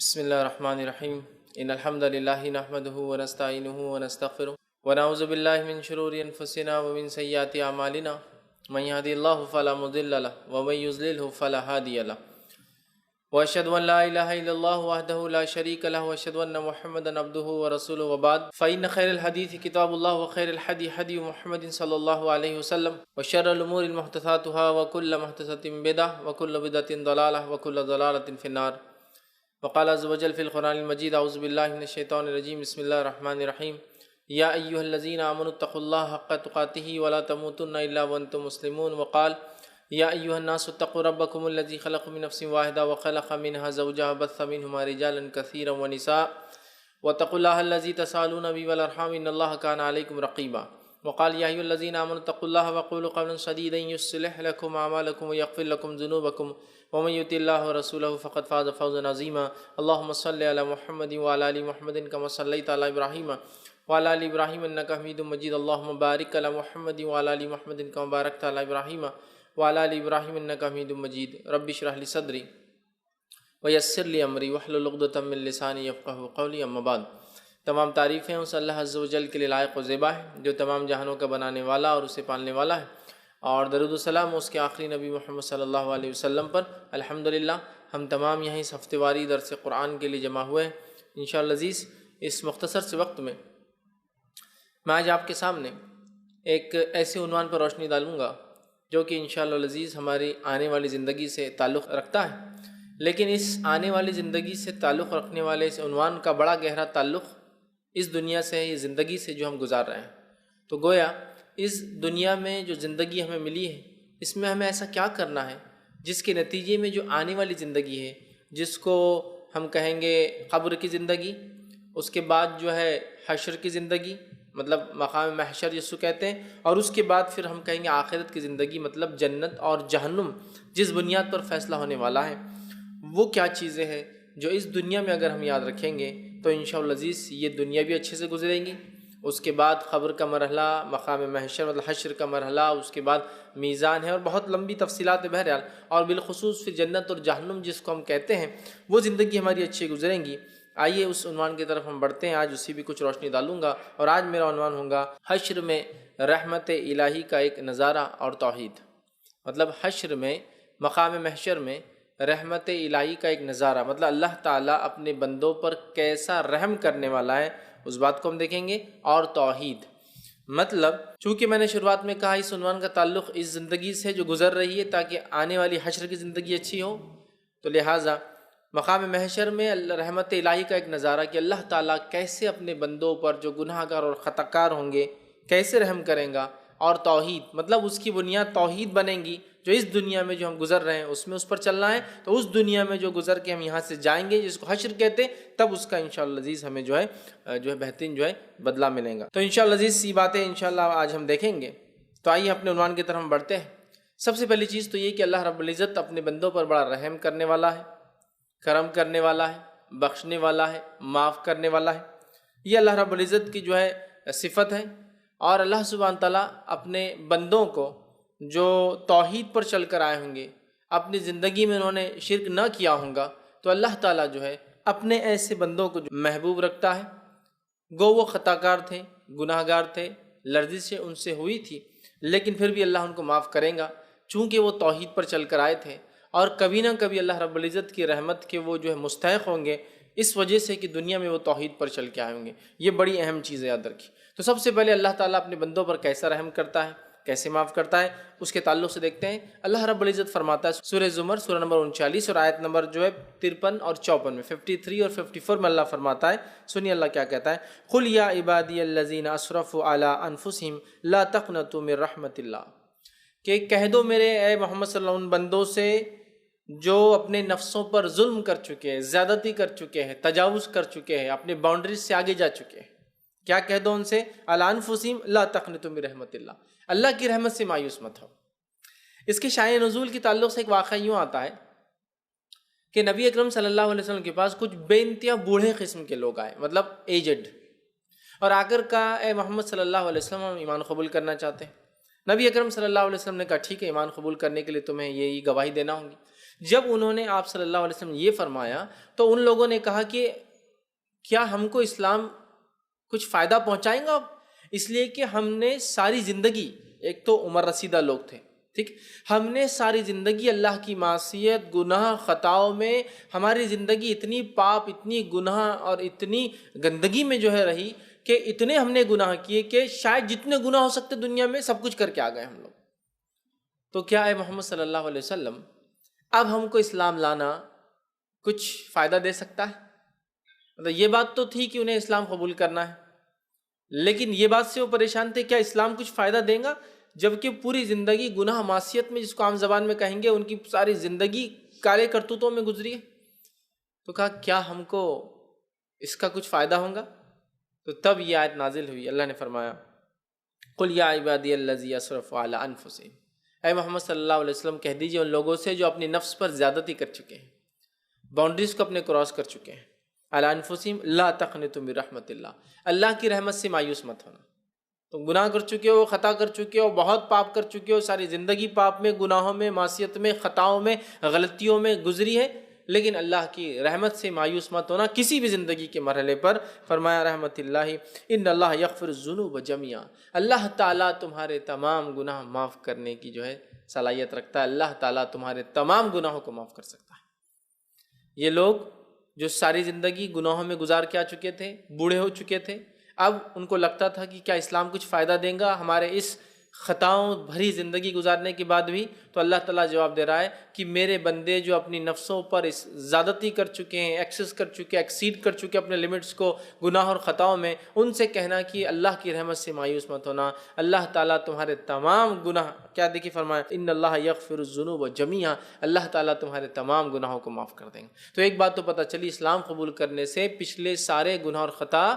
بسم الله الرحمن الرحيم إن الحمد لله نحمده ونستعينه ونستغفره ونعوذ بالله من شرور أنفسنا ومن سيئات أعمالنا من يهدي الله فلا مضل له ومن يضلله فلا هادي له وأشهد أن لا إله إلا الله وحده لا شريك له وأشهد أن محمدا عبده ورسوله وبعد فإن خير الحديث كتاب الله وخير الهدي هدي محمد صلى الله عليه وسلم وشر الأمور محدثاتها وكل محدثة بدعة وكل بدعة ضلالة وكل ضلالة في النار وقال عز وجل في القرآن المجيد أعوذ بالله من الشيطان الرجيم بسم الله الرحمن الرحيم يا أيها الذين آمنوا اتقوا الله حق تقاته ولا تموتن إلا وأنتم مسلمون وقال يا أيها الناس اتقوا ربكم الذي خلق من نفس واحدة وخلق منها زوجها بث منهما رجالا كثيرا ونساء واتقوا الله الذي تسألون به والأرحام إن الله كان عليكم رقيبا وقال يا أيها الذين آمنوا اتقوا الله وقولوا قولا سديدا يصلح لكم أعمالكم ويغفر لكم ذنوبكم ومن يطع الله ورسوله فقد فاز فوزا عظيما اللهم صل على محمد وعلى آل محمد كما صليت على إبراهيم وعلى آل إبراهيم إنك حميد مجيد اللهم بارك على محمد وعلى آل محمد كما باركت على إبراهيم وعلى آل إبراهيم إنك حميد مجيد رب اشرح لي صدري ويسر لي أمري واحلل عقدة من لساني يفقهوا قولي أما بعد تمام تعریفیں اس اللہ عز و جل کے لیے لائق و زیبا ہے جو تمام جہانوں کا بنانے والا اور اسے پالنے والا ہے، اور درود و سلام اس کے آخری نبی محمد صلی اللہ علیہ وسلم پر۔ الحمدللہ ہم تمام یہیں اس ہفتے واری درس قرآن کے لیے جمع ہوئے ہیں۔ انشاءاللہ عزیز اس مختصر سے وقت میں آج آپ کے سامنے ایک ایسے عنوان پر روشنی ڈالوں گا جو کہ انشاءاللہ عزیز ہماری آنے والی زندگی سے تعلق رکھتا ہے، لیکن اس آنے والی زندگی سے تعلق رکھنے والے اس عنوان کا بڑا گہرا تعلق اس دنیا سے ہے، یہ زندگی سے جو ہم گزار رہے ہیں۔ تو گویا اس دنیا میں جو زندگی ہمیں ملی ہے، اس میں ہمیں ایسا کیا کرنا ہے جس کے نتیجے میں جو آنے والی زندگی ہے، جس کو ہم کہیں گے قبر کی زندگی، اس کے بعد جو ہے حشر کی زندگی مطلب مقام محشر جس کو کہتے ہیں، اور اس کے بعد پھر ہم کہیں گے آخرت کی زندگی مطلب جنت اور جہنم جس بنیاد پر فیصلہ ہونے والا ہے۔ وہ کیا چیزیں ہیں جو اس دنیا میں اگر ہم یاد رکھیں گے تو انشاءاللہ عزیز یہ دنیا بھی اچھے سے گزریں گی، اس کے بعد قبر کا مرحلہ، مقام محشر مطلب حشر کا مرحلہ، اس کے بعد میزان ہے اور بہت لمبی تفصیلات ہے بہرحال، اور بالخصوص پھر جنت اور جہنم جس کو ہم کہتے ہیں وہ زندگی ہماری اچھی گزریں گی۔ آئیے اس عنوان کی طرف ہم بڑھتے ہیں، آج اسی بھی کچھ روشنی ڈالوں گا، اور آج میرا عنوان ہوگا حشر میں رحمت الہی کا ایک نظارہ اور توحید۔ مطلب حشر میں مقام محشر میں رحمت الہی کا ایک نظارہ مطلب اللہ تعالیٰ اپنے بندوں پر کیسا رحم کرنے والا ہے، اس بات کو ہم دیکھیں گے، اور توحید مطلب چونکہ میں نے شروعات میں کہا اس عنوان کا تعلق اس زندگی سے جو گزر رہی ہے تاکہ آنے والی حشر کی زندگی اچھی ہو، تو لہٰذا مقام محشر میں رحمت الہی کا ایک نظارہ کہ اللہ تعالیٰ کیسے اپنے بندوں پر جو گناہ گار اور خطا کار ہوں گے کیسے رحم کریں گا، اور توحید مطلب اس کی بنیاد توحید بنیں گی جو اس دنیا میں جو ہم گزر رہے ہیں اس میں اس پر چلنا ہے، تو اس دنیا میں جو گزر کے ہم یہاں سے جائیں گے جس کو حشر کہتے ہیں تب اس کا انشاءاللہ عزیز ہمیں جو ہے بہترین بدلہ ملے گا۔ تو انشاءاللہ عزیز یہ باتیں انشاءاللہ آج ہم دیکھیں گے۔ تو آئیے اپنے عنوان کی طرف ہم بڑھتے ہیں۔ سب سے پہلی چیز تو یہ کہ اللہ رب العزت اپنے بندوں پر بڑا رحم کرنے والا ہے، کرم کرنے والا ہے، بخشنے والا ہے، معاف کرنے والا ہے، یہ اللہ رب العزت کی صفت ہے۔ اور اللہ سبحانہ تعالیٰ اپنے بندوں کو جو توحید پر چل کر آئے ہوں گے، اپنی زندگی میں انہوں نے شرک نہ کیا ہوگا، تو اللہ تعالیٰ اپنے ایسے بندوں کو محبوب رکھتا ہے۔ گو وہ خطا کار تھے، گناہ گار تھے، لرزشیں ان سے ہوئی تھی، لیکن پھر بھی اللہ ان کو معاف کرے گا چونکہ وہ توحید پر چل کر آئے تھے، اور کبھی نہ کبھی اللہ رب العزت کی رحمت کے وہ مستحق ہوں گے اس وجہ سے کہ دنیا میں وہ توحید پر چل کے آئے ہوں گے۔ یہ بڑی اہم چیز ہے یاد رکھیے۔ تو سب سے پہلے اللہ تعالیٰ اپنے بندوں پر کیسا رحم کرتا ہے، کیسے معاف کرتا ہے، اس کے تعلق سے دیکھتے ہیں۔ اللہ رب العزت فرماتا ہے سورہ زمر سورہ نمبر 39 اور آیت نمبر 53 اور 54 میں 53 اور 54 میں اللہ فرماتا ہے، سنیے اللہ کیا کہتا ہے، قُلْ يَا عِبَادِيَ الَّذِينَ أَسْرَفُوا عَلَىٰ أَنفُسِهِمْ لَا تَقْنَطُوا مِن رَحْمَةِ اللَّهِ، کہ کہہ دو میرے اے محمد صلی اللہ علیہ وسلم ان بندوں سے جو اپنے نفسوں پر ظلم کر چکے ہیں، زیادتی کر چکے ہیں، تجاوز کر چکے ہیں، اپنے باؤنڈریز سے آگے جا چکے ہیں، کیا کہہ دو ان سے، عَلَىٰ أَنفُسِهِمْ لَا تَقْنَطُوا مِن رَحْمَةِ اللَّهِ، اللہ کی رحمت سے مایوس مت ہو۔ اس کے شائع نزول کے تعلق سے ایک واقعہ یوں آتا ہے کہ نبی اکرم صلی اللہ علیہ وسلم کے پاس کچھ بے انتہا بوڑھے قسم کے لوگ آئے، مطلب ایجڈ، اور آ کر کہا اے محمد صلی اللہ علیہ وسلم ہم ایمان قبول کرنا چاہتے ہیں۔ نبی اکرم صلی اللہ علیہ وسلم نے کہا ٹھیک ہے، ایمان قبول کرنے کے لیے تمہیں یہی گواہی دینا ہوگی۔ جب انہوں نے آپ صلی اللہ علیہ وسلم یہ فرمایا تو ان لوگوں نے کہا کہ کیا ہم کو اسلام کچھ فائدہ پہنچائیں گا؟ اس لیے کہ ہم نے ساری زندگی، ایک تو عمر رسیدہ لوگ تھے، ٹھیک، ہم نے ساری زندگی اللہ کی معصیت، گناہ، خطاؤں میں ہماری زندگی اتنی پاپ، اتنی گناہ اور اتنی گندگی میں جو ہے رہی کہ اتنے ہم نے گناہ کیے کہ شاید جتنے گناہ ہو سکتے دنیا میں سب کچھ کر کے آ گئے ہم لوگ۔ تو کیا ہے محمد صلی اللہ علیہ وسلم اب ہم کو اسلام لانا کچھ فائدہ دے سکتا ہے؟ مطلب یہ بات تو تھی کہ انہیں اسلام قبول کرنا ہے، لیکن یہ بات سے وہ پریشان تھے، کیا اسلام کچھ فائدہ دے گا جبکہ پوری زندگی گناہ معصیت میں، جس کو عام زبان میں کہیں گے ان کی ساری زندگی کالے کرتوتوں میں گزری ہے؟ تو کہا کیا ہم کو اس کا کچھ فائدہ ہوگا؟ تو تب یہ آیت نازل ہوئی، اللہ نے فرمایا قل یا عبادی الذی اسرفوا علی انفسہم، اے محمد صلی اللہ علیہ وسلم کہہ دیجئے ان لوگوں سے جو اپنی نفس پر زیادتی کر چکے ہیں، باؤنڈریز کو اپنے کراس کر چکے ہیں، علی انفسہم لا تقنطوا من رحمت اللہ، اللہ کی رحمت سے مایوس مت ہونا۔ تم گناہ کر چکے ہو، خطا کر چکے ہو، بہت پاپ کر چکے ہو، ساری زندگی پاپ میں، گناہوں میں، معصیت میں، خطاؤں میں، غلطیوں میں گزری ہے، لیکن اللہ کی رحمت سے مایوس مت ہونا کسی بھی زندگی کے مرحلے پر۔ فرمایا رحمت اللہ ان اللہ یغفر الذنوب جميعا، اللہ تعالیٰ تمہارے تمام گناہ معاف کرنے کی جو ہے صلاحیت رکھتا ہے، اللہ تعالیٰ تمہارے تمام گناہوں کو معاف کر سکتا ہے۔ یہ لوگ جو ساری زندگی گناہوں میں گزار کے آ چکے تھے، بوڑھے ہو چکے تھے، اب ان کو لگتا تھا کہ کیا اسلام کچھ فائدہ دے گا ہمارے اس خطاؤں بھری زندگی گزارنے کے بعد بھی؟ تو اللہ تعالیٰ جواب دے رہا ہے کہ میرے بندے جو اپنی نفسوں پر اس زیادتی کر چکے ہیں، ایکسس کر چکے، ایکسیڈ کر چکے اپنے لیمٹس کو گناہ اور خطاؤں میں، ان سے کہنا کہ اللہ کی رحمت سے مایوس مت ہونا، اللہ تعالیٰ تمہارے تمام گناہ، کیا دیکھیے فرمایا ان اللہ یغفر الذنوب جميعا، اللہ تعالیٰ تمہارے تمام گناہوں کو معاف کر دیں گے۔ تو ایک بات تو پتہ چلی، اسلام قبول کرنے سے پچھلے سارے گناہ اور خطا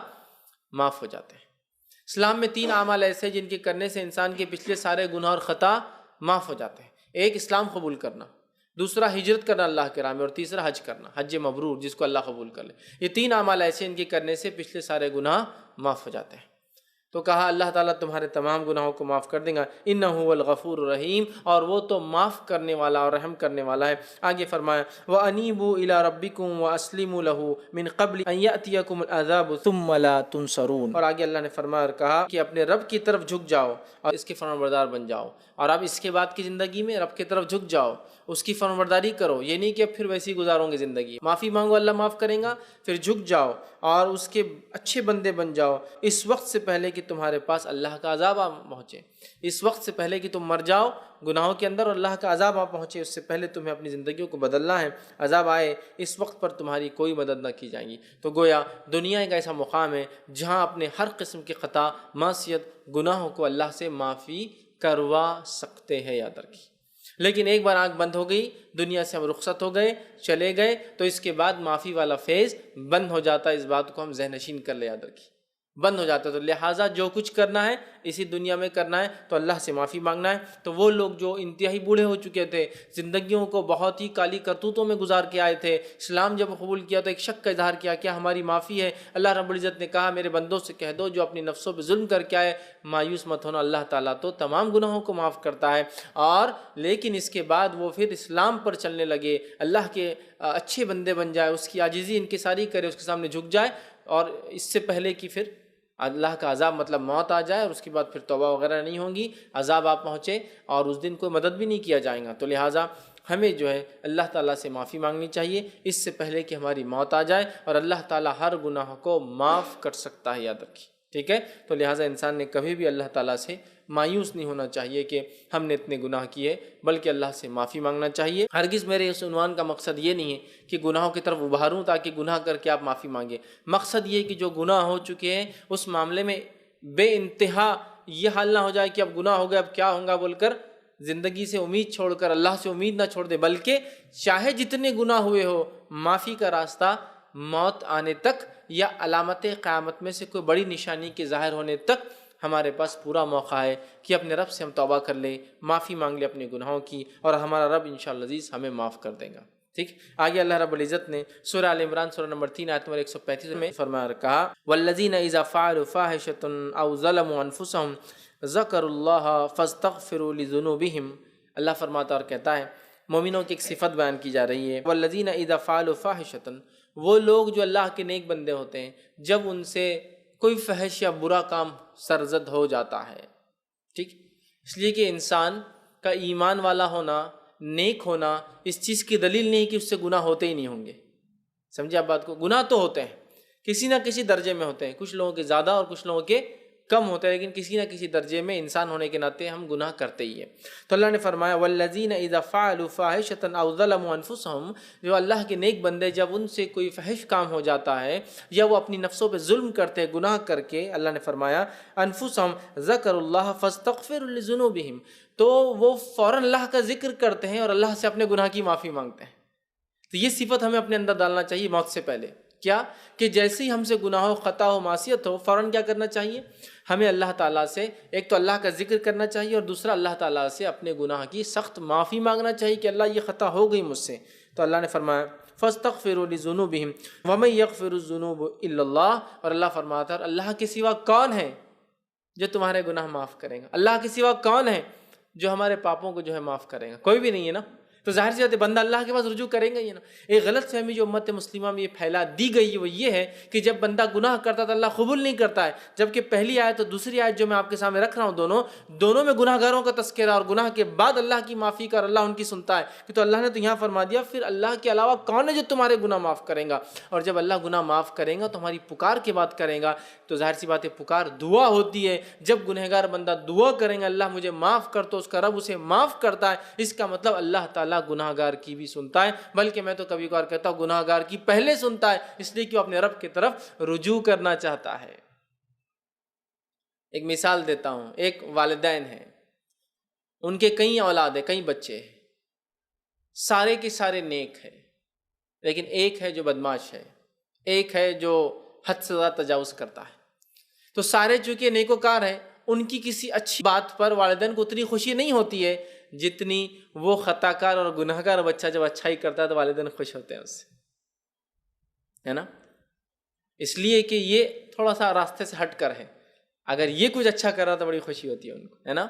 معاف ہو جاتے ہیں۔ اسلام میں 3 اعمال ایسے جن کے کرنے سے انسان کے پچھلے سارے گناہ اور خطا معاف ہو جاتے ہیں۔ ایک اسلام قبول کرنا، دوسرا ہجرت کرنا اللہ کے راہ میں، اور تیسرا حج کرنا، حج مبرور جس کو اللہ قبول کر لے۔ یہ 3 اعمال ایسے ان کے کرنے سے پچھلے سارے گناہ معاف ہو جاتے ہیں۔ تو کہا اللہ تعالیٰ تمہارے تمام گناہوں کو معاف کر دے گا، انہ هو الغفور الرحیم، اور وہ تو معاف کرنے والا اور رحم کرنے والا ہے۔ آگے فرمایا وَأَنِيبُوا إِلَىٰ رَبِّكُمْ وَأَسْلِمُوا لَهُ مِنْ قَبْلِ أَنْ يَأْتِيَكُمُ الْعَذَابُ ثُمَّ لَا تُنصَرُونَ، اور آگے اللہ نے فرمایا اور کہا کہ اپنے رب کی طرف جھک جاؤ اور اس کے فرمانبردار بن جاؤ، اور اب اس کے بعد کی زندگی میں رب کی طرف جھک جاؤ، اس کی فرمانبرداری کرو، یہ نہیں کہ اب پھر ویسی گزارو گے زندگی، معافی مانگو اللہ معاف کرے گا، پھر جھک جاؤ اور اس کے اچھے بندے بن جاؤ اس وقت سے پہلے کہ تمہارے پاس اللہ کا عذاب آ پہنچے، اس وقت سے پہلے کہ تم مر جاؤ گناہوں کے اندر اور اللہ کا عذاب آ پہنچے، اس سے پہلے تمہیں اپنی زندگیوں کو بدلنا ہے، عذاب آئے اس وقت پر تمہاری کوئی مدد نہ کی جائے گی۔ تو گویا دنیا ایک ایسا مقام ہے جہاں اپنے ہر قسم کی خطا، معصیت، گناہوں کو اللہ سے معافی کروا سکتے ہیں، یاد رکھیے۔ لیکن ایک بار آنکھ بند ہو گئی، دنیا سے ہم رخصت ہو گئے، چلے گئے، تو اس کے بعد معافی والا فیض بند ہو جاتا ہے، اس بات کو ہم ذہن نشین کر لے، یاد رکھیے، بند ہو جاتا ہے۔ تو لہٰذا جو کچھ کرنا ہے اسی دنیا میں کرنا ہے تو اللہ سے معافی مانگنا ہے۔ تو وہ لوگ جو انتہائی بوڑھے ہو چکے تھے، زندگیوں کو بہت ہی کالی کرتوتوں میں گزار کے آئے تھے، اسلام جب قبول کیا تو ایک شک کا اظہار کیا، کیا ہماری معافی ہے؟ اللہ رب العزت نے کہا میرے بندوں سے کہہ دو جو اپنی نفسوں پہ ظلم کر کے آئے، مایوس مت ہونا، اللہ تعالیٰ تو تمام گناہوں کو معاف کرتا ہے، اور لیکن اس کے بعد وہ پھر اسلام پر چلنے لگے، اللہ کے اچھے بندے بن جائے، اس کی عاجزی انکساری کرے، اس کے سامنے جھک جائے، اور اس سے پہلے کہ پھر اللہ کا عذاب مطلب موت آ جائے اور اس کے بعد پھر توبہ وغیرہ نہیں ہوں گی، عذاب آپ پہنچے اور اس دن کوئی مدد بھی نہیں کیا جائے گا۔ تو لہٰذا ہمیں جو ہے اللہ تعالیٰ سے معافی مانگنی چاہیے اس سے پہلے کہ ہماری موت آ جائے، اور اللہ تعالیٰ ہر گناہ کو معاف کر سکتا ہے، یاد رکھیے، ٹھیک ہے۔ تو لہٰذا انسان نے کبھی بھی اللہ تعالیٰ سے مایوس نہیں ہونا چاہیے کہ ہم نے اتنے گناہ کیے، بلکہ اللہ سے معافی مانگنا چاہیے۔ ہرگز میرے اس عنوان کا مقصد یہ نہیں ہے کہ گناہوں کی طرف ابھاروں تاکہ گناہ کر کے آپ معافی مانگیں، مقصد یہ کہ جو گناہ ہو چکے ہیں اس معاملے میں بے انتہا یہ حال نہ ہو جائے کہ اب گناہ ہو گیا اب کیا ہوگا بول کر زندگی سے امید چھوڑ کر اللہ سے امید نہ چھوڑ دے، بلکہ چاہے جتنے گناہ ہوئے ہو معافی کا راستہ موت آنے تک یا علامت قیامت میں سے کوئی بڑی نشانی کے ظاہر ہونے تک ہمارے پاس پورا موقع ہے کہ اپنے رب سے ہم توبہ کر لیں، معافی مانگ لیں اپنے گناہوں کی، اور ہمارا رب انشاءاللہ عزیز ہمیں معاف کر دے گا۔ ٹھیک، آگے اللہ رب العزت نے سورہ آل عمران سورہ نمبر 3 آیت نمبر 135 میں فرمایا اور کہا والذین اذا فعلوا فاحشۃ او ظلموا انفسهم ذکروا اللہ فاستغفروا لذنوبہم۔ اللہ فرماتا اور کہتا ہے، مومنوں کی ایک صفت بیان کی جا رہی ہے، والذین اذا فعلوا فاحشۃ، وہ لوگ جو اللہ کے نیک بندے ہوتے ہیں جب ان سے کوئی فحش یا برا کام سرزد ہو جاتا ہے، ٹھیک، اس لیے کہ انسان کا ایمان والا ہونا، نیک ہونا اس چیز کی دلیل نہیں کہ اس سے گناہ ہوتے ہی نہیں ہوں گے۔ سمجھے آپ بات کو؟ گناہ تو ہوتے ہیں، کسی نہ کسی درجے میں ہوتے ہیں، کچھ لوگوں کے زیادہ اور کچھ لوگوں کے کم ہوتے ہیں، لیکن کسی نہ کسی درجے میں انسان ہونے کے ناطے ہم گناہ کرتے ہی ہیں۔ تو اللہ نے فرمایا والذین اذا فعلوا فاحشۃ او ظلموا انفسهم، جو اللہ کے نیک بندے جب ان سے کوئی فحش کام ہو جاتا ہے یا وہ اپنی نفسوں پہ ظلم کرتے ہیں، گناہ کر کے، اللہ نے فرمایا انفسهم ذکروا اللہ فاستغفروا لذنوبہم، تو وہ فوراً اللہ کا ذکر کرتے ہیں اور اللہ سے اپنے گناہ کی معافی مانگتے ہیں۔ تو یہ صفت ہمیں اپنے اندر ڈالنا چاہیے موت سے پہلے، کیا کہ جیسے ہی ہم سے گناہ ہو، خطا ہو، معصیت ہو، فوراً کیا کرنا چاہیے؟ ہمیں اللہ تعالیٰ سے ایک تو اللہ کا ذکر کرنا چاہیے اور دوسرا اللہ تعالیٰ سے اپنے گناہ کی سخت معافی مانگنا چاہیے کہ اللہ یہ خطا ہو گئی مجھ سے۔ تو اللہ نے فرمایا فاستغفروا لذنوبہم ومن یغفر الذنوب الا اللہ، اور اللہ فرماتا ہے اللہ کے سوا کون ہے جو تمہارے گناہ معاف کرے گا؟ اللہ کے سوا کون ہے جو ہمارے پاپوں کو جو ہے معاف کرے گا؟ کوئی بھی نہیں ہے نا۔ تو ظاہر سی بات ہے بندہ اللہ کے پاس رجوع کریں گا ہی نا۔ ایک غلط فہمی جو امت مسلمہ میں یہ پھیلا دی گئی ہے وہ یہ ہے کہ جب بندہ گناہ کرتا تو اللہ قبول نہیں کرتا ہے، جبکہ پہلی آیت اور دوسری آیت جو میں آپ کے سامنے رکھ رہا ہوں دونوں میں گناہ گاروں کا تذکرہ اور گناہ کے بعد اللہ کی معافی کا، اور اللہ ان کی سنتا ہے کہ تو اللہ نے تو یہاں فرما دیا پھر اللہ کے علاوہ کون ہے جو تمہارے گناہ معاف کرے گا؟ اور جب اللہ گناہ معاف کرے گا تو ہماری پکار کے بعد کرے گا، تو ظاہر سی بات ہے پکار دعا ہوتی ہے۔ جب گنہگار بندہ دعا کریں گا اللہ مجھے معاف کر، تو اس کا رب اسے معاف کرتا ہے۔ اس کا مطلب اللہ تعالیٰ گناہ گار کی بھی سنتا ہے، بلکہ میں تو کبھی کبھار کہتا ہوں گناہ گار کی پہلے سنتا ہے، اس لیے کہ وہ اپنے رب کی طرف رجوع کرنا چاہتا ہے۔ ایک مثال دیتا ہوں، ایک والدین ہیں، ان کے کئی اولاد ہیں، کئی بچے ہیں، سارے کے سارے نیک ہیں، لیکن ایک ہے جو بدماش ہے، ایک ہے جو حد سے زیادہ تجاوز کرتا ہے۔ تو سارے چونکہ نیکوکار ہیں، ان کی کسی اچھی بات پر والدین کو اتنی خوشی نہیں ہوتی ہے جتنی وہ خطا کار اور گناہ گار بچہ جب اچھائی کرتا ہے تو والدین خوش ہوتے ہیں اس سے، ہے نا؟ اس لیے کہ یہ تھوڑا سا راستے سے ہٹ کر ہے، اگر یہ کچھ اچھا کر رہا تو بڑی خوشی ہوتی ہے ان کو، ہے نا؟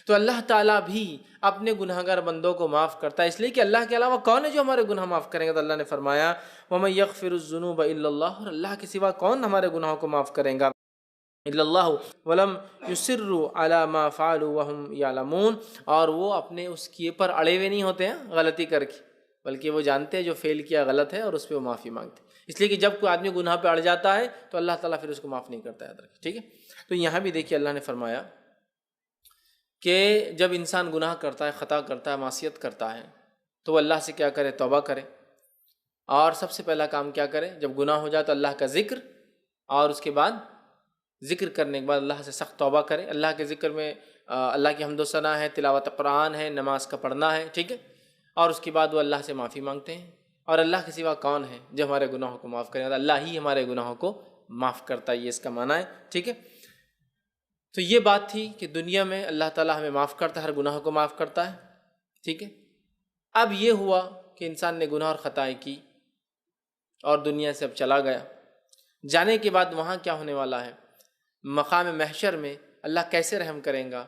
تو اللہ تعالیٰ بھی اپنے گناہ گار بندوں کو معاف کرتا ہے، اس لیے کہ اللہ کے علاوہ کون ہے جو ہمارے گناہ معاف کریں گے؟ تو اللہ نے فرمایا وَمَن يَغْفِرُ الذُّنُوبَ إِلَّا اللَّهُ، اور اللہ کے سوا کون ہمارے گناہوں کو معاف کریں گا؟ الا اللہ ولم یصروا علی ما فعلوا وهم یعلمون، اور وہ اپنے اس کیے پر اڑے ہوئے نہیں ہوتے ہیں غلطی کر کے، بلکہ وہ جانتے ہیں جو فیل کیا غلط ہے اور اس پہ وہ معافی مانگتے ہیں۔ اس لیے کہ جب کوئی آدمی گناہ پہ اڑ جاتا ہے تو اللہ تعالیٰ پھر اس کو معاف نہیں کرتا ہے، یاد رکھیں، ٹھیک ہے؟ تو یہاں بھی دیکھیے اللہ نے فرمایا کہ جب انسان گناہ کرتا ہے، خطا کرتا ہے، معصیت کرتا ہے، تو وہ اللہ سے کیا کرے؟ توبہ کرے، اور سب سے پہلا کام کیا کرے؟ جب گناہ ہو جائے تو اللہ کا ذکر، اور اس کے بعد ذکر کرنے کے بعد اللہ سے سخت توبہ کرے۔ اللہ کے ذکر میں اللہ کی حمد و ثنا ہے، تلاوت قرآن ہے، نماز کا پڑھنا ہے، ٹھیک ہے؟ اور اس کے بعد وہ اللہ سے معافی مانگتے ہیں، اور اللہ کے سوا کون ہے جو ہمارے گناہوں کو معاف کرے؟ اللہ ہی ہمارے گناہوں کو معاف کرتا ہے، یہ اس کا معنی ہے، ٹھیک ہے؟ تو یہ بات تھی کہ دنیا میں اللہ تعالیٰ ہمیں معاف کرتا ہے، ہر گناہ کو معاف کرتا ہے، ٹھیک ہے؟ اب یہ ہوا کہ انسان نے گناہ اور خطائیں کی اور دنیا سے اب چلا گیا، جانے کے بعد وہاں کیا ہونے والا ہے؟ مقام محشر میں اللہ کیسے رحم کریں گا؟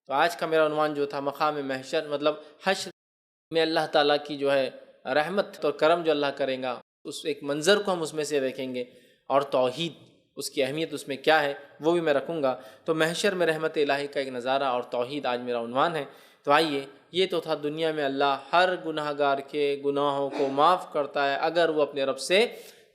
تو آج کا میرا عنوان جو تھا مقام محشر، مطلب حشر میں اللہ تعالیٰ کی جو ہے رحمت اور کرم جو اللہ کریں گا، اس ایک منظر کو ہم اس میں سے دیکھیں گے، اور توحید اس کی اہمیت اس میں کیا ہے وہ بھی میں رکھوں گا۔ تو محشر میں رحمت الہی کا ایک نظارہ اور توحید آج میرا عنوان ہے۔ تو آئیے، یہ تو تھا دنیا میں اللہ ہر گناہ گار کے گناہوں کو معاف کرتا ہے اگر وہ اپنے رب سے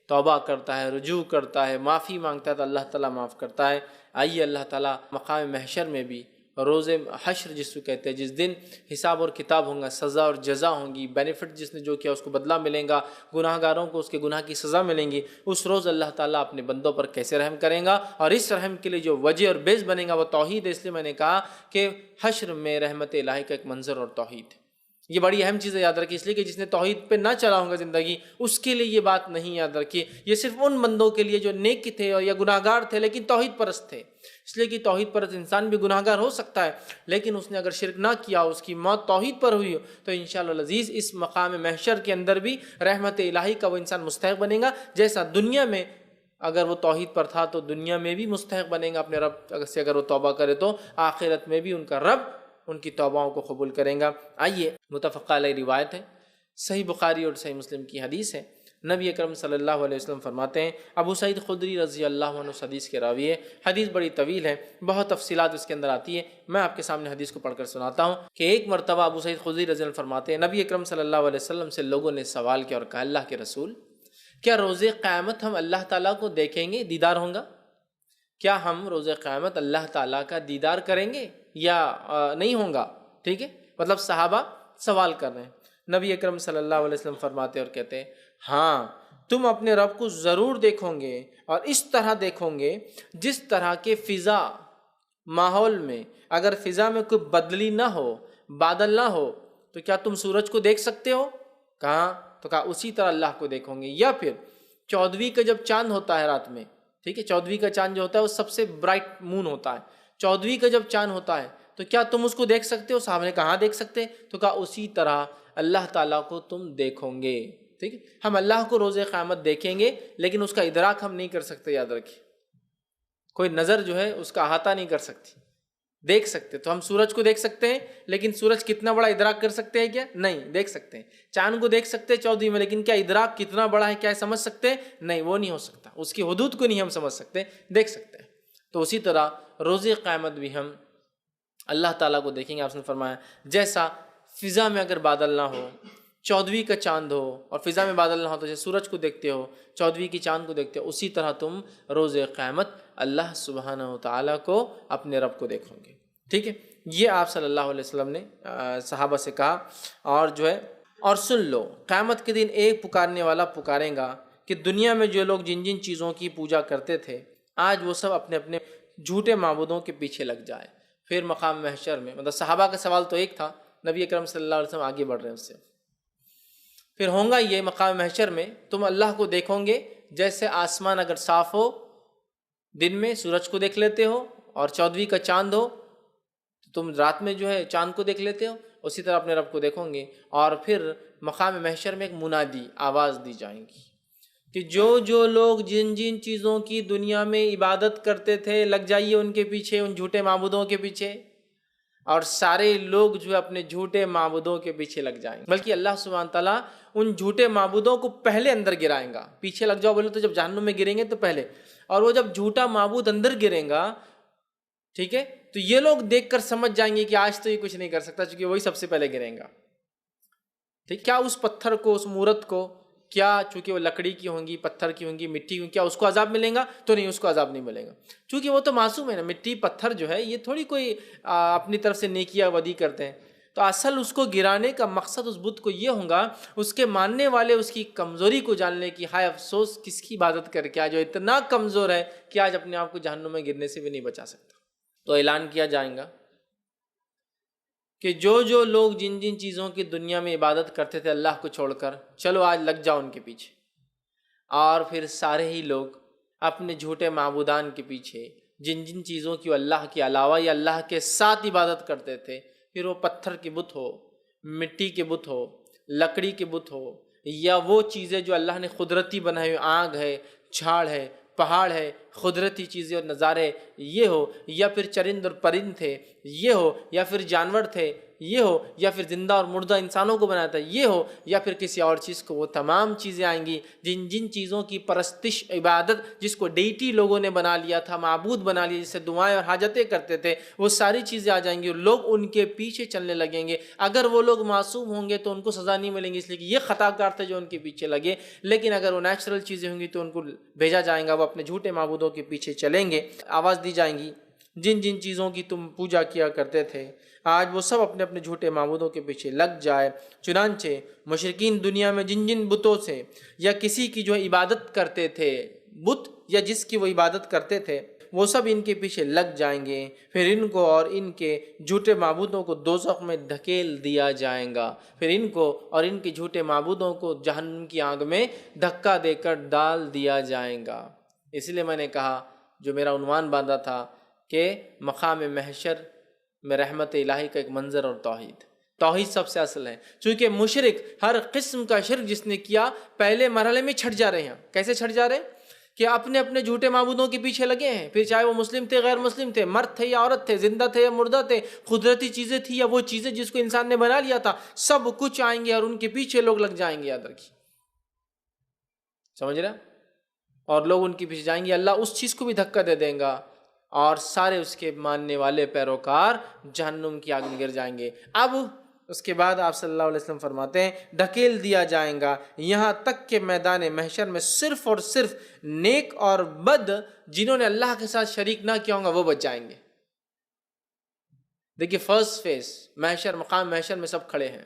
توبہ کرتا ہے، رجوع کرتا ہے، معافی مانگتا ہے تو اللہ تعالیٰ معاف کرتا ہے۔ آئیے اللہ تعالیٰ مقام محشر میں بھی، روز حشر جس کو کہتے ہیں، جس دن حساب اور کتاب ہوں گا، سزا اور جزا ہوں گی، بینیفٹ جس نے جو کیا اس کو بدلہ ملیں گا، گناہ گاروں کو اس کے گناہ کی سزا ملیں گی، اس روز اللہ تعالیٰ اپنے بندوں پر کیسے رحم کریں گا، اور اس رحم کے لیے جو وجہ اور بیس بنے گا وہ توحید ہے۔ اس لیے میں نے کہا کہ حشر میں رحمت الہی کا ایک منظر اور توحید ہے۔ یہ بڑی اہم چیز ہے، یاد رکھیے، اس لیے کہ جس نے توحید پہ نہ چلا ہوگا زندگی، اس کے لیے یہ بات نہیں، یاد رکھیے یہ صرف ان بندوں کے لیے جو نیک تھے اور یا گناہ گار تھے لیکن توحید پرست تھے، اس لیے کہ توحید پرست انسان بھی گناہ گار ہو سکتا ہے، لیکن اس نے اگر شرک نہ کیا، اس کی موت توحید پر ہوئی ہو، تو انشاءاللہ العزیز اس مقام محشر کے اندر بھی رحمت الہی کا وہ انسان مستحق بنے گا، جیسا دنیا میں اگر وہ توحید پر تھا تو دنیا میں بھی مستحق بنے گا اپنے رب سے، اگر وہ توبہ کرے تو آخرت میں بھی ان کا رب ان کی توباؤں کو قبول کریں گا۔ آئیے، متفق علیہ روایت ہے، صحیح بخاری اور صحیح مسلم کی حدیث ہے، نبی اکرم صلی اللہ علیہ وسلم فرماتے ہیں، ابو سعید خدری رضی اللہ عنہ اس حدیث کے راوی ہے، حدیث بڑی طویل ہے، بہت تفصیلات اس کے اندر آتی ہے، میں آپ کے سامنے حدیث کو پڑھ کر سناتا ہوں کہ ایک مرتبہ ابو سعید خدری رضی اللہ عنہ فرماتے ہیں، نبی اکرم صلی اللہ علیہ وسلم سے لوگوں نے سوال کیا اور کہا، اللہ کے رسول، کیا روز قیامت ہم اللہ تعالیٰ کو دیکھیں گے، دیدار ہوگا؟ کیا ہم روز قیامت اللہ تعالیٰ کا دیدار کریں گے یا نہیں ہوگا؟ ٹھیک ہے، مطلب صحابہ سوال کر رہے ہیں، نبی اکرم صلی اللہ علیہ وسلم فرماتے اور کہتے ہیں، ہاں تم اپنے رب کو ضرور دیکھو گے، اور اس طرح دیکھو گے جس طرح کے فضا ماحول میں، اگر فضا میں کوئی بدلی نہ ہو، بادل نہ ہو، تو کیا تم سورج کو دیکھ سکتے ہو؟ کہاں؟ تو کہا اسی طرح اللہ کو دیکھو گے۔ یا پھر 14ویں کا جب چاند ہوتا ہے رات میں، ٹھیک ہے، 14ویں کا چاند جو ہوتا ہے وہ سب سے برائٹ مون ہوتا ہے، 14ویں کا جب چاند ہوتا ہے تو کیا تم اس کو دیکھ سکتے ہو؟ صحابہ نے کہاں دیکھ سکتے؟ تو کہا اسی طرح اللہ تعالیٰ کو تم دیکھو گے۔ ٹھیک ہے، ہم اللہ کو روز قیامت دیکھیں گے لیکن اس کا ادراک ہم نہیں کر سکتے، یاد رکھیے، کوئی نظر جو ہے اس کا احاطہ نہیں کر سکتی۔ دیکھ سکتے تو ہم سورج کو دیکھ سکتے ہیں، لیکن سورج کتنا بڑا ادراک کر سکتے ہیں کیا؟ نہیں دیکھ سکتے ہیں۔ چاند کو دیکھ سکتے ہیں 14ویں میں، لیکن کیا ادراک کتنا بڑا ہے کیا سمجھ سکتے ہیں؟ نہیں، وہ نہیں ہو سکتا، اس کی حدود کو نہیں ہم سمجھ سکتے، دیکھ سکتے ہیں۔ تو اسی طرح روز قیامت بھی ہم اللہ تعالیٰ کو دیکھیں گے۔ آپ نے فرمایا جیسا فضا میں اگر بادل نہ ہو، 14ویں کا چاند ہو اور فضا میں بادل نہ ہو، تو جیسے سورج کو دیکھتے ہو، 14ویں کی چاند کو دیکھتے ہو، اسی طرح تم روز قیامت اللہ سبحانہ و تعالیٰ کو، اپنے رب کو دیکھو گے۔ ٹھیک ہے، یہ آپ صلی اللہ علیہ وسلم نے صحابہ سے کہا۔ اور جو ہے، اور سن لو، قیامت کے دن ایک پکارنے والا پکارے گا کہ دنیا میں جو لوگ جن جن چیزوں کی پوجا کرتے تھے، آج وہ سب اپنے اپنے جھوٹے معبودوں کے پیچھے لگ جائے۔ پھر مقام محشر میں، مطلب صحابہ کا سوال تو ایک تھا، نبی اکرم صلی اللہ علیہ وسلم آگے بڑھ رہے ہیں اس سے، پھر ہوگا یہ مقام محشر میں تم اللہ کو دیکھو گے جیسے آسمان اگر صاف ہو، دن میں سورج کو دیکھ لیتے ہو، اور 14ویں کا چاند ہو تو تم رات میں جو ہے چاند کو دیکھ لیتے ہو، اسی طرح اپنے رب کو دیکھو گے۔ اور پھر مقام محشر میں ایک منادی، آواز دی جائیں گی کہ جو لوگ جن جن چیزوں کی دنیا میں عبادت کرتے تھے، لگ جائیے ان کے پیچھے، ان جھوٹے معبودوں کے پیچھے، اور سارے لوگ جو اپنے جھوٹے معبودوں کے پیچھے لگ جائیں گے، بلکہ اللہ سبحانہ تعالیٰ ان جھوٹے معبودوں کو پہلے اندر گرائیں گا۔ پیچھے لگ جاؤ بولے تو جب جہنم میں گریں گے تو پہلے، اور وہ جب جھوٹا معبود اندر گریں گا، ٹھیک ہے، تو یہ لوگ دیکھ کر سمجھ جائیں گے کہ آج تو یہ کچھ نہیں کر سکتا، چونکہ وہی سب سے پہلے گریں گا۔ ٹھیک، کیا اس پتھر کو، اس مورت کو، کیا چونکہ وہ لکڑی کی ہوں گی، پتھر کی ہوں گی، مٹی کی ہوں گی، کیا اس کو عذاب ملے گا؟ تو نہیں، اس کو عذاب نہیں ملے گا، چونکہ وہ تو معصوم ہے نا۔ مٹی پتھر جو ہے یہ تھوڑی کوئی اپنی طرف سے نیکیاں ودی کرتے ہیں، تو اصل اس کو گرانے کا مقصد اس بت کو یہ ہوگا، اس کے ماننے والے اس کی کمزوری کو جاننے کی، ہائے افسوس کس کی عبادت کر کے جو اتنا کمزور ہے کہ آج اپنے آپ کو جہنم میں گرنے سے بھی نہیں بچا سکتا۔ تو اعلان کیا جائے گا کہ جو لوگ جن جن چیزوں کی دنیا میں عبادت کرتے تھے اللہ کو چھوڑ کر، چلو آج لگ جاؤ ان کے پیچھے۔ اور پھر سارے ہی لوگ اپنے جھوٹے معبودان کے پیچھے، جن جن چیزوں کی وہ اللہ کے علاوہ یا اللہ کے ساتھ عبادت کرتے تھے، پھر وہ پتھر کے بت ہو، مٹی کے بت ہو، لکڑی کے بت ہو، یا وہ چیزیں جو اللہ نے قدرتی بنائی ہوئی، آگ ہے، جھاڑ ہے، پہاڑ ہے، قدرتی چیزیں اور نظارے یہ ہو، یا پھر چرند اور پرند تھے یہ ہو، یا پھر جانور تھے یہ ہو، یا پھر زندہ اور مردہ انسانوں کو بنایا تھا یہ ہو، یا پھر کسی اور چیز کو، وہ تمام چیزیں آئیں گی جن جن چیزوں کی پرستش، عبادت، جس کو ڈیٹی لوگوں نے بنا لیا تھا، معبود بنا لیا، جس سے دعائیں اور حاجتیں کرتے تھے، وہ ساری چیزیں آ جائیں گی اور لوگ ان کے پیچھے چلنے لگیں گے۔ اگر وہ لوگ معصوم ہوں گے تو ان کو سزا نہیں ملیں گی، اس لیے کہ یہ خطا کار تھے جو ان کے پیچھے لگے، لیکن اگر وہ نیچرل چیزیں ہوں گی تو ان کو بھیجا جائے گا، وہ اپنے جھوٹے معبودوں کے پیچھے چلیں گے۔ آواز دی جائیں گی جن جن چیزوں کی تم پوجا کیا کرتے تھے، آج وہ سب اپنے اپنے جھوٹے معبودوں کے پیچھے لگ جائے۔ چنانچہ مشرکین دنیا میں جن جن بتوں سے یا کسی کی جو عبادت کرتے تھے، بت یا جس کی وہ عبادت کرتے تھے، وہ سب ان کے پیچھے لگ جائیں گے، پھر ان کو اور ان کے جھوٹے معبودوں کو دوزخ میں دھکیل دیا جائے گا، پھر ان کو اور ان کے جھوٹے معبودوں کو جہنم کی آگ میں دھکا دے کر ڈال دیا جائے گا۔ اس لیے میں نے کہا، جو میرا عنوان باندھا تھا کہ مقام محشر میں رحمت الہی کا ایک منظر اور توحید سب سے اصل ہے، چونکہ مشرک ہر قسم کا شرک جس نے کیا پہلے مرحلے میں چھٹ جا رہے ہیں۔ کیسے چھٹ جا رہے ہیں؟ کہ اپنے اپنے جھوٹے معبودوں کے پیچھے لگے ہیں، پھر چاہے وہ مسلم تھے غیر مسلم تھے، مرد تھے یا عورت تھے، زندہ تھے یا مردہ تھے، قدرتی چیزیں تھیں یا وہ چیزیں جس کو انسان نے بنا لیا تھا، سب کچھ آئیں گے اور ان کے پیچھے لوگ لگ جائیں گے۔ یاد رکھیے، سمجھ رہے؟ اور لوگ ان کے پیچھے جائیں گے، اللہ اس چیز کو بھی دھکا دے دیں گا اور سارے اس کے ماننے والے پیروکار جہنم کی آگ میں گر جائیں گے۔ اب اس کے بعد آپ صلی اللہ علیہ وسلم فرماتے ہیں ڈھکیل دیا جائیں گا یہاں تک کہ میدان محشر میں صرف اور صرف نیک اور بد جنہوں نے اللہ کے ساتھ شریک نہ کیا ہوگا وہ بچ جائیں گے۔ دیکھیے فرسٹ فیس محشر، مقام محشر میں سب کھڑے ہیں،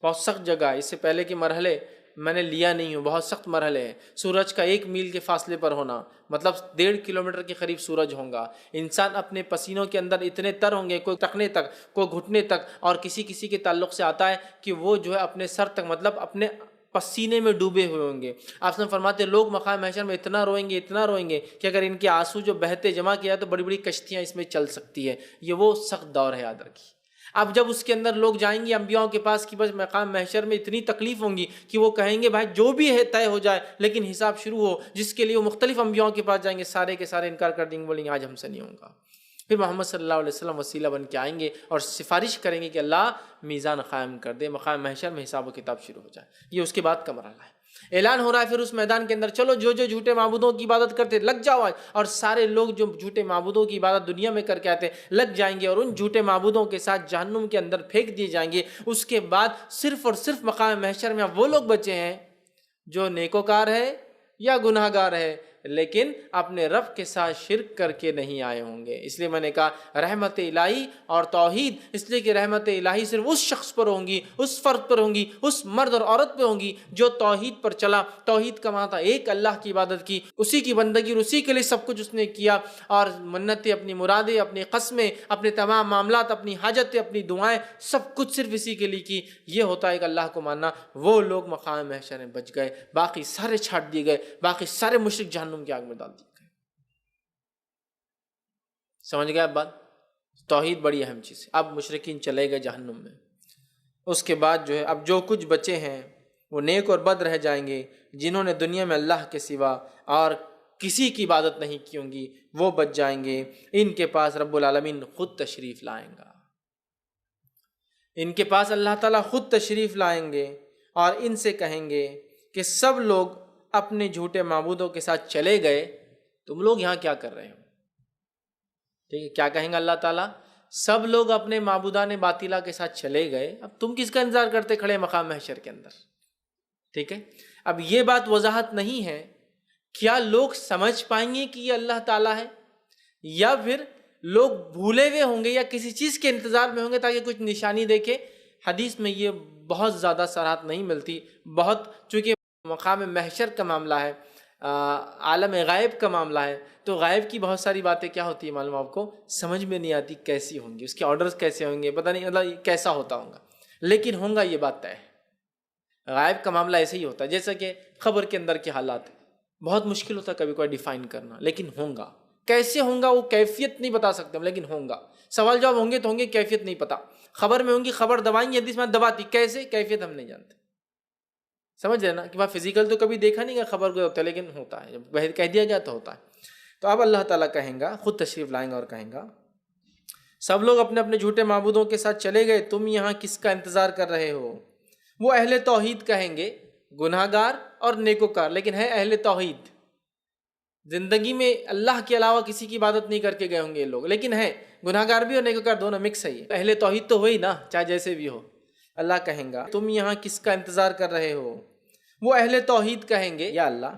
بہت سخت جگہ، اس سے پہلے کے مرحلے میں نے لیا نہیں ہوں، بہت سخت مرحلے ہیں۔ سورج کا 1 میل کے فاصلے پر ہونا، مطلب 1.5 کلومیٹر کے قریب سورج ہوگا، انسان اپنے پسینوں کے اندر اتنے تر ہوں گے، کوئی ٹخنے تک، کوئی گھٹنے تک، اور کسی کے تعلق سے آتا ہے کہ وہ جو ہے اپنے سر تک، مطلب اپنے پسینے میں ڈوبے ہوئے ہوں گے۔ آپ نے فرماتے ہیں لوگ مقام محشر میں اتنا روئیں گے کہ اگر ان کے آنسو جو بہتے جمع کیا تو بڑی بڑی کشتیاں اس میں چل سکتی ہے۔ یہ وہ سخت دور ہے، یاد رکھیے۔ اب جب اس کے اندر لوگ جائیں گے انبیاء کے پاس کہ بس مقام محشر میں اتنی تکلیف ہوں گی کہ وہ کہیں گے بھائی جو بھی ہے طے ہو جائے لیکن حساب شروع ہو، جس کے لیے وہ مختلف انبیاء کے پاس جائیں گے، سارے کے سارے انکار کر دیں گے، بولیں گے آج ہم سے نہیں ہوگا۔ پھر محمد صلی اللہ علیہ وسلم وسیلہ بن کے آئیں گے اور سفارش کریں گے کہ اللہ میزان قائم کر دے، مقام محشر میں حساب و کتاب شروع ہو جائے۔ یہ اس کے بعد کا مرحلہ ہے۔ اعلان ہو رہا ہے پھر اس میدان کے اندر، چلو جو جھوٹے معبودوں کی عبادت کرتے لگ جاؤ آج، اور سارے لوگ جو جھوٹے معبودوں کی عبادت دنیا میں کر کے آتے لگ جائیں گے اور ان جھوٹے معبودوں کے ساتھ جہنم کے اندر پھینک دیے جائیں گے۔ اس کے بعد صرف اور صرف مقام محشر میں اب وہ لوگ بچے ہیں جو نیکوکار ہے یا گناہ گار ہے لیکن اپنے رب کے ساتھ شرک کر کے نہیں آئے ہوں گے۔ اس لیے میں نے کہا رحمت الہی اور توحید، اس لیے کہ رحمت الہی صرف اس شخص پر ہوں گی، اس فرد پر ہوں گی، اس مرد اور عورت پہ ہوں گی جو توحید پر چلا۔ توحید کا معنی تھا ایک اللہ کی عبادت کی، اسی کی بندگی اور اسی کے لیے سب کچھ اس نے کیا، اور منتیں، اپنی مرادیں، اپنی قسمیں، اپنے تمام معاملات، اپنی حاجتیں، اپنی دعائیں، سب کچھ صرف اسی کے لیے کی۔ یہ ہوتا ہے کہ اللہ کو ماننا۔ وہ لوگ مقام محشر میں بچ گئے، باقی سارے چھاٹ دیے گئے، باقی سارے مشرک جہنم کی آگ میں ڈال دیے گئے۔ سمجھ گئے اب بات؟ توحید بڑی اہم چیز ہے۔ اب مشرکین چلے گئے جہنم میں، اس کے بعد جو ہے اب جو کچھ بچے ہیں وہ نیک اور بد رہ جائیں گے، جنہوں نے دنیا میں اللہ کے سوا اور کسی کی عبادت نہیں کی ہوں گی وہ بچ جائیں گے۔ ان کے پاس رب العالمین خود تشریف لائیں گا، ان کے پاس اللہ تعالیٰ خود تشریف لائیں گے اور ان سے کہیں گے کہ سب لوگ اپنے جھوٹے معبودوں کے ساتھ چلے گئے، تم لوگ یہاں کیا کر رہے ہو؟ ٹھیک ہے، کیا کہیں گا اللہ تعالیٰ؟ سب لوگ اپنے معبودان باطلہ کے ساتھ چلے گئے، اب تم کس کا انتظار کرتے کھڑے مقام محشر کے اندر؟ ٹھیک ہے، اب یہ بات وضاحت نہیں ہے، کیا لوگ سمجھ پائیں گے کہ یہ اللہ تعالیٰ ہے، یا پھر لوگ بھولے ہوئے ہوں گے یا کسی چیز کے انتظار میں ہوں گے تاکہ کچھ نشانی دیکھے؟ حدیث میں یہ بہت زیادہ صراحت نہیں ملتی، چونکہ مقام محشر کا معاملہ ہے، عالم غائب کا معاملہ ہے، تو غائب کی بہت ساری باتیں کیا ہوتی ہیں معلوم آپ کو، سمجھ میں نہیں آتی کیسی ہوں گی، اس کے آرڈرز کیسے ہوں گے، پتہ نہیں اللہ کیسا ہوتا ہوگا، لیکن ہوگا یہ بات طے ہے۔ غائب کا معاملہ ایسے ہی ہوتا ہے جیسا کہ خبر کے اندر کے حالات بہت مشکل ہوتا ہے کبھی کوئی ڈیفائن کرنا، لیکن ہوگا۔ کیسے ہوگا وہ کیفیت نہیں بتا سکتے ہم، لیکن ہوگا۔ سوال جواب ہوں گے تو ہوں گے، کیفیت نہیں پتا۔ خبر میں ہوں گی، خبر دبائیں گے، حدیث میں دباتی، کیسے؟ کیفیت ہم نہیں جانتے۔ سمجھ رہے نا کہ بھائی فزیکل تو کبھی دیکھا نہیں گا خبر کو ہوتا ہے، لیکن ہوتا ہے، جب کہہ دیا جائے تو ہوتا ہے۔ تو اب اللہ تعالیٰ کہیں گا، خود تشریف لائیں گا اور کہیں گا سب لوگ اپنے اپنے جھوٹے معبودوں کے ساتھ چلے گئے، تم یہاں کس کا انتظار کر رہے ہو؟ وہ اہل توحید کہیں گے، گناہ گار اور نیکوکار، لیکن ہے اہل توحید، زندگی میں اللہ کے علاوہ کسی کی عبادت نہیں کر کے گئے ہوں گے یہ لوگ، لیکن ہے گناہ گار بھی اور نیکوکار دونوں مکس ہے۔ اہل توحید تو ہوئی نا، چاہے جیسے بھی ہو۔ اللہ کہیں گا تم یہاں کس کا انتظار کر رہے ہو؟ وہ اہل توحید کہیں گے یا اللہ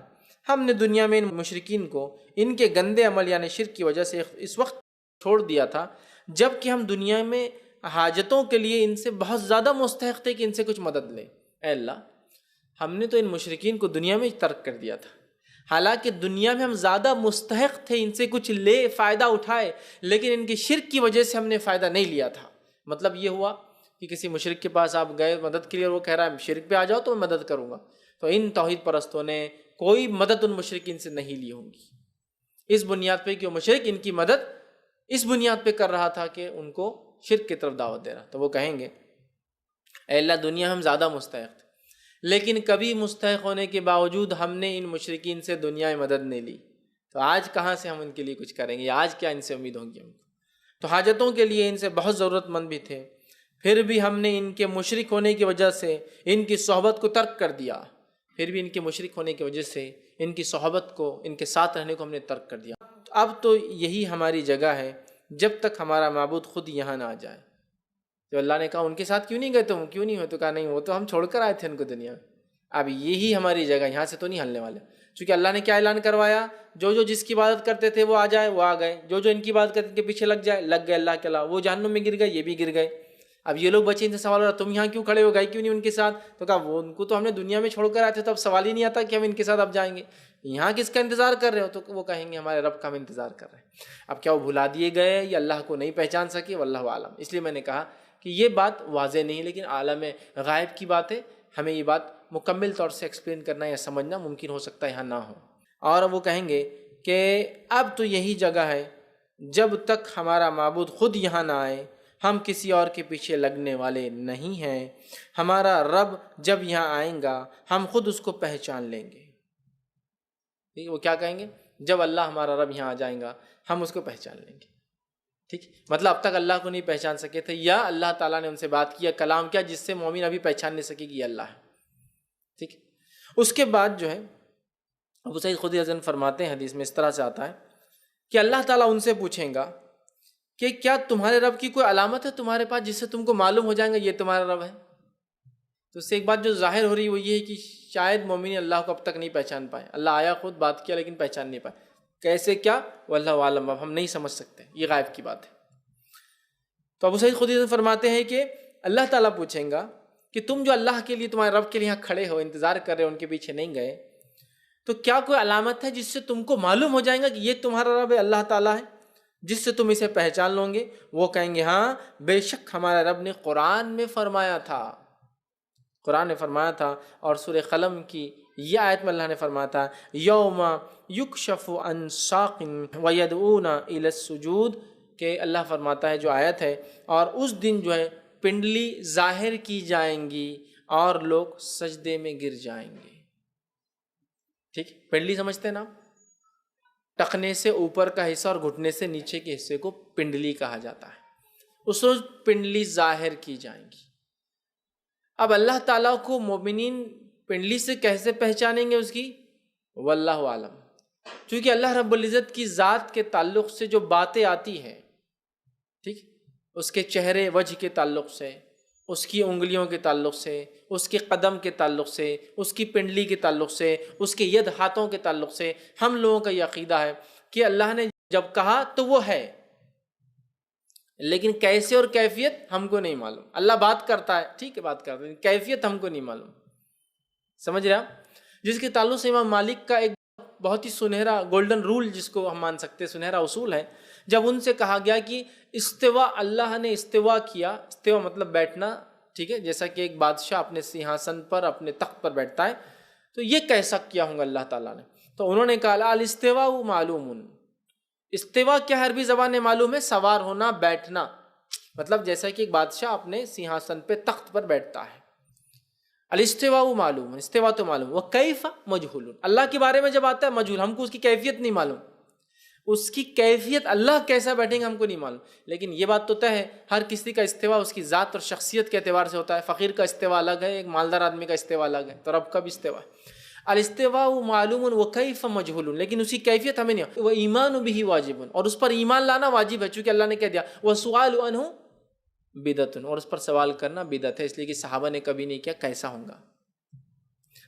ہم نے دنیا میں ان مشرکین کو ان کے گندے عمل یعنی شرک کی وجہ سے اس وقت چھوڑ دیا تھا جب کہ ہم دنیا میں حاجتوں کے لیے ان سے بہت زیادہ مستحق تھے کہ ان سے کچھ مدد لیں۔ اے اللہ ہم نے تو ان مشرکین کو دنیا میں ترک کر دیا تھا، حالانکہ دنیا میں ہم زیادہ مستحق تھے ان سے کچھ لے فائدہ اٹھائے، لیکن ان کی شرک کی وجہ سے ہم نے فائدہ نہیں لیا تھا۔ مطلب یہ ہوا کہ کسی مشرک کے پاس آپ گئے مدد کے لیے، اور وہ کہہ رہا ہے شرک پہ آ جاؤ تو میں مدد کروں گا، تو ان توحید پرستوں نے کوئی مدد ان مشرکین سے نہیں لی ہوں گی، اس بنیاد پہ کہ وہ مشرک ان کی مدد اس بنیاد پہ کر رہا تھا کہ ان کو شرک کی طرف دعوت دے رہا۔ تو وہ کہیں گے اے اللہ دنیا ہم زیادہ مستحق تھے، لیکن کبھی مستحق ہونے کے باوجود ہم نے ان مشرکین سے دنیا میں مدد نہیں لی، تو آج کہاں سے ہم ان کے لیے کچھ کریں گے؟ آج کیا ان سے امید ہوگی ہم کو؟ تو حاجتوں کے لیے ان سے بہت ضرورت مند بھی تھے، پھر بھی ہم نے ان کے مشرک ہونے کی وجہ سے ان کی صحبت کو ترک کر دیا، پھر بھی ان کے مشرک ہونے کی وجہ سے ان کی صحبت کو، ان کے ساتھ رہنے کو ہم نے ترک کر دیا۔ اب تو یہی ہماری جگہ ہے جب تک ہمارا معبود خود یہاں نہ آ جائے۔ تو اللہ نے کہا ان کے ساتھ کیوں نہیں گئے تم، کیوں نہیں ہو؟ تو کہا نہیں، وہ تو ہم چھوڑ کر آئے تھے ان کو دنیا میں، اب یہی ہماری جگہ، یہاں سے تو نہیں ہلنے والے۔ چونکہ اللہ نے کیا اعلان کروایا؟ جو جس کی عبادت کرتے تھے وہ آ جائے، وہ آ گئے، جو ان کی عبادت کرتے کے پیچھے لگ جائے، لگ گئے اللہ کے علاوہ، وہ جہنم میں گر گئے، یہ بھی گر گئے۔ اب یہ لوگ بچے، ان سے سوال ہو رہا تم یہاں کیوں کھڑے ہو گئے، کیوں نہیں ان کے ساتھ؟ تو کہا وہ ان کو تو ہم نے دنیا میں چھوڑ کر آئے تھے، تو اب سوال ہی نہیں آتا کہ ہم ان کے ساتھ اب جائیں گے، یہاں کس کا انتظار کر رہے ہو؟ تو وہ کہیں گے ہمارے رب کا ہم انتظار کر رہے ہیں۔ اب کیا وہ بھلا دیے گئے یا اللہ کو نہیں پہچان سکے؟ واللہ عالم۔ اس لیے میں نے کہا کہ یہ بات واضح نہیں، لیکن عالم غائب کی بات ہے، ہمیں یہ بات مکمل طور سے ایکسپلین کرنا یا سمجھنا ممکن ہو سکتا ہے یہاں نہ ہو۔ اور وہ کہیں گے کہ اب تو یہی جگہ ہے جب تک ہمارا معبود خود یہاں نہ آئے، ہم کسی اور کے پیچھے لگنے والے نہیں ہیں، ہمارا رب جب یہاں آئیں گا ہم خود اس کو پہچان لیں گے۔ ٹھیک ہے، وہ کیا کہیں گے؟ جب اللہ ہمارا رب یہاں آ جائیں گا ہم اس کو پہچان لیں گے۔ ٹھیک، مطلب اب تک اللہ کو نہیں پہچان سکے تھے، یا اللہ تعالیٰ نے ان سے بات کیا، کلام کیا، جس سے مومن ابھی پہچان نہیں سکے کہ یہ اللہ ہے۔ ٹھیک، اس کے بعد جو ہے ابو سعید خدری رضی اللہ عنہ فرماتے ہیں، حدیث میں اس طرح سے آتا ہے کہ اللہ تعالیٰ ان سے پوچھیں گا کہ کیا تمہارے رب کی کوئی علامت ہے تمہارے پاس جس سے تم کو معلوم ہو جائیں گا یہ تمہارا رب ہے؟ تو اس سے ایک بات جو ظاہر ہو رہی ہے وہ یہ ہے کہ شاید مومن اللہ کو اب تک نہیں پہچان پائے، اللہ آیا خود بات کیا لیکن پہچان نہیں پائے، کیسے کیا واللہ عالم، اب ہم نہیں سمجھ سکتے، یہ غائب کی بات ہے۔ تو ابو سعید خدری فرماتے ہیں کہ اللہ تعالیٰ پوچھیں گا کہ تم جو اللہ کے لیے، تمہارے رب کے لیے یہاں کھڑے ہو، انتظار کر رہے ہو، ان کے پیچھے نہیں گئے، تو کیا کوئی علامت ہے جس سے تم کو معلوم ہو جائے گا کہ یہ تمہارا رب ہے، اللہ تعالیٰ ہے، جس سے تم اسے پہچان لو گے؟ وہ کہیں گے ہاں بے شک ہمارا رب نے قرآن میں فرمایا تھا، قرآن نے فرمایا تھا، اور سورہ قلم کی یہ آیت میں اللہ نے فرمایا تھا یوم یکشف عن ساق ویدعون الی السجود، کہ اللہ فرماتا ہے جو آیت ہے، اور اس دن جو ہے پنڈلی ظاہر کی جائیں گی اور لوگ سجدے میں گر جائیں گے۔ ٹھیک، پنڈلی سمجھتے ہیں نا، ٹخنے سے اوپر کا حصہ اور گھٹنے سے نیچے کے حصے کو پنڈلی کہا جاتا ہے، اس روز پنڈلی ظاہر کی جائیں گی۔ اب اللہ تعالیٰ کو مومنین پنڈلی سے کیسے پہچانیں گے اس کی؟ واللہ عالم، چونکہ اللہ رب العزت کی ذات کے تعلق سے جو باتیں آتی ہیں، ٹھیک، اس کے چہرے وجہ کے تعلق سے، اس کی انگلیوں کے تعلق سے، اس کے قدم کے تعلق سے، اس کی پنڈلی کے تعلق سے، اس کے ید ہاتھوں کے تعلق سے، ہم لوگوں کا یہ عقیدہ ہے کہ اللہ نے جب کہا تو وہ ہے، لیکن کیسے اور کیفیت ہم کو نہیں معلوم۔ اللہ بات کرتا ہے، ٹھیک ہے بات کرتا ہے، کیفیت ہم کو نہیں معلوم۔ سمجھ رہے آپ؟ جس کے تعلق سے امام مالک کا ایک بہت ہی سنہرا گولڈن رول، جس کو ہم مان سکتے ہیں سنہرا اصول ہے، جب ان سے کہا گیا کہ استوا، اللہ نے استوا کیا، استوا مطلب بیٹھنا، ٹھیک ہے، جیسا کہ ایک بادشاہ اپنے سیاہسن پر، اپنے تخت پر بیٹھتا ہے، تو یہ کیسا کیا ہوگا اللہ تعالیٰ نے؟ تو انہوں نے کہا الاستواء معلوم، استوا کیا عربی زبان میں معلوم ہے؟ سوار ہونا، بیٹھنا، مطلب جیسا کہ ایک بادشاہ اپنے سیاہسن پہ تخت پر بیٹھتا ہے۔ الاستواء معلوم، استوا تو معلوم، وکیف مجہول، اللہ کے بارے میں جب آتا ہے مجہول، ہم کو اس کی کیفیت نہیں معلوم، اس کی کیفیت اللہ کیسا بیٹھیں گے ہم کو نہیں معلوم، لیکن یہ بات تو طے ہے ہر کسی کا استوا اس کی ذات اور شخصیت کے اعتبار سے ہوتا ہے۔ فقیر کا استوا الگ ہے، ایک مالدار آدمی کا استوا الگ ہے، تو رب کا بھی استوا ہے۔ الاستواء معلوم وکیف مجہول، لیکن اس کی کیفیت ہمیں نہیں، وایمان بہ واجب، اور اس پر ایمان لانا واجب ہے، چونکہ اللہ نے کہہ دیا وسؤال عنہ بدعت، اور اس پر سوال کرنا بدعت ہے، اس لیے کہ صحابہ نے کبھی نہیں کیا، کیسا ہوگا؟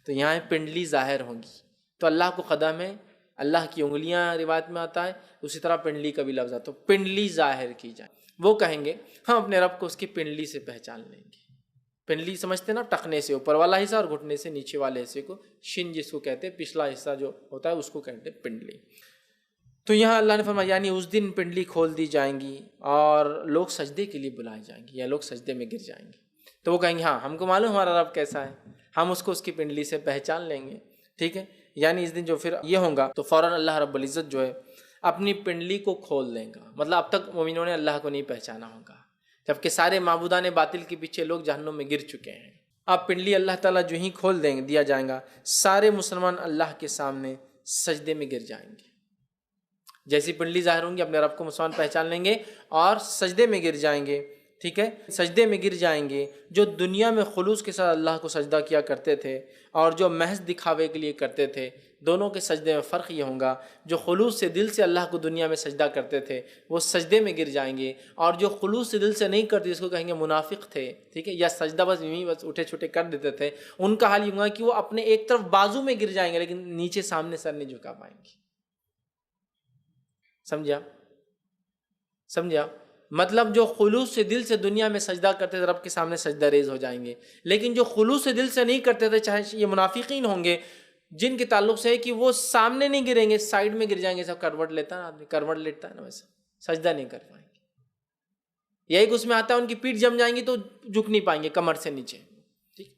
تو یہاں پنڈلی ظاہر ہوگی، تو اللہ کو قدم ہے، اللہ کی انگلیاں روایت میں آتا ہے، اسی طرح پنڈلی کا بھی لفظ آتا ہے، تو پنڈلی ظاہر کی جائے، وہ کہیں گے ہم اپنے رب کو اس کی پنڈلی سے پہچان لیں گے۔ پنڈلی سمجھتے ہیں نا، ٹخنے سے اوپر والا حصہ اور گھٹنے سے نیچے والے حصے کو شن جس کو کہتے ہیں، پچھلا حصہ جو ہوتا ہے اس کو کہتے ہیں پنڈلی۔ تو یہاں اللہ نے فرمایا یعنی اس دن پنڈلی کھول دی جائیں گی اور لوگ سجدے کے لیے بلائے جائیں گے یا لوگ سجدے میں گر جائیں گے۔ تو وہ کہیں گے ہاں ہم کو معلوم ہمارا رب کیسا ہے، ہم اس کو اس کی پنڈلی سے پہچان لیں گے، ٹھیک ہے۔ یعنی اس دن جو پھر یہ ہوگا تو فوراً اللہ رب العزت جو ہے اپنی پنڈلی کو کھول دیں گا، مطلب اب تک مومنوں نے اللہ کو نہیں پہچانا ہوگا، جبکہ سارے معبودان باطل کے پیچھے لوگ جہنم میں گر چکے ہیں۔ اب پنڈلی اللہ تعالیٰ جو ہی کھول دیا جائے گا، سارے مسلمان اللہ کے سامنے سجدے میں گر جائیں گے۔ جیسی پنڈلی ظاہر ہوں گی اپنے رب کو مسلمان پہچان لیں گے اور سجدے میں گر جائیں گے، ٹھیک ہے۔ سجدے میں گر جائیں گے جو دنیا میں خلوص کے ساتھ اللہ کو سجدہ کیا کرتے تھے اور جو محض دکھاوے کے لیے کرتے تھے، دونوں کے سجدے میں فرق یہ ہوگا، جو خلوص سے دل سے اللہ کو دنیا میں سجدہ کرتے تھے وہ سجدے میں گر جائیں گے، اور جو خلوص سے دل سے نہیں کرتے جس کو کہیں گے منافق تھے، ٹھیک ہے، یا سجدہ بس یوں بس اٹھے چھوٹے کر دیتے تھے، ان کا حال یہ ہوگا کہ وہ اپنے ایک طرف بازو میں گر جائیں گے لیکن نیچے سامنے سر نہیں جھکا پائیں گے۔ سمجھا؟ مطلب جو خلوص سے دل سے دنیا میں سجدہ کرتے تھے رب کے سامنے سجدہ ریز ہو جائیں گے، لیکن جو خلوص سے دل سے نہیں کرتے تھے، چاہے یہ منافقین ہوں گے جن کے تعلق سے ہے کہ وہ سامنے نہیں گریں گے، سائڈ میں گر جائیں گے، سب کروٹ لیتا ہے نا آدمی، کروٹ لیٹتا ہے نا ویسا، سجدہ نہیں کر پائیں گے۔ یہی کہ اس میں آتا ہے ان کی پیٹھ جم جائیں گی تو جھک نہیں پائیں گے کمر سے نیچے، ٹھیک۔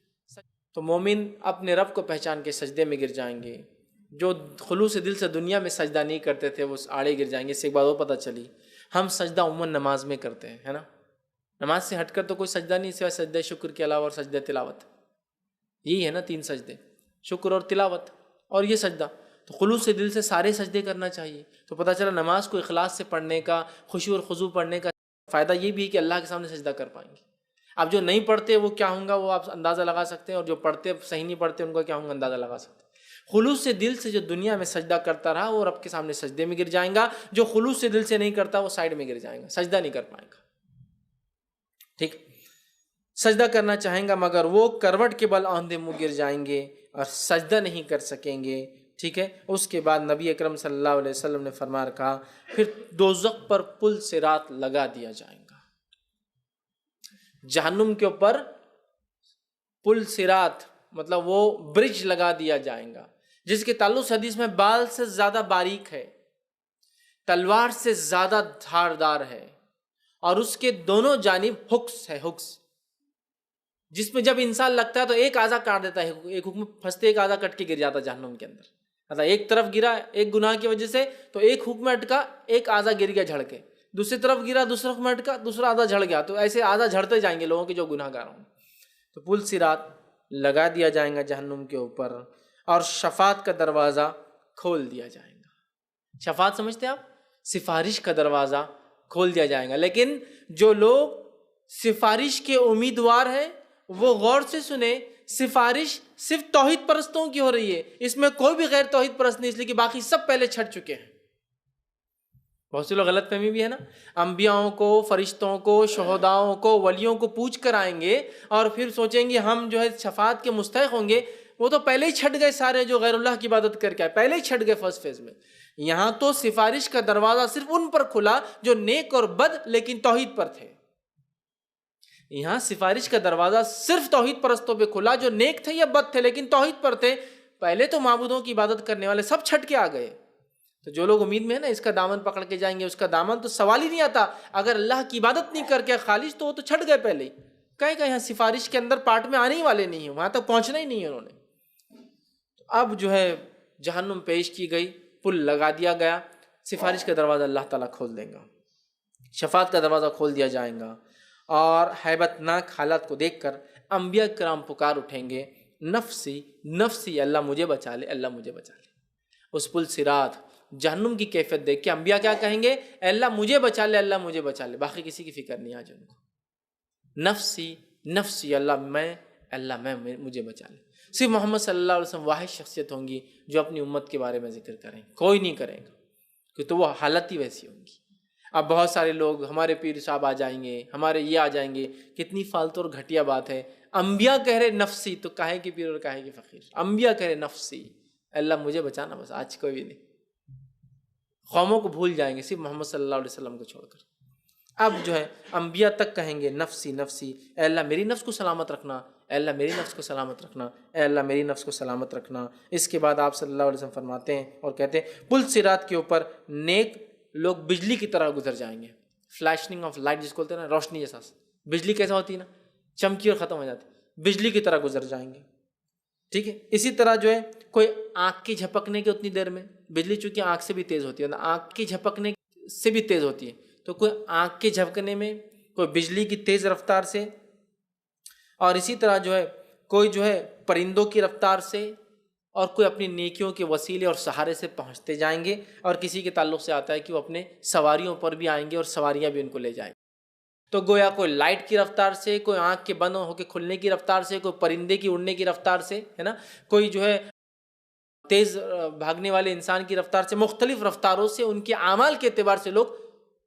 تو مومن اپنے رب کو پہچان کے سجدے میں گر جائیں گے، جو خلوص سے دل سے دنیا میں سجدہ نہیں کرتے تھے وہ آڑے گر جائیں گے۔ اس سے ایک بات وہ پتہ چلی، ہم سجدہ عموماً نماز میں کرتے ہیں، ہے نا، نماز سے ہٹ کر تو کوئی سجدہ نہیں سوائے سجدہ شکر کے علاوہ اور سجدہ تلاوت، یہی ہے نا 3 سجدے، شکر اور تلاوت اور یہ سجدہ۔ تو خلوص سے دل سے سارے سجدے کرنا چاہیے۔ تو پتہ چلا نماز کو اخلاص سے پڑھنے کا، خشوع اور خضوع پڑھنے کا فائدہ یہ بھی ہے کہ اللہ کے سامنے سجدہ کر پائیں گے۔ اب جو نہیں پڑھتے وہ کیا ہوں گا وہ آپ اندازہ لگا سکتے ہیں، اور جو پڑھتے صحیح نہیں پڑھتے ان کا کیا ہوں گا اندازہ لگا سکتے ہیں۔ خلوص سے دل سے جو دنیا میں سجدہ کرتا رہا وہ رب کے سامنے سجدے میں گر جائیں گا، جو خلوص سے دل سے نہیں کرتا وہ سائڈ میں گر جائیں گا، سجدہ نہیں کر پائے گا، ٹھیک۔ سجدہ کرنا چاہیں گا مگر وہ کروٹ کے بل آندھے منہ گر جائیں گے اور سجدہ نہیں کر سکیں گے، ٹھیک ہے۔ اس کے بعد نبی اکرم صلی اللہ علیہ وسلم نے فرمایا کہا پھر دوزخ پر پل صراط لگا دیا جائے گا، جہنم کے اوپر پل صراط مطلب وہ برج لگا دیا جائے گا، جس کے تعلق حدیث میں بال سے زیادہ باریک ہے، تلوار سے زیادہ دھاردار ہے، اور اس کے دونوں جانب حکس ہے، حکس، جس میں جب انسان لگتا ہے تو ایک اعضا کاٹ دیتا ہے، ایک حکم پھنستے ایک اعضا کٹ کے گر جاتا ہے جہنم کے اندر، مطلب ایک طرف گرا ایک گناہ کی وجہ سے تو ایک حکم اٹکا، ایک اعضا گر گیا جھڑ کے، دوسری طرف گرا دوسرا حکم اٹکا دوسرا اعضا جھڑ گیا، تو ایسے اعضا جھڑتے جائیں گے لوگوں کے جو گناہ گار ہوں۔ تو پل صراط لگا دیا جائے گا جہنم کے اوپر، اور شفاعت کا دروازہ کھول دیا جائے گا۔ شفاعت سمجھتے ہیں آپ؟ سفارش کا دروازہ کھول دیا جائے گا، لیکن جو لوگ سفارش کے امیدوار ہیں وہ غور سے سنیں، سفارش صرف توحید پرستوں کی ہو رہی ہے، اس میں کوئی بھی غیر توحید پرست نہیں، اس لیے کہ باقی سب پہلے چھٹ چکے ہیں۔ بہت سے لوگ غلط فہمی بھی ہے نا، انبیاءوں کو، فرشتوں کو، شہداؤں کو، ولیوں کو پوچھ کر آئیں گے اور پھر سوچیں گے ہم جو ہے شفاعت کے مستحق ہوں گے، وہ تو پہلے ہی چھٹ گئے، سارے جو غیر اللہ کی عبادت کر کے آئے پہلے ہی چھٹ گئے فرسٹ فیز میں۔ یہاں تو سفارش کا دروازہ صرف ان پر کھلا جو نیک اور بد لیکن توحید پر تھے، یہاں سفارش کا دروازہ صرف توحید پرستوں پہ کھلا جو نیک تھے یا بد تھے لیکن توحید پر تھے۔ پہلے تو معبودوں کی عبادت کرنے والے سب چھٹ کے آ گئے، تو جو لوگ امید میں ہے نا اس کا دامن پکڑ کے جائیں گے، اس کا دامن تو سوال ہی نہیں آتا، اگر اللہ کی عبادت نہیں کر کے خالص تو وہ تو چھٹ گئے پہلے ہی، کہیں یہاں سفارش کے اندر پارٹ میں آنے ہی والے نہیں ہیں، وہاں تک پہنچنا ہی نہیں ہے انہوں نے۔ اب جو ہے جہنم پیش کی گئی، پل لگا دیا گیا، سفارش کا دروازہ اللہ تعالیٰ کھول دیں گا، شفاعت کا دروازہ کھول دیا جائے گا، اور ہیبت ناک حالات کو دیکھ کر انبیاء کرام پکار اٹھیں گے، نفسی نفسی، اللہ مجھے بچا لے، اللہ مجھے بچا لے۔ اس پل صراط جہنم کی کیفیت دیکھ کے انبیاء کیا کہیں گے؟ اے اللہ مجھے بچا لے، اللہ مجھے بچا لے، باقی کسی کی فکر نہیں آج ان کو۔ نفسی نفسی، اللہ میں مجھے بچا لے۔ صرف محمد صلی اللہ علیہ وسلم واحد شخصیت ہوں گی جو اپنی امت کے بارے میں ذکر کریں، کوئی نہیں کرے گا، کہ تو وہ حالت ہی ویسی ہوں گی۔ اب بہت سارے لوگ ہمارے پیر صاحب آ جائیں گے، ہمارے یہ آ جائیں گے، کتنی فالتو اور گھٹیا بات ہے۔ انبیاء کہہ رہے نفسی، تو کاہے کی پیر اور کاہے کی فقیر؟ انبیاء کہہ رہے نفسی، اللہ مجھے بچانا، بس آج کوئی بھی نہیں۔ قوموں کو بھول جائیں گے صرف محمد صلی اللہ علیہ وسلم کو چھوڑ کر۔ اب جو ہے انبیاء تک کہیں گے نفسی نفسی، اے اللہ میری نفس کو سلامت رکھنا، اے اللہ میری نفس کو سلامت رکھنا، اے اللہ میری نفس کو سلامت رکھنا۔ اس کے بعد آپ صلی اللہ علیہ وسلم فرماتے ہیں اور کہتے ہیں پل صراط کے اوپر نیک لوگ بجلی کی طرح گزر جائیں گے، فلیشنگ آف لائٹ جس کو بولتے ہیں نا، روشنی جیسا، بجلی کیسا ہوتی ہے نا، چمکی اور ختم ہو جاتی، بجلی کی طرح گزر جائیں گے، ٹھیک ہے۔ اسی طرح جو ہے کوئی آنکھ کی جھپکنے کے اتنی دیر میں، بجلی چونکہ آنکھ سے بھی تیز ہوتی ہے، آنکھ کی جھپکنے سے بھی تیز ہوتی ہے، تو کوئی آنکھ کے جھپکنے میں، کوئی بجلی کی تیز رفتار سے، اور اسی طرح جو ہے کوئی جو ہے پرندوں کی رفتار سے، اور کوئی اپنی نیکیوں کے وسیلے اور سہارے سے پہنچتے جائیں گے، اور کسی کے تعلق سے آتا ہے کہ وہ اپنے سواریوں پر بھی آئیں گے اور سواریاں بھی ان کو لے جائیں گے۔ تو گویا کوئی لائٹ کی رفتار سے، کوئی آنکھ کے بند ہو کے کھلنے کی رفتار سے، کوئی پرندے کی اڑنے کی رفتار سے، ہے نا، کوئی جو ہے تیز بھاگنے والے انسان کی رفتار سے، مختلف رفتاروں سے ان کے اعمال کے اعتبار سے لوگ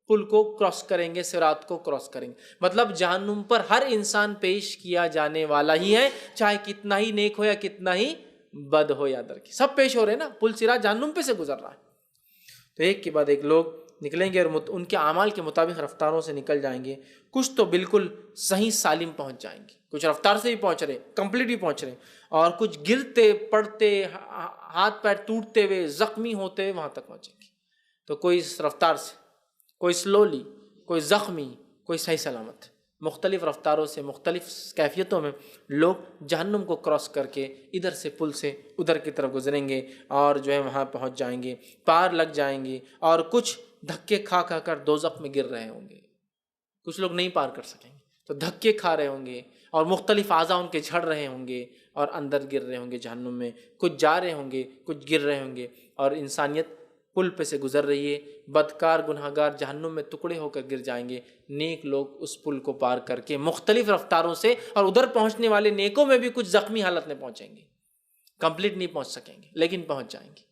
پل کو کراس کریں گے، صراط کو کراس کریں گے۔ مطلب جہنم پر ہر انسان پیش کیا جانے والا ہی ہے، چاہے کتنا ہی نیک ہو یا کتنا ہی بد ہو یا درکی، سب پیش ہو رہے ہیں نا، پل صراط جہنم پہ سے گزر رہا ہے۔ تو ایک کے بعد ایک لوگ نکلیں گے اور ان کے اعمال کے مطابق رفتاروں سے نکل جائیں گے۔ کچھ تو بالکل صحیح سالم پہنچ جائیں گے، کچھ رفتار سے بھی پہنچ رہے، کمپلیٹ بھی پہنچ رہے، اور کچھ گرتے پڑتے، ہاتھ پیر ٹوٹتے ہوئے، زخمی ہوتے ہوئے وہاں تک پہنچیں گے۔ تو کوئی اس رفتار سے، کوئی سلولی، کوئی زخمی، کوئی صحیح سلامت، مختلف رفتاروں سے، مختلف کیفیتوں میں لوگ جہنم کو کراس کر کے ادھر سے پل سے ادھر کی طرف گزریں گے، اور جو ہے وہاں پہنچ جائیں گے، پار لگ جائیں گے، اور کچھ دھکے کھا کھا کر دوزخ میں گر رہے ہوں گے، کچھ لوگ نہیں پار کر سکیں گے تو دھکے کھا رہے ہوں گے، اور مختلف اعضاء ان کے جھڑ رہے ہوں گے اور اندر گر رہے ہوں گے جہنم میں، کچھ جا رہے ہوں گے، کچھ گر رہے ہوں گے، اور انسانیت پل پہ سے گزر رہی ہے، بدکار گناہگار جہنم میں ٹکڑے ہو کر گر جائیں گے، نیک لوگ اس پل کو پار کر کے مختلف رفتاروں سے، اور ادھر پہنچنے والے نیکوں میں بھی کچھ زخمی حالت میں پہنچیں گے، کمپلیٹ نہیں پہنچ سکیں گے لیکن پہنچ جائیں گے۔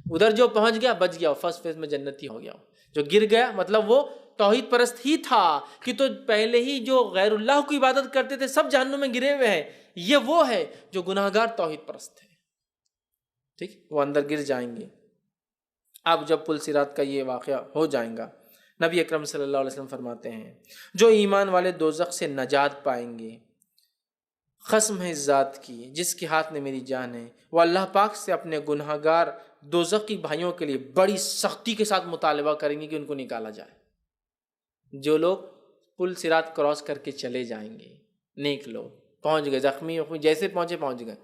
ادھر جو پہنچ گیا بچ گیا، فرسٹ فیز میں جنتی ہو گیا، جو گر گیا مطلب وہ توحید پرست ہی تھا، کہ تو پہلے ہی جو غیر اللہ کی عبادت کرتے تھے سب جہنم میں گرے ہوئے ہیں، یہ وہ ہے جو گناہگار توحید پرست ہے، ٹھیک، وہ اندر گر جائیں گے۔ اب جب پل صراط کا یہ واقعہ ہو جائیں گا، نبی اکرم صلی اللہ علیہ وسلم فرماتے ہیں جو ایمان والے دوزخ سے نجات پائیں گے، قسم ہے اس ذات کی جس کے ہاتھ میں میری جان ہے، وہ اللہ پاک سے اپنے گناہگار دوزخی بھائیوں کے لیے بڑی سختی کے ساتھ مطالبہ کریں گے کہ ان کو نکالا جائے۔ جو لوگ پل صراط کراس کر کے چلے جائیں گے، نیک لوگ پہنچ گئے، زخمی جیسے پہنچ گئے،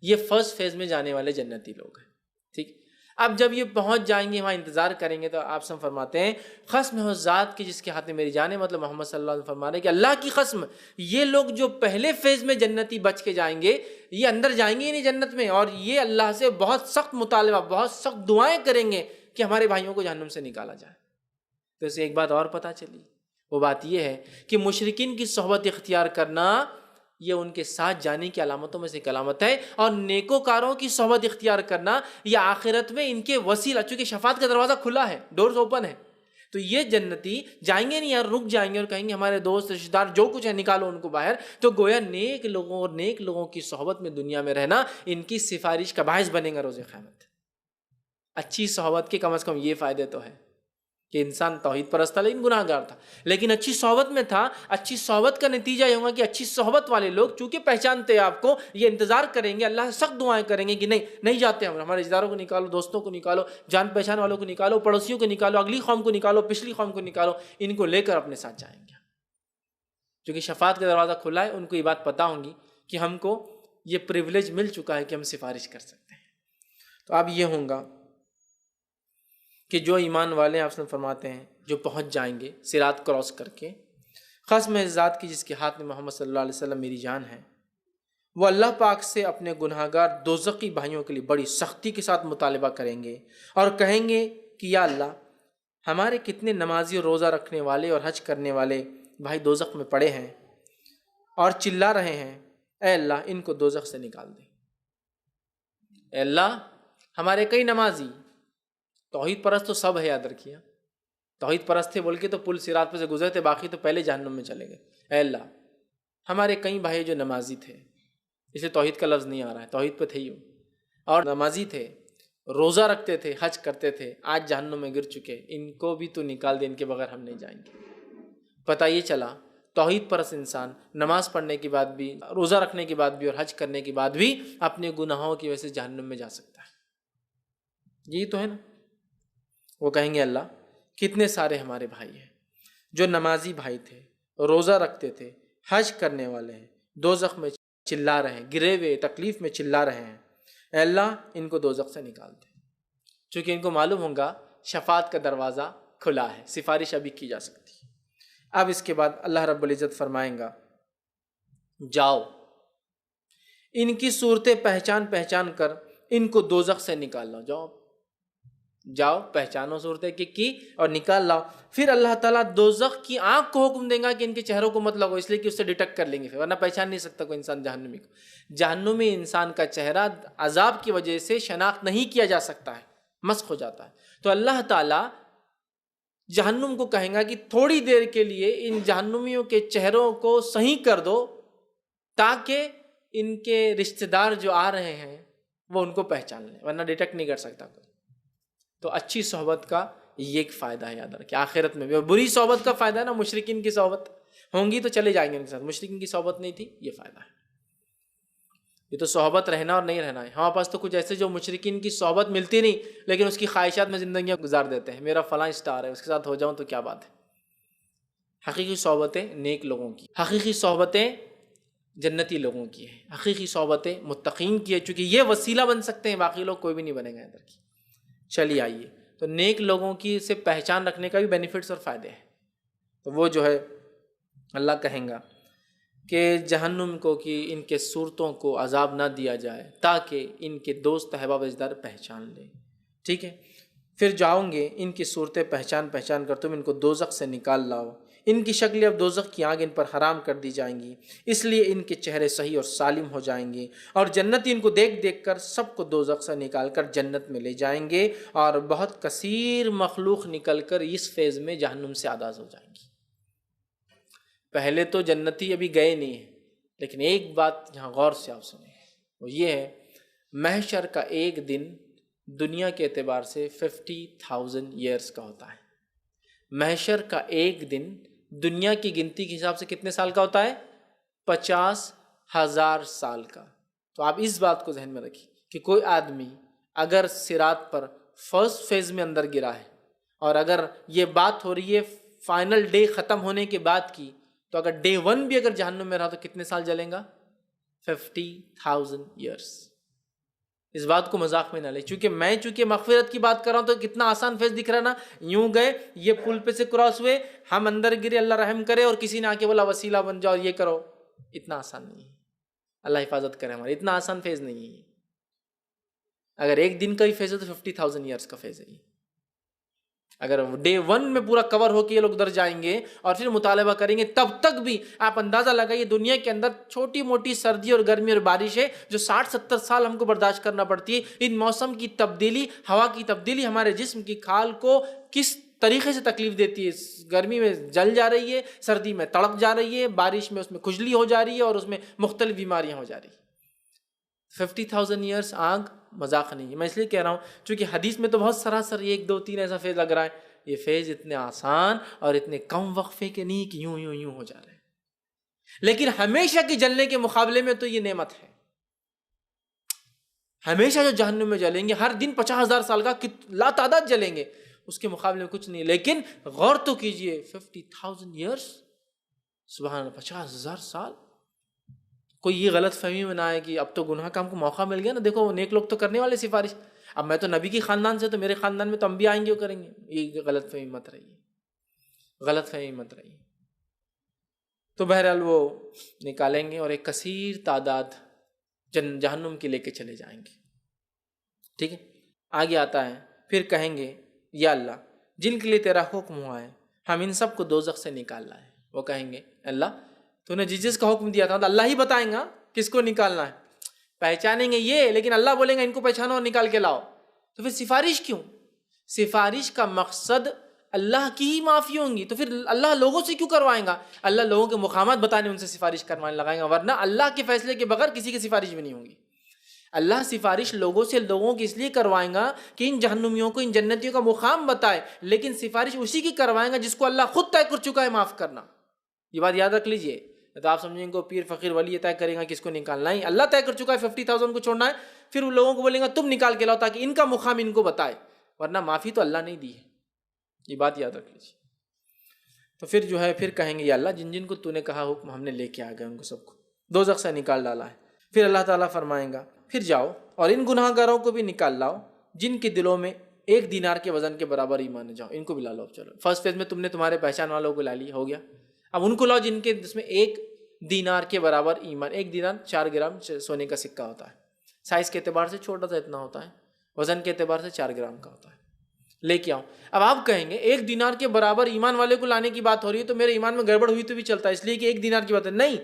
یہ فرسٹ فیز میں جانے والے جنتی لوگ ہیں، ٹھیک۔ اب جب یہ پہنچ جائیں گے، وہاں انتظار کریں گے، تو آپ سب فرماتے ہیں قسم ہے اس ذات کی جس کے ہاتھ میں میری جان ہے، مطلب محمد صلی اللہ علیہ وسلم فرما رہے ہیں کہ اللہ کی قسم، یہ لوگ جو پہلے فیز میں جنتی بچ کے جائیں گے، یہ اندر جائیں گے ہی نہیں جنت میں، اور یہ اللہ سے بہت سخت مطالبہ، بہت سخت دعائیں کریں گے کہ ہمارے بھائیوں کو جہنم سے نکالا جائے۔ تو اسے ایک بات اور پتہ چلی، وہ بات یہ ہے کہ مشرکین کی صحبت اختیار کرنا یہ ان کے ساتھ جانے کی علامتوں میں سے ایک علامت ہے، اور نیکوکاروں کی صحبت اختیار کرنا یہ آخرت میں ان کے وسیلہ، چونکہ شفاعت کا دروازہ کھلا ہے، ڈورز اوپن ہے، تو یہ جنتی جائیں گے نہیں یار، رک جائیں گے اور کہیں گے ہمارے دوست رشتہ دار جو کچھ ہے نکالو ان کو باہر۔ تو گویا نیک لوگوں کی صحبت میں دنیا میں رہنا ان کی سفارش کا باعث بنے گا روز قیامت۔ اچھی صحبت کے کم از کم یہ فائدے تو ہے کہ انسان توحید پرست تھا لیکن گناہ گار تھا، لیکن اچھی صحبت میں تھا۔ اچھی صحبت کا نتیجہ یہ ہوگا کہ اچھی صحبت والے لوگ چونکہ پہچانتے ہیں آپ کو، یہ انتظار کریں گے، اللہ سے سخت دعائیں کریں گے کہ نہیں جاتے ہم، ہمارے رشتہ داروں کو نکالو، دوستوں کو نکالو، جان پہچان والوں کو نکالو، پڑوسیوں کو نکالو، اگلی قوم کو نکالو، پچھلی قوم کو نکالو، ان کو لے کر اپنے ساتھ جائیں گے۔ چونکہ شفاعت کا دروازہ کھلا ہے، ان کو یہ بات پتہ ہوگی کہ ہم کو یہ پریولیج مل چکا ہے کہ ہم سفارش کر سکتے ہیں۔ تو اب یہ ہوگا کہ جو ایمان والے آپ سے فرماتے ہیں جو پہنچ جائیں گے صراط کراس کر کے، قسم ہے ذات کی جس کے ہاتھ میں محمد صلی اللہ علیہ وسلم میری جان ہے، وہ اللہ پاک سے اپنے گناہگار دوزخی بھائیوں کے لیے بڑی سختی کے ساتھ مطالبہ کریں گے اور کہیں گے کہ یا اللہ، ہمارے کتنے نمازی اور روزہ رکھنے والے اور حج کرنے والے بھائی دوزخ میں پڑے ہیں اور چلا رہے ہیں، اے اللہ ان کو دوزخ سے نکال دے۔ اے اللہ، ہمارے کئی نمازی، توحید پرست تو سب ہے، یاد رکھیے، توحید پرست تھے بول کے تو پل صراط پہ سے گزرے تھے، باقی تو پہلے جہنم میں چلے گئے۔ اے اللہ، ہمارے کئی بھائی جو نمازی تھے، اسے توحید کا لفظ نہیں آ رہا ہے، توحید پہ تھے ہی، اور نمازی تھے، روزہ رکھتے تھے، حج کرتے تھے، آج جہنم میں گر چکے، ان کو بھی تو نکال دے، ان کے بغیر ہم نہیں جائیں گے۔ پتہ یہ چلا توحید پرست انسان نماز پڑھنے کے بعد بھی، روزہ رکھنے کے بعد بھی اور حج کرنے کے بعد بھی اپنے گناہوں کی وجہ سے جہنم میں جا سکتا ہے۔ یہی تو ہے نا۔ وہ کہیں گے اللہ کتنے سارے ہمارے بھائی ہیں جو نمازی بھائی تھے، روزہ رکھتے تھے، حج کرنے والے ہیں، دوزخ میں چلا رہے ہیں، گرے ہوئے تکلیف میں چلا رہے ہیں، اے اللہ ان کو دوزخ سے نکال دے، چونکہ ان کو معلوم ہوگا شفاعت کا دروازہ کھلا ہے، سفارش ابھی کی جا سکتی ہے۔ اب اس کے بعد اللہ رب العزت فرمائیں گا جاؤ ان کی صورتیں پہچان کر ان کو دوزخ سے نکال لاؤ، جاؤ پہچانو صورتیں کی اور نکال لاؤ۔ پھر اللہ تعالیٰ دوزخ کی آنکھ کو حکم دیں گا کہ ان کے چہروں کو مت لگو، اس لیے کہ اس سے ڈیٹیکٹ کر لیں گے، ورنہ پہچان نہیں سکتا کوئی انسان جہنمی کو۔ جہنمی انسان کا چہرہ عذاب کی وجہ سے شناخت نہیں کیا جا سکتا ہے، مسخ ہو جاتا ہے۔ تو اللہ تعالیٰ جہنم کو کہیں گا کہ تھوڑی دیر کے لیے ان جہنمیوں کے چہروں کو صحیح کر دو تاکہ ان کے رشتہ دار جو آ رہے ہیں وہ ان کو پہچان لیں، ورنہ ڈیٹیکٹ نہیں کر سکتا کوئی۔ تو اچھی صحبت کا یہ ایک فائدہ ہے، یاد رکھیں آخرت میں بھی۔ اور بری صحبت کا فائدہ ہے نا، مشرکین کی صحبت ہوں گی تو چلے جائیں گے ان کے ساتھ، مشرکین کی صحبت نہیں تھی، یہ فائدہ ہے۔ یہ تو صحبت رہنا اور نہیں رہنا ہے۔ ہمارے پاس تو کچھ ایسے جو مشرکین کی صحبت ملتی نہیں لیکن اس کی خواہشات میں زندگیاں گزار دیتے ہیں، میرا فلاں اسٹار ہے اس کے ساتھ ہو جاؤں تو کیا بات ہے۔ حقیقی صحبتیں نیک لوگوں کی، حقیقی صحبتیں جنتی لوگوں کی ہیں، حقیقی صحبتیں متقین کی ہے، چونکہ یہ وسیلہ بن سکتے ہیں، باقی لوگ کوئی بھی نہیں بنے گا ادھر کی۔ چلیے آئیے، تو نیک لوگوں کی سے پہچان رکھنے کا بھی بینیفٹس اور فائدے ہیں۔ تو وہ جو ہے اللہ کہیں گا کہ جہنم کو کہ ان کے صورتوں کو عذاب نہ دیا جائے تاکہ ان کے دوست احباب رشتہ دار پہچان لیں، ٹھیک ہے۔ پھر جاؤں گے ان کی صورتیں پہچان کر تم ان کو دوزخ سے نکال لاؤ، ان کی شکلیں اب دوزخ کی آگ ان پر حرام کر دی جائیں گی، اس لیے ان کے چہرے صحیح اور سالم ہو جائیں گے، اور جنتی ان کو دیکھ کر سب کو دوزخ سے نکال کر جنت میں لے جائیں گے، اور بہت کثیر مخلوق نکل کر اس فیز میں جہنم سے آغاز ہو جائیں گی۔ پہلے تو جنتی ابھی گئے نہیں ہیں، لیکن ایک بات یہاں غور سے آپ سنیں، وہ یہ ہے محشر کا ایک دن دنیا کے اعتبار سے 50,000 ایئرس کا ہوتا ہے۔ محشر کا ایک دن دنیا کی گنتی کے حساب سے کتنے سال کا ہوتا ہے؟ 50,000 سال کا۔ تو آپ اس بات کو ذہن میں رکھیں کہ کوئی آدمی اگر صراط پر فرسٹ فیز میں اندر گرا ہے، اور اگر یہ بات ہو رہی ہے فائنل ڈے ختم ہونے کے بعد کی، تو اگر ڈے 1 بھی اگر جہنم میں رہا تو کتنے سال جلیں گا؟ 50,000 ایئرس۔ اس بات کو مذاق میں نہ لیں، چونکہ مغفرت کی بات کر رہا ہوں تو کتنا آسان فیز دکھ رہا ہے نا، یوں گئے یہ پل پہ سے کراس ہوئے، ہم اندر گرے، اللہ رحم کرے، اور کسی نے آ کے بولا وسیلہ بن جاؤ یہ کرو۔ اتنا آسان نہیں ہے، اللہ حفاظت کرے ہماری، اتنا آسان فیز نہیں ہے۔ اگر ایک دن کا ہی فیز ہے تو 50,000 ایئرس کا فیز ہے۔ اگر ڈے 1 میں پورا کور ہو کے یہ لوگ ادھر جائیں گے اور پھر مطالبہ کریں گے، تب تک بھی آپ اندازہ لگائیے دنیا کے اندر چھوٹی موٹی سردی اور گرمی اور بارش ہے جو 60-70 سال ہم کو برداشت کرنا پڑتی ہے، ان موسم کی تبدیلی، ہوا کی تبدیلی ہمارے جسم کی کھال کو کس طریقے سے تکلیف دیتی ہے۔ گرمی میں جل جا رہی ہے، سردی میں تڑپ جا رہی ہے، بارش میں اس میں کھجلی ہو جا رہی ہے، اور اس میں مختلف بیماریاں ہو جا رہی ہیں۔ 50,000 ایئرس آگ مذاق نہیں ہے۔ میں اس لیے کہہ رہا ہوں چونکہ حدیث میں تو بہت سراسر 1 2 3 ایسا فیز لگ رہا ہے، یہ فیز اتنے آسان اور اتنے کم وقفے کے نہیں کہ یوں ہو جا رہے ہیں، لیکن ہمیشہ کے جلنے کے مقابلے میں تو یہ نعمت ہے۔ ہمیشہ جو جہنم میں جلیں گے ہر دن 50,000 سال کا لا تعداد جلیں گے، اس کے مقابلے میں کچھ نہیں، لیکن غور تو کیجئے 50,000 ایئرس، سبحان اللہ، 50,000 سال۔ کوئی یہ غلط فہمی میں نہ آئے کہ اب تو گناہ کا ہم کو موقع مل گیا نا، دیکھو وہ نیک لوگ تو کرنے والے سفارش، اب میں تو نبی کی خاندان سے، تو میرے خاندان میں تو انبیاء آئیں گے وہ کریں گے۔ یہ غلط فہمی مت رہی۔ تو بہرحال وہ نکالیں گے اور ایک کثیر تعداد جہنم کے لے کے چلے جائیں گے، ٹھیک ہے۔ آگے آتا ہے پھر کہیں گے یا اللہ جن کے لیے تیرا حکم ہوا ہے ہم ان سب کو دوزخ سے نکالنا ہے، وہ کہیں گے اللہ تو نے جس کا حکم دیا تھا تو اللہ ہی بتائیں گا کس کو نکالنا ہے، پہچانیں گے یہ، لیکن اللہ بولیں گا ان کو پہچانو اور نکال کے لاؤ۔ تو پھر سفارش کیوں؟ سفارش کا مقصد اللہ کی ہی معافی ہوں گی، تو پھر اللہ لوگوں سے کیوں کروائیں گا؟ اللہ لوگوں کے مقامات بتانے ان سے سفارش کروانے لگائیں گا، ورنہ اللہ کے فیصلے کے بغیر کسی کی سفارش بھی نہیں ہوگی۔ اللہ سفارش لوگوں کی اس لیے کروائیں گا کہ ان جہنمیوں کو، ان جنتیوں کا مقام بتائے، لیکن سفارش اسی کی کروائیں گا جس کو اللہ خود طے کر چکا ہے معاف کرنا۔ یہ بات یاد رکھ لیجئے. تو آپ سمجھیں گے پیر فقیر ولی یہ طے کرے گا کس کو نکالنا. نہیں، اللہ طے کر چکا ہے 50,000 کو چھوڑنا ہے. پھر ان لوگوں کو بولیں گا تم نکال کے لاؤ تاکہ ان کا مقام ان کو بتائے، ورنہ معافی تو اللہ نے دی ہے. یہ بات یاد رکھ لیجیے. تو پھر جو ہے پھر کہیں گے یا اللہ جن جن کو تو نے کہا حکم ہم نے لے کے آ گئے ان کو سب کو دوزخ سے نکال ڈالا ہے. پھر اللہ تعالیٰ فرمائیں گا پھر جاؤ اور ان گناہ گاروں کو بھی نکال لاؤ جن کے دلوں میں 1 دینار کے وزن کے برابر ایمان ہے. جاؤ ان کو بھی لا لو. چلو فرسٹ فیز میں تم نے تمہارے پہچان والوں کو لا لی، ہو گیا. اب ان کو لاؤ جن کے جس میں 1 دینار کے برابر ایمان. 1 دینار 4 گرام سونے کا سکہ ہوتا ہے. سائز کے اعتبار سے چھوٹا سا اتنا ہوتا ہے، وزن کے اعتبار سے 4 گرام کا ہوتا ہے. لے کے آؤ. اب آپ کہیں گے 1 دینار کے برابر ایمان والے کو لانے کی بات ہو رہی ہے تو میرے ایمان میں گڑبڑ ہوئی تو بھی چلتا ہے، اس لیے کہ 1 دینار کی بات ہے. نہیں،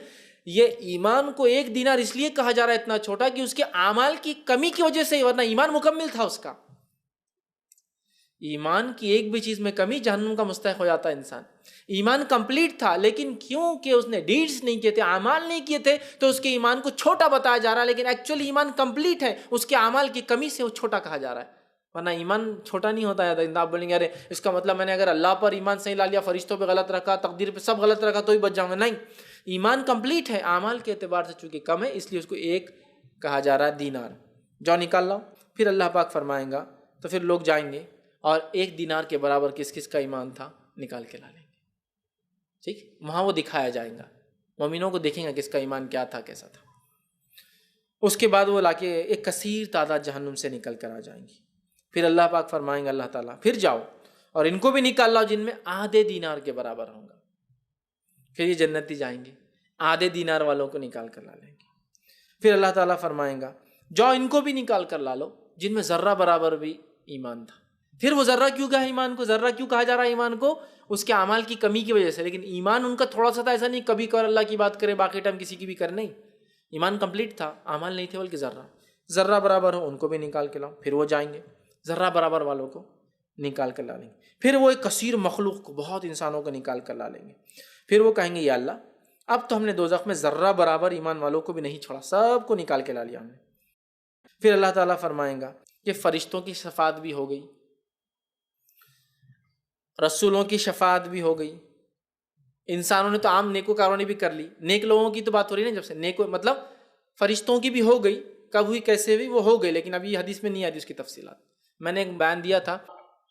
یہ ایمان کو 1 دینار اس لیے کہا جا رہا ہے اتنا چھوٹا کہ اس کے اعمال کی کمی کی وجہ سے، ورنہ ایمان مکمل تھا اس کا. ایمان کی ایک بھی چیز میں کمی جہنم کا مستحق ہو جاتا ہے انسان. ایمان کمپلیٹ تھا لیکن کیونکہ اس نے ڈیڈز نہیں کیے تھے، اعمال نہیں کیے تھے، تو اس کے ایمان کو چھوٹا بتایا جا رہا ہے. لیکن ایکچولی ایمان کمپلیٹ ہے، اس کے اعمال کی کمی سے وہ چھوٹا کہا جا رہا ہے. ورنہ ایمان چھوٹا نہیں ہوتا ہے. آپ بولیں گے ارے اس کا مطلب میں نے اگر اللہ پر ایمان صحیح لا لیا، فرشتوں پہ غلط رکھا، تقدیر پہ سب غلط رکھا تو ہی بچ جاؤں گا. نہیں، ایمان کمپلیٹ ہے، اعمال کے اعتبار سے چونکہ کم ہے اس لیے اس کو 1 کہا جا رہا ہے دینار. جاؤ نکال لاؤ. پھر اللہ پاک فرمائیں گا تو پھر لوگ جائیں گے اور 1 دینار کے برابر کس کس کا ایمان تھا نکال کے لا لیں گے. ٹھیک، وہاں وہ دکھایا جائے گا، مومنوں کو دیکھیں گا کس کا ایمان کیا تھا کیسا تھا. اس کے بعد وہ لا کے ایک کثیر تعداد جہنم سے نکل کر آ جائیں گی. پھر اللہ پاک فرمائیں گے اللہ تعالیٰ پھر جاؤ اور ان کو بھی نکال لاؤ جن میں آدھے دینار کے برابر ہوں گا. پھر یہ جنتی جائیں گے، آدھے دینار والوں کو نکال کر لا لیں گے. پھر اللہ تعالیٰ فرمائیں گا جاؤ ان کو بھی نکال کر لا لو جن میں ذرہ برابر بھی ایمان تھا. پھر وہ ذرہ کیوں کہا ایمان کو، ذرہ کیوں کہا جا رہا ہے ایمان کو؟ اس کے اعمال کی کمی کی وجہ سے. لیکن ایمان ان کا تھوڑا سا تھا، ایسا نہیں کبھی کبھار اللہ کی بات کرے باقی ٹائم کسی کی بھی کرے. نہیں، ایمان کمپلیٹ تھا، اعمال نہیں تھے بلکہ ذرہ برابر ہو ان کو بھی نکال کے لاؤ. پھر وہ جائیں گے ذرہ برابر والوں کو نکال کر لا لیں گے. پھر وہ ایک کثیر مخلوق کو، بہت انسانوں کو نکال کر لا لیں گے. پھر وہ کہیں گے یا اللہ اب تو ہم نے دوزخ میں ذرہ برابر ایمان والوں کو بھی نہیں چھوڑا، سب کو نکال کے لا لیا ہم نے. پھر اللہ تعالیٰ فرمائیں گا کہ فرشتوں کی شفاعت بھی ہو گئی، رسولوں کی شفاعت بھی ہو گئی. انسانوں نے تو عام نیکوکاروں نے بھی کر لی. نیک لوگوں کی تو بات ہو رہی ہے نا، جب سے نیک مطلب فرشتوں کی بھی ہو گئی. کب ہوئی کیسے ہوئی وہ ہو گئی، لیکن ابھی حدیث میں نہیں آئی اس کی تفصیلات. میں نے ایک بیان دیا تھا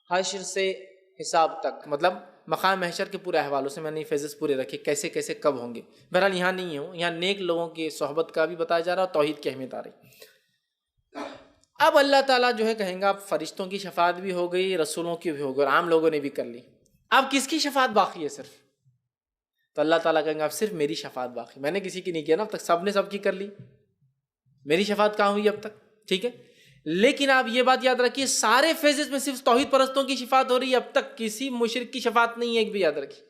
حشر سے حساب تک، مطلب مقام محشر کے پورے احوالوں سے میں نے فیزز پورے رکھے کیسے کیسے کب ہوں گے. بہرحال یہاں نہیں ہوں، یہاں نیک لوگوں کی صحبت کا بھی بتایا جا رہا اور توحید کی اہمیت آ رہی. اب اللہ تعالیٰ جو ہے کہیں گا اب فرشتوں کی شفاعت بھی ہو گئی، رسولوں کی بھی ہو گئی اور عام لوگوں نے بھی کر لی. اب کس کی شفاعت باقی ہے صرف؟ تو اللہ تعالیٰ کہیں گا اب صرف میری شفاعت باقی. میں نے کسی کی نہیں کیا نا اب تک، سب نے سب کی کر لی. میری شفاعت کہاں ہوئی اب تک؟ ٹھیک ہے، لیکن آپ یہ بات یاد رکھیے سارے فیزز میں صرف توحید پرستوں کی شفاعت ہو رہی ہے. اب تک کسی مشرک کی شفاعت نہیں ہے، ایک بھی یاد رکھیے.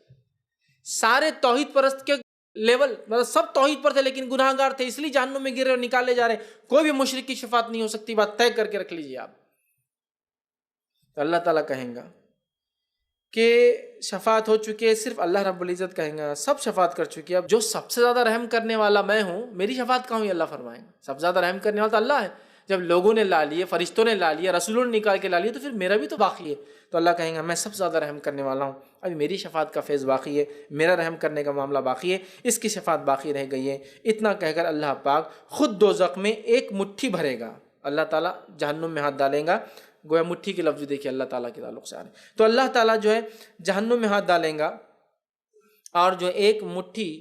سارے توحید پرست کے لیول مطلب سب توحید پر تھے لیکن گناہ گار تھے، اس لیے جہنم میں گر رہے اور نکالے جا رہے ہیں. کوئی بھی مشرک کی شفاعت نہیں ہو سکتی، بات طے کر کے رکھ لیجیے آپ. تو اللہ تعالیٰ کہیں گا کہ شفاعت ہو چکی ہے، صرف اللہ رب العزت کہیں گا سب شفاعت کر چکی ہے. اب جو سب سے زیادہ رحم کرنے والا میں ہوں، میری شفاعت کہاں ہوئی؟ اللہ فرمائیں گا سب سے زیادہ رحم کرنے والا تو اللہ ہے. جب لوگوں نے لا لیے، فرشتوں نے لا لیا، رسولوں نے نکال کے لا لیے، تو پھر میرا بھی تو باقی ہے. تو اللہ کہیں گا میں سب سے زیادہ رحم کرنے والا ہوں، ابھی میری شفاعت کا فیض باقی ہے، میرا رحم کرنے کا معاملہ باقی ہے، اس کی شفاعت باقی رہ گئی ہے. اتنا کہہ کر اللہ پاک خود دوزخ میں ایک مٹھی بھرے گا. اللہ تعالیٰ جہنم میں ہاتھ ڈالیں گا، گویا مٹھی کے لفظ دیکھیے اللہ تعالیٰ کے تعلق سے آ رہے ہیں. تو اللہ تعالیٰ جو ہے جہنم میں ہاتھ ڈالیں گا اور جو ایک مٹھی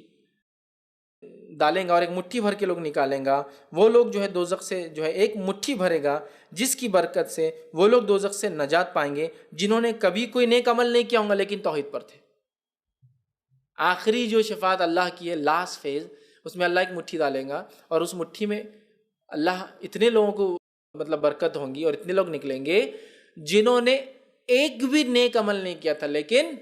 ڈالیں گا اور ایک مٹھی بھر کے لوگ نکالیں گا. وہ لوگ جو ہے دوزخ سے جو ہے ایک مٹھی بھرے گا جس کی برکت سے وہ لوگ دوزخ سے نجات پائیں گے جنہوں نے کبھی کوئی نیک عمل نہیں کیا ہوں گا لیکن توحید پر تھے. آخری جو شفاعت اللہ کی ہے، لاسٹ فیز، اس میں اللہ ایک مٹھی ڈالیں گا اور اس مٹھی میں اللہ اتنے لوگوں کو مطلب برکت ہوں گی اور اتنے لوگ نکلیں گے جنہوں نے ایک بھی نیک عمل نہیں کیا تھا لیکن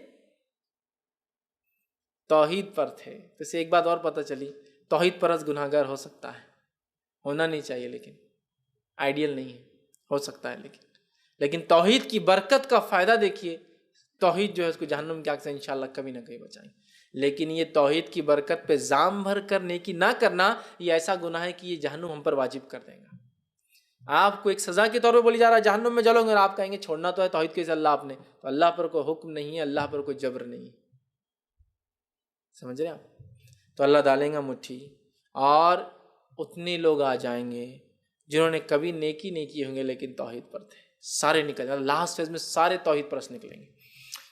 توحید پر تھے. تو اسے ایک بات اور پتہ چلی، توحید پرست گناہ گار ہو سکتا ہے، ہونا نہیں چاہیے لیکن آئیڈیل نہیں ہے، ہو سکتا ہے لیکن توحید کی برکت کا فائدہ دیکھیے. توحید جو ہے اس کو جہنم کی آگ سے انشاءاللہ کبھی نہ کبھی بچائیں. لیکن یہ توحید کی برکت پہ زام بھر کر نیکی نہ کرنا، یہ ایسا گناہ ہے کہ یہ جہنم ہم پر واجب کر دے گا. آپ کو ایک سزا کے طور پہ بولی جا رہا ہے جہنم میں جلو گے اور آپ کہیں گے چھوڑنا تو ہے توحید کے اللہ آپ نے، تو اللہ پر کوئی حکم نہیں ہے، اللہ پر کوئی جبر نہیں ہے. سمجھ رہے ہیں آپ؟ تو اللہ ڈالیں گا مٹھی اور اتنے لوگ آ جائیں گے جنہوں نے کبھی نیکی نہیں کی ہوں گے لیکن توحید پر تھے، سارے نکل جائیں، لاسٹ فیز میں سارے توحید پرست نکلیں گے،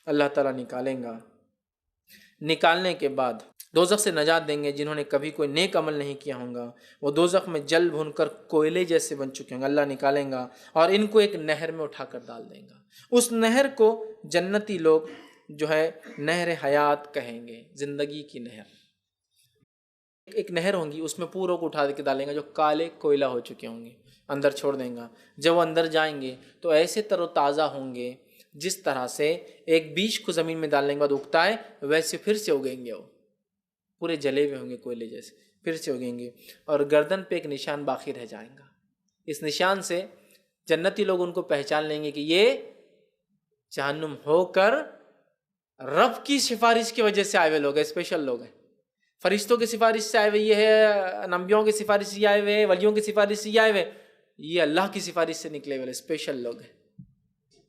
اللہ تعالیٰ نکالیں گا۔ نکالنے کے بعد دوزخ سے نجات دیں گے جنہوں نے کبھی کوئی نیک عمل نہیں کیا ہوں گا، وہ دوزخ میں جل بھون کر کوئلے جیسے بن چکے ہوں گے، اللہ نکالیں گا اور ان کو ایک نہر میں اٹھا کر ڈال دیں گا۔ اس نہر کو جنتی لوگ جو ہے نہر حیات کہیں گے، زندگی کی نہر۔ ایک نہر ہوں گی، اس میں پوروں کو اٹھا کے ڈالیں گا جو کالے کوئلہ ہو چکے ہوں گے، اندر چھوڑ دیں گا۔ جب وہ اندر جائیں گے تو ایسے تر و تازہ ہوں گے جس طرح سے ایک بیج کو زمین میں ڈالنے کے بعد اگتا ہے، ویسے پھر سے اگیں گے، وہ پورے جلے ہوئے ہوں گے کوئلے جیسے، پھر سے اگیں گے، اور گردن پہ ایک نشان باقی رہ جائیں گا۔ اس نشان سے جنتی لوگ ان کو پہچان لیں گے کہ یہ جہنم ہو کر رب کی سفارش کی وجہ سے آئے ہوئے لوگ ہیں، اسپیشل لوگ ہیں، فرشتوں کی سفارش سے آئے ہوئے یہ ہے، نبیوں کی سفارش سے آئے ہوئے، ولیوں کی سفارش سے آئے ہوئے، یہ اللہ کی سفارش سے نکلے ہوئے اسپیشل لوگ ہیں،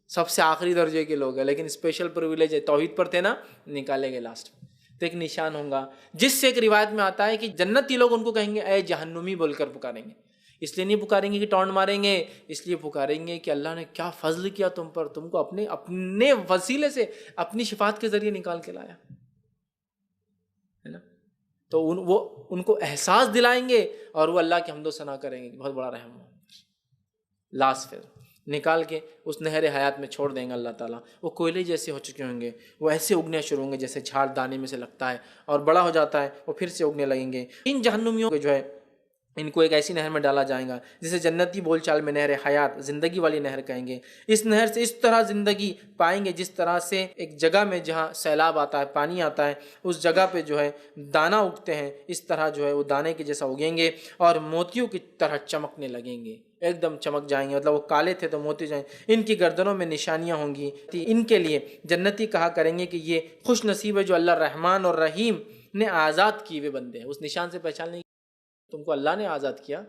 سب سے آخری درجے کے لوگ ہیں، لیکن اسپیشل پرویلیج ہے، توحید پر تھے نا، نکالے گئے لاسٹ میں۔ تو ایک نشان ہوگا جس سے ایک روایت میں آتا ہے کہ جنتی لوگ ان کو کہیں گے اے جہنمی بول کر پکاریں گے، اس لیے نہیں پکاریں گے کہ ٹونٹ ماریں گے، اس لیے پکاریں گے کہ اللہ نے کیا فضل کیا تم پر، تم کو اپنے وسیلے سے اپنی شفاعت کے ذریعے نکال کے لایا ہے نا۔ تو وہ ان کو احساس دلائیں گے اور وہ اللہ کی حمد و ثنا کریں گے کہ بہت بڑا رحم ہو۔ لاسٹ پھر نکال کے اس نہر حیات میں چھوڑ دیں گے اللہ تعالیٰ، وہ کوئلے جیسے ہو چکے ہوں گے، وہ ایسے اگنے شروع ہوں گے جیسے جھاڑ دانے میں سے لگتا ہے اور بڑا ہو جاتا ہے، وہ پھر سے اگنے لگیں گے۔ ان جہنمیوں کو جو ہے ان کو ایک ایسی نہر میں ڈالا جائے گا جسے جنتی بول چال میں نہر حیات، زندگی والی نہر کہیں گے۔ اس نہر سے اس طرح زندگی پائیں گے جس طرح سے ایک جگہ میں جہاں سیلاب آتا ہے، پانی آتا ہے، اس جگہ پہ جو ہے دانہ اگتے ہیں، اس طرح جو ہے وہ دانے کے جیسا اگیں گے اور موتیوں کی طرح چمکنے لگیں گے، ایک دم چمک جائیں گے، مطلب وہ کالے تھے تو موتی جائیں۔ ان کی گردنوں میں نشانیاں ہوں گی، ان کے لیے جنتی کہا کریں گے کہ یہ خوش نصیب ہے جو اللہ رحمان اور رحیم نے آزاد کیے ہوئے بندے ہیں۔ اس نشان سے پہچان لیں تم کو اللہ نے آزاد کیا،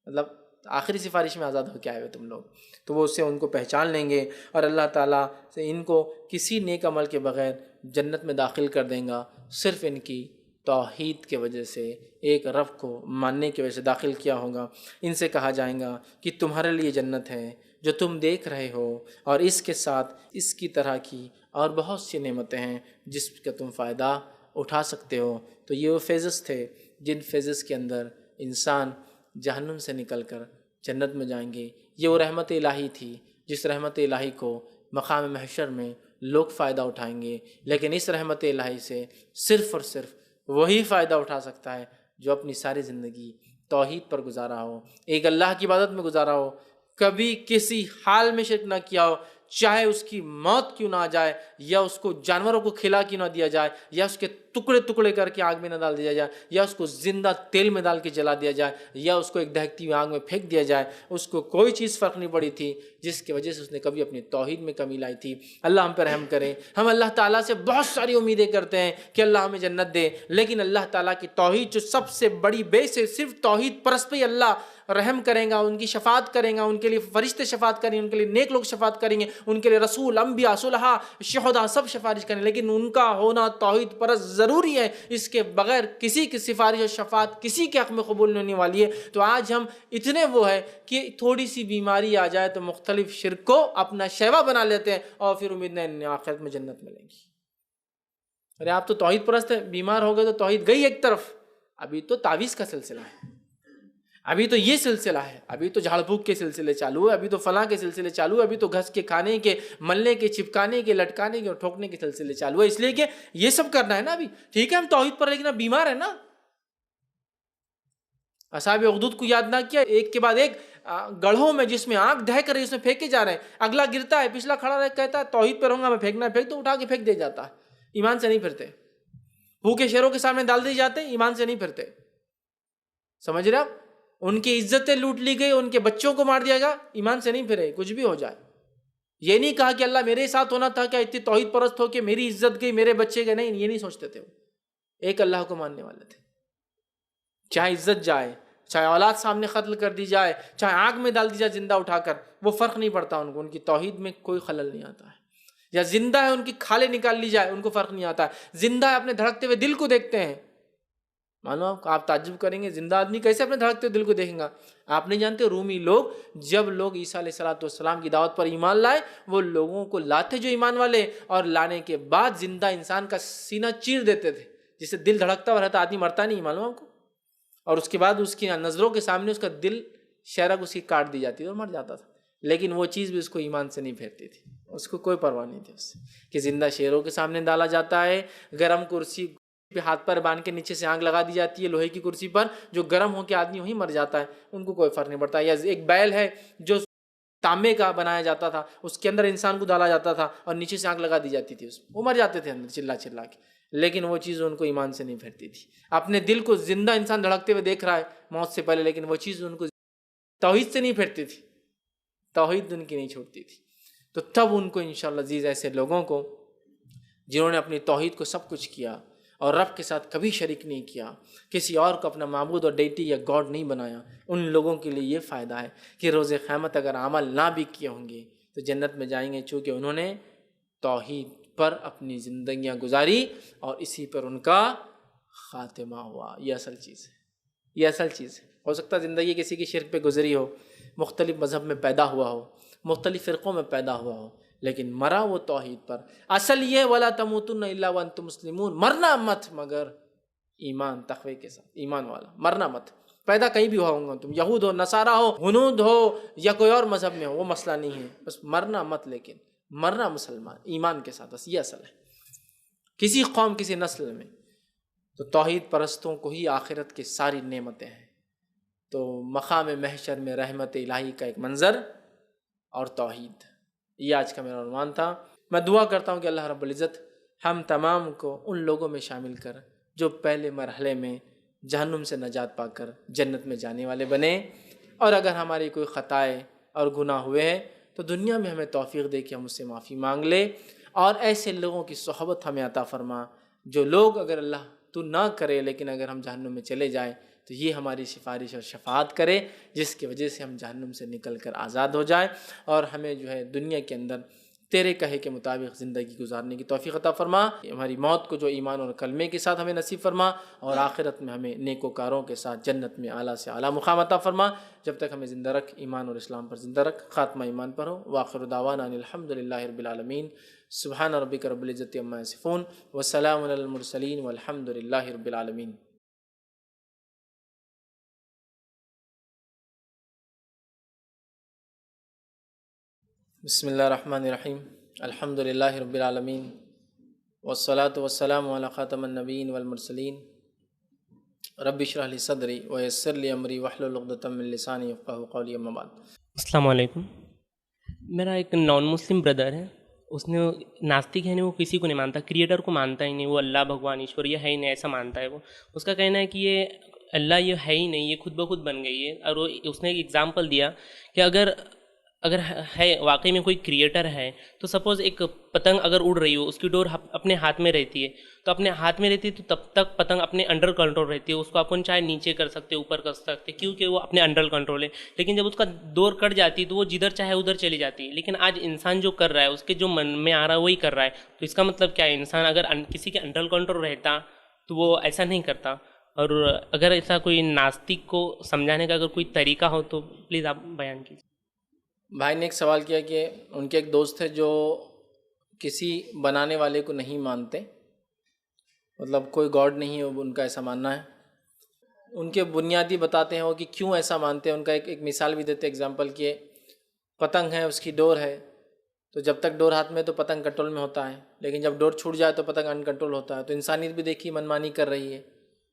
مطلب آخری سفارش میں آزاد ہو کے آئے ہوئے تم لوگ، تو وہ اس سے ان کو پہچان لیں گے اور اللہ تعالیٰ سے ان کو کسی نیک عمل کے بغیر جنت میں داخل کر دیں گا، صرف ان کی توحید کے وجہ سے، ایک رب کو ماننے کی وجہ سے داخل کیا ہوگا۔ ان سے کہا جائے گا کہ تمہارے لیے جنت ہے جو تم دیکھ رہے ہو، اور اس کے ساتھ اس کی طرح کی اور بہت سی نعمتیں ہیں جس کا تم فائدہ اٹھا سکتے ہو۔ تو یہ وہ فیزز تھے جن فیزز کے اندر انسان جہنم سے نکل کر جنت میں جائیں گے۔ یہ وہ رحمت الہی تھی جس رحمت الہی کو مقام محشر میں لوگ فائدہ اٹھائیں گے، لیکن اس رحمت الہی سے صرف اور صرف وہی فائدہ اٹھا سکتا ہے جو اپنی ساری زندگی توحید پر گزارا ہو، ایک اللہ کی عبادت میں گزارا ہو، کبھی کسی حال میں شرک نہ کیا ہو، چاہے اس کی موت کیوں نہ آ جائے، یا اس کو جانوروں کو کھلا کیوں نہ دیا جائے، یا اس کے ٹکڑے ٹکڑے کر کے آگ میں نہ ڈال دیا جائے، یا اس کو زندہ تیل میں ڈال کے جلا دیا جائے، یا اس کو ایک دہکتی ہوئی آگ میں پھینک دیا جائے، اس کو کوئی چیز فرق نہیں پڑی تھی جس کی وجہ سے اس نے کبھی اپنی توحید میں کمی لائی تھی۔ اللہ ہم پہ رحم کرے۔ ہم اللہ تعالیٰ سے بہت ساری امیدیں کرتے ہیں کہ اللہ ہمیں جنت دے، لیکن اللہ تعالیٰ کی توحید جو سب سے بڑی بیس ہے، صرف توحید پرست پہ اللہ رحم کریں گا، ان کی شفاعت کریں گا، ان کے لیے فرشتے شفاعت کریں گے، ان کے لیے نیک لوگ شفاعت کریں گے، ان کے لیے رسول، انبیاء، صلحاء، شہداء سب سفارش کریں، لیکن ان کا ہونا توحید پرست ضروری ہے۔ اس کے بغیر کسی کی سفارش اور شفاعت کسی کے حق میں قبول نہیں ہونے والی ہے۔ تو آج ہم اتنے وہ ہے کہ تھوڑی سی بیماری آ جائے تو مختلف شرک کو اپنا شیوا بنا لیتے ہیں اور پھر امید نہیں آخرت میں جنت ملے گی۔ ارے آپ تو توحید پرست ہیں، بیمار ہو گئے تو توحید گئی ایک طرف، ابھی تو تعویذ کا سلسلہ ہے، ابھی تو یہ سلسلہ ہے، ابھی تو جھاڑ پھونک کے سلسلے چالو ہے، ابھی تو فلاں کے سلسلے چالو ہے، ابھی تو گھس کے کھانے کے، ملنے کے، چپکانے کے، لٹکانے کے اور ٹھوکنے کے سلسلے چالو ہے، اس لیے کہ یہ سب کرنا ہے نا ابھی۔ ٹھیک ہے ہم توحید پر، لیکن اب بیمار ہے نا۔ اصحاب اخدود کو یاد نہ کیا، ایک کے بعد ایک گڑھوں میں جس میں آگ دہک رہی ہے اس میں پھینکے جا رہے ہیں، اگلا گرتا ہے، پچھلا کھڑا رہ کہتا ہے توحید پر رہوں گا میں، پھینکنا ہے پھینک دو، اٹھا کے پھینک دے جاتا ہے، ایمان سے نہیں پھرتے۔ بھوکے شیروں کے سامنے ڈال دی جاتے، ایمان سے نہیں پھرتے۔ سمجھ رہے آپ؟ ان کی عزتیں لوٹ لی گئی، ان کے بچوں کو مار دیا گیا، ایمان سے نہیں پھرے، کچھ بھی ہو جائے۔ یہ نہیں کہا کہ اللہ میرے ساتھ ہونا تھا، کیا اتنی توحید پرست ہو کہ میری عزت گئی، میرے بچے گئے، نہیں، یہ نہیں سوچتے تھے وہ، ایک اللہ کو ماننے والے تھے۔ چاہے عزت جائے، چاہے اولاد سامنے قتل کر دی جائے، چاہے آگ میں ڈال دی جائے زندہ اٹھا کر، وہ فرق نہیں پڑتا ان کو، ان کی توحید میں کوئی خلل نہیں آتا ہے۔ یا زندہ ہے ان کی کھالیں نکال لی جائے ان کو فرق نہیں آتا ہے، زندہ ہے اپنے دھڑکتے ہوئے دل کو دیکھتے ہیں. معلوم آپ تعجب کریں گے زندہ آدمی کیسے اپنے دھڑکتے ہوئے دل کو دیکھیں گا. آپ نہیں جانتے رومی لوگ جب لوگ عیسیٰ علیہ السلام کی دعوت پر ایمان لائے وہ لوگوں کو لاتے جو ایمان والے، اور لانے کے بعد زندہ انسان کا سینہ چیر دیتے تھے، جس سے دل دھڑکتا ہوا رہتا، آدمی مرتا نہیں، معلوم آپ کو. اور اس کے بعد اس کی نظروں کے سامنے اس کا دل شرک اس کی کاٹ دی جاتی تھی اور مر جاتا تھا. لیکن وہ چیز بھی اس کو ایمان سے نہیں پھیرتی تھی، اس کو کوئی پرواہ نہیں تھی اس سے کہ زندہ شیروں کے سامنے ڈالا جاتا ہے، گرم کرسی پہ ہاتھ پر باندھ کے نیچے سے آگ لگا دی جاتی ہے لوہے کی کرسی پر، جو گرم ہو کے آدمی وہیں مر جاتا ہے، ان کو کوئی فرق نہیں پڑتا. یا ایک بیل ہے جو تانبے کا بنایا جاتا تھا، اس کے اندر انسان کو ڈالا جاتا تھا اور نیچے سے آگ لگا دی جاتی تھی، اس وہ مر جاتے تھے اندر چلا چلا کے. لیکن وہ چیز ان کو ایمان سے نہیں پھیرتی تھی. اپنے دل کو زندہ انسان دھڑکتے ہوئے دیکھ رہا ہے موت سے پہلے، لیکن وہ چیز ان کو توحید سے نہیں پھیرتی تھی، توحید ان کی نہیں چھوڑتی تھی. تو تب ان کو انشاءاللہ عزیز ایسے لوگوں کو جنہوں نے اپنی توحید کو سب کچھ کیا اور رب کے ساتھ کبھی شریک نہیں کیا، کسی اور کو اپنا معبود اور ڈیٹی یا گاڈ نہیں بنایا، ان لوگوں کے لیے یہ فائدہ ہے کہ روز قیامت اگر عمل نہ بھی کیے ہوں گے تو جنت میں جائیں گے، چونکہ انہوں نے توحید پر اپنی زندگیاں گزاری اور اسی پر ان کا خاتمہ ہوا. یہ اصل چیز ہے، یہ اصل چیز ہے. ہو سکتا ہے زندگی کسی کی شرک پہ گزری ہو، مختلف مذہب میں پیدا ہوا ہو، مختلف فرقوں میں پیدا ہوا ہو، لیکن مرا وہ توحید پر. اصل یہ وَلَا تَمُوتُنَّ إِلَّا وَأَنْتُمْ مُسْلِمُونَ، مرنا مت مگر ایمان تقوی کے ساتھ، ایمان والا مرنا مت. پیدا کہیں بھی ہوں گے تم، یہود ہو، نصارہ ہو، ہنود ہو یا کوئی اور مذہب میں ہو، وہ مسئلہ نہیں ہے، بس مرنا مت، لیکن مرنا مسلمان ایمان کے ساتھ، بس یہ اصل ہے. کسی قوم کسی نسل میں تو توحید پرستوں کو ہی آخرت کی ساری نعمتیں ہیں. تو مقام محشر میں رحمت الہی کا ایک منظر اور توحید، یہ آج کا میرا عنوان تھا. میں دعا کرتا ہوں کہ اللہ رب العزت ہم تمام کو ان لوگوں میں شامل کر جو پہلے مرحلے میں جہنم سے نجات پا کر جنت میں جانے والے بنے. اور اگر ہماری کوئی خطائیں اور گناہ ہوئے ہیں تو دنیا میں ہمیں توفیق دے کہ ہم اس سے معافی مانگ لے، اور ایسے لوگوں کی صحبت ہمیں عطا فرما جو لوگ اگر اللہ تو نہ کرے لیکن اگر ہم جہنم میں چلے جائیں تو یہ ہماری سفارش اور شفاعت کرے، جس کی وجہ سے ہم جہنم سے نکل کر آزاد ہو جائیں، اور ہمیں جو ہے دنیا کے اندر تیرے کہے کے مطابق زندگی گزارنے کی توفیق عطا فرما. ہماری موت کو جو ایمان اور کلمے کے ساتھ ہمیں نصیب فرما، اور آخرت میں ہمیں نیکوکاروں کے ساتھ جنت میں اعلیٰ سے اعلیٰ مقام عطا فرما. جب تک ہمیں زندہ رکھ، ایمان اور اسلام پر زندہ رکھ، خاتمہ ایمان پر ہو. وآخر دعوانا ان الحمد للہ رب العالمین. سبحان ربک رب العزت عما یصفون وسلام علی المرسلین والحمد للہ رب العالمین. بسم اللہ الرحمن الرحیم. الحمد للہ رب العالمین والصلاة والسلام علی خاتم النبیین والمرسلین. رب اشرح لی صدری ویسر لی امری واحلل عقدۃ من لسانی یفقہوا قولی. اما بعد. السلام علیکم. میرا ایک نان مسلم بردر ہے، اس نے ناستک ہے نہیں، وہ کسی کو نہیں مانتا، کریٹر کو مانتا ہی نہیں، وہ اللہ بھگوان ایشور یہ ہے ہی نہیں ایسا مانتا ہے. وہ اس کا کہنا ہے کہ یہ اللہ یہ ہے ہی نہیں، یہ خود بخود بن گئی ہے. اور اس نے ایک ایگزامپل دیا کہ اگر ہے واقعی میں کوئی کریٹر ہے تو سپوز ایک پتنگ اگر اڑ رہی ہو، اس کی ڈور اپنے ہاتھ میں رہتی ہے، تو اپنے ہاتھ میں رہتی ہے تو تب تک پتنگ اپنے انڈر کنٹرول رہتی ہے، اس کو اپن چاہے نیچے کر سکتے اوپر کر سکتے کیونکہ وہ اپنے انڈر کنٹرول ہے. لیکن جب اس کا ڈور کٹ جاتی ہے تو وہ جدھر چاہے ادھر چلی جاتی ہے. لیکن آج انسان جو کر رہا ہے، اس کے جو من میں آ رہا ہے وہی کر رہا ہے. تو اس کا مطلب کیا ہے؟ انسان اگر کسی کے انڈر کنٹرول رہتا تو وہ ایسا نہیں کرتا. اور اگر ایسا کوئی ناستک کو سمجھانے کا اگر کوئی طریقہ ہو تو پلیز آپ بیان کیجیے. بھائی نے ایک سوال کیا کہ ان کے ایک دوست ہے جو کسی بنانے والے کو نہیں مانتے، مطلب کوئی گاڈ نہیں ہے ان کا ایسا ماننا ہے. ان کے بنیادی بتاتے ہیں وہ کہ کیوں ایسا مانتے ہیں. ان کا ایک مثال بھی دیتے ایگزامپل کہ پتنگ ہے، اس کی ڈور ہے، تو جب تک ڈور ہاتھ میں تو پتنگ کنٹرول میں ہوتا ہے، لیکن جب ڈور چھوٹ جائے تو پتنگ ان کنٹرول ہوتا ہے. تو انسانیت بھی دیکھی منمانی کر رہی ہے،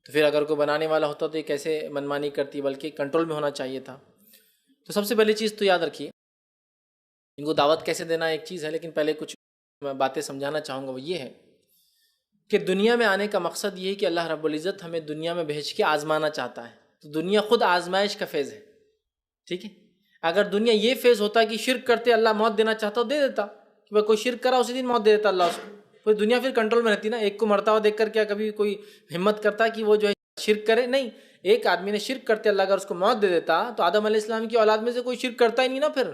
تو پھر اگر کوئی بنانے والا ہوتا تو یہ کیسے منمانی کرتی، بلکہ کنٹرول میں ہونا چاہیے تھا. تو سب سے پہلی چیز تو یاد رکھیے، ان کو دعوت کیسے دینا ایک چیز ہے، لیکن پہلے کچھ میں باتیں سمجھانا چاہوں گا. وہ یہ ہے کہ دنیا میں آنے کا مقصد یہ ہے کہ اللہ رب العزت ہمیں دنیا میں بھیج کے آزمانا چاہتا ہے. تو دنیا خود آزمائش کا فیز ہے، ٹھیک ہے. اگر دنیا یہ فیز ہوتا کہ شرک کرتے اللہ موت دینا چاہتا دے دیتا، کہ بھائی کوئی شرک کرا اسی دن موت دے دیتا اللہ اس کو، پوری دنیا پھر کنٹرول میں رہتی نا. ایک کو مرتا ہوا دیکھ کر کیا کبھی کوئی ہمت کرتا کہ وہ جو ہے شرک کرے؟ نہیں. ایک آدمی نے شرک کرتے اللہ اگر اس کو موت دے دیتا تو آدم علیہ السلام کی اولاد میں سے کوئی شرک کرتا ہی نہیں نا پھر.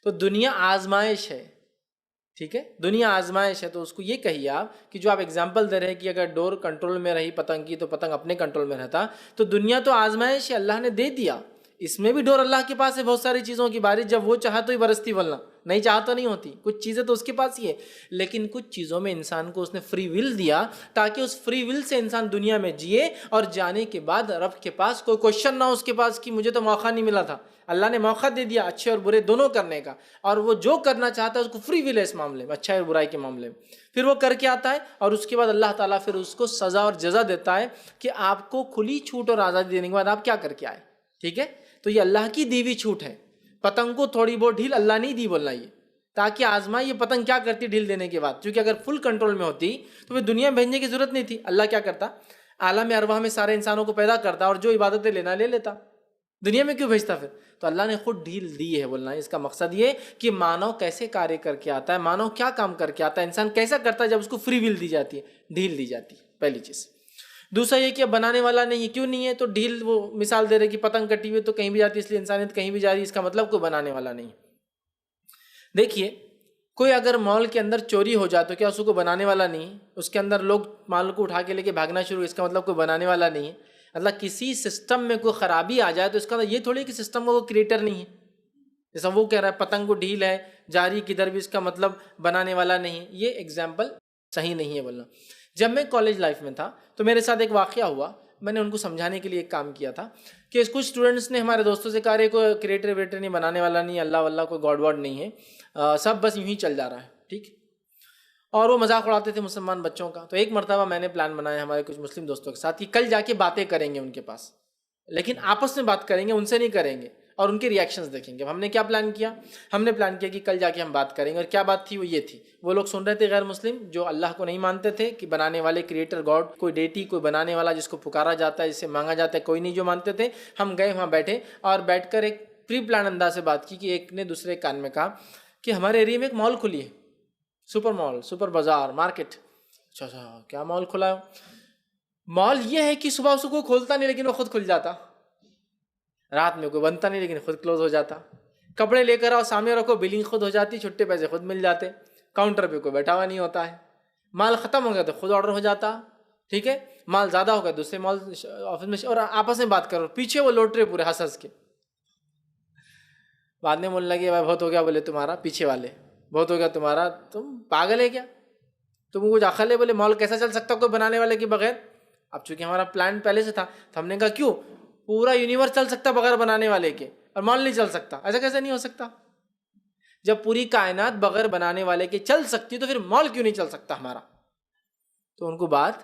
تو دنیا آزمائش ہے، ٹھیک ہے، دنیا آزمائش ہے. تو اس کو یہ کہیے آپ کہ جو آپ ایگزامپل دے رہے ہیں کہ اگر ڈور کنٹرول میں رہی پتنگ کی تو پتنگ اپنے کنٹرول میں رہتا. تو دنیا تو آزمائش ہے، اللہ نے دے دیا، اس میں بھی ڈور اللہ کے پاس ہے. بہت ساری چیزوں کی بارش جب وہ چاہا تو ہی برستی، ورنہ نہیں چاہا تو نہیں ہوتی. کچھ چیزیں تو اس کے پاس ہی ہے، لیکن کچھ چیزوں میں انسان کو اس نے فری ول دیا تاکہ اس فری ول سے انسان دنیا میں جیے، اور جانے کے بعد رب کے پاس کوئی کوشچن نہ ہو اس کے پاس کہ مجھے تو موقع نہیں ملا تھا. اللہ نے موقع دے دیا اچھے اور برے دونوں کرنے کا، اور وہ جو کرنا چاہتا ہے اس کو فری ول ہے اس معاملے میں، اچھائی اور برائی کے معاملے میں. پھر وہ کر کے آتا ہے، اور اس کے بعد اللہ تعالیٰ پھر اس کو سزا اور جزا دیتا ہے کہ آپ کو کھلی چھوٹ اور آزادی دینے کے بعد آپ کیا کر کے آئے. ٹھیک ہے، تو یہ اللہ کی دی ہوئی چھوٹ ہے. پتنگ کو تھوڑی بہت ڈھیل اللہ نہیں دی، بولنا یہ تاکہ آزمائے یہ پتنگ کیا کرتی ڈھیل دینے کے بعد. کیونکہ اگر فل کنٹرول میں ہوتی تو پھر دنیا میں بھیجنے کی ضرورت نہیں تھی. اللہ کیا کرتا، عالم ارواح میں سارے انسانوں کو پیدا کرتا اور جو عبادتیں لینا لے لیتا. دنیا میں کیوں بھیجتا پھر؟ تو اللہ نے خود ڈھیل دی ہے. بولنا اس کا مقصد یہ کہ مانو کیسے کاریہ کر کے آتا ہے، مانو کیا کام کر کے آتا ہے، انسان کیسا کرتا ہے جب اس کو فری ول دی جاتی ہے، ڈھیل دی جاتی ہے. پہلی چیز. دوسرا یہ کہ بنانے والا نہیں ہے. کیوں نہیں ہے؟ تو ڈھیل وہ مثال دے رہے کہ پتنگ کٹی ہوئی تو کہیں بھی جاتی، اس لیے انسانیت کہیں بھی جا رہی ہے، اس کا مطلب کوئی بنانے والا نہیں. دیکھیے، کوئی اگر مال کے اندر چوری ہو جائے تو کیا اس کو بنانے والا نہیں؟ اس کے اندر لوگ مال کو اٹھا کے لے کے بھاگنا شروع، اس کا مطلب کوئی بنانے والا نہیں ہے. اللہ کسی سسٹم میں کوئی خرابی آ جائے تو اس کا یہ تھوڑی کہ سسٹم کا کوئی کریٹر نہیں ہے. جیسا وہ کہہ رہا ہے پتنگ کو ڈھیل ہے جاری کدھر بھی، اس کا مطلب بنانے والا نہیں ہے. یہ ایگزامپل صحیح نہیں ہے بولنا. جب میں کالج لائف میں تھا تو میرے ساتھ ایک واقعہ ہوا. میں نے ان کو سمجھانے کے لیے ایک کام کیا تھا کہ کچھ اسٹوڈنٹس نے ہمارے دوستوں سے کہا کوئی کریٹر ویٹر نہیں، بنانے والا نہیں، اللہ واللہ کوئی گاڈ واڈ نہیں ہے، سب بس یوں ہی چل جا رہا ہے. ٹھیک، اور وہ مذاق اڑاتے تھے مسلمان بچوں کا. تو ایک مرتبہ میں نے پلان بنایا ہمارے کچھ مسلم دوستوں کے ساتھ کہ کل جا کے باتیں کریں گے ان کے پاس، لیکن آپس میں بات کریں گے، ان سے نہیں کریں گے، اور ان کے ریئیکشنز دیکھیں گے. ہم نے کیا پلان کیا؟ ہم نے پلان کیا کہ کل جا کے ہم بات کریں گے. اور کیا بات تھی؟ وہ یہ تھی، وہ لوگ سن رہے تھے غیر مسلم جو اللہ کو نہیں مانتے تھے کہ بنانے والے کریٹر گاڈ، کوئی ڈیٹی، کوئی بنانے والا جس کو پکارا جاتا ہے، جسے مانگا جاتا ہے، کوئی نہیں جو مانتے تھے. ہم گئے وہاں بیٹھے اور بیٹھ کر ایک پری پلان انداز سے بات کی کہ ایک نے دوسرے کان میں کہا کہ ہمارے ایریا میں ایک مال کھلی ہے، سپر مال، سپر بازار، مارکیٹ. اچھا کیا مال کھلا ہے؟ مال یہ ہے کہ صبح اس کو کوئی کھولتا نہیں لیکن وہ خود کھل جاتا، رات میں کوئی بنتا نہیں لیکن خود کلوز ہو جاتا. کپڑے لے کر آؤ سامنے رکھو، بلنگ خود ہو جاتی، چھٹے پیسے خود مل جاتے، کاؤنٹر پہ کوئی بیٹھا ہوا نہیں ہوتا ہے. مال ختم ہو گیا تو خود آرڈر ہو جاتا. ٹھیک ہے، مال زیادہ ہو گیا دوسرے مال آفس میں، اور آپس میں بات کرو، پیچھے وہ لوٹ رہے پورے ہنس ہنس کے. بعد میں بولنے لگے بھائی بہت ہو گیا، بولے تمہارا پیچھے والے بہت ہو گیا تمہارا، تم پاگل ہے کیا، تم کو کچھ عقل ہے؟ بولے مال کیسا چل سکتا کوئی بنانے والے کے بغیر؟ اب چونکہ ہمارا پلان پہلے سے تھا تو ہم نے کہا کیوں، پورا یونیورس چل سکتا بغیر بنانے والے کے اور مال نہیں چل سکتا؟ ایسا کیسے نہیں ہو سکتا؟ جب پوری کائنات بغیر بنانے والے کے چل سکتی تو پھر مال کیوں نہیں چل سکتا ہمارا؟ تو ان کو بات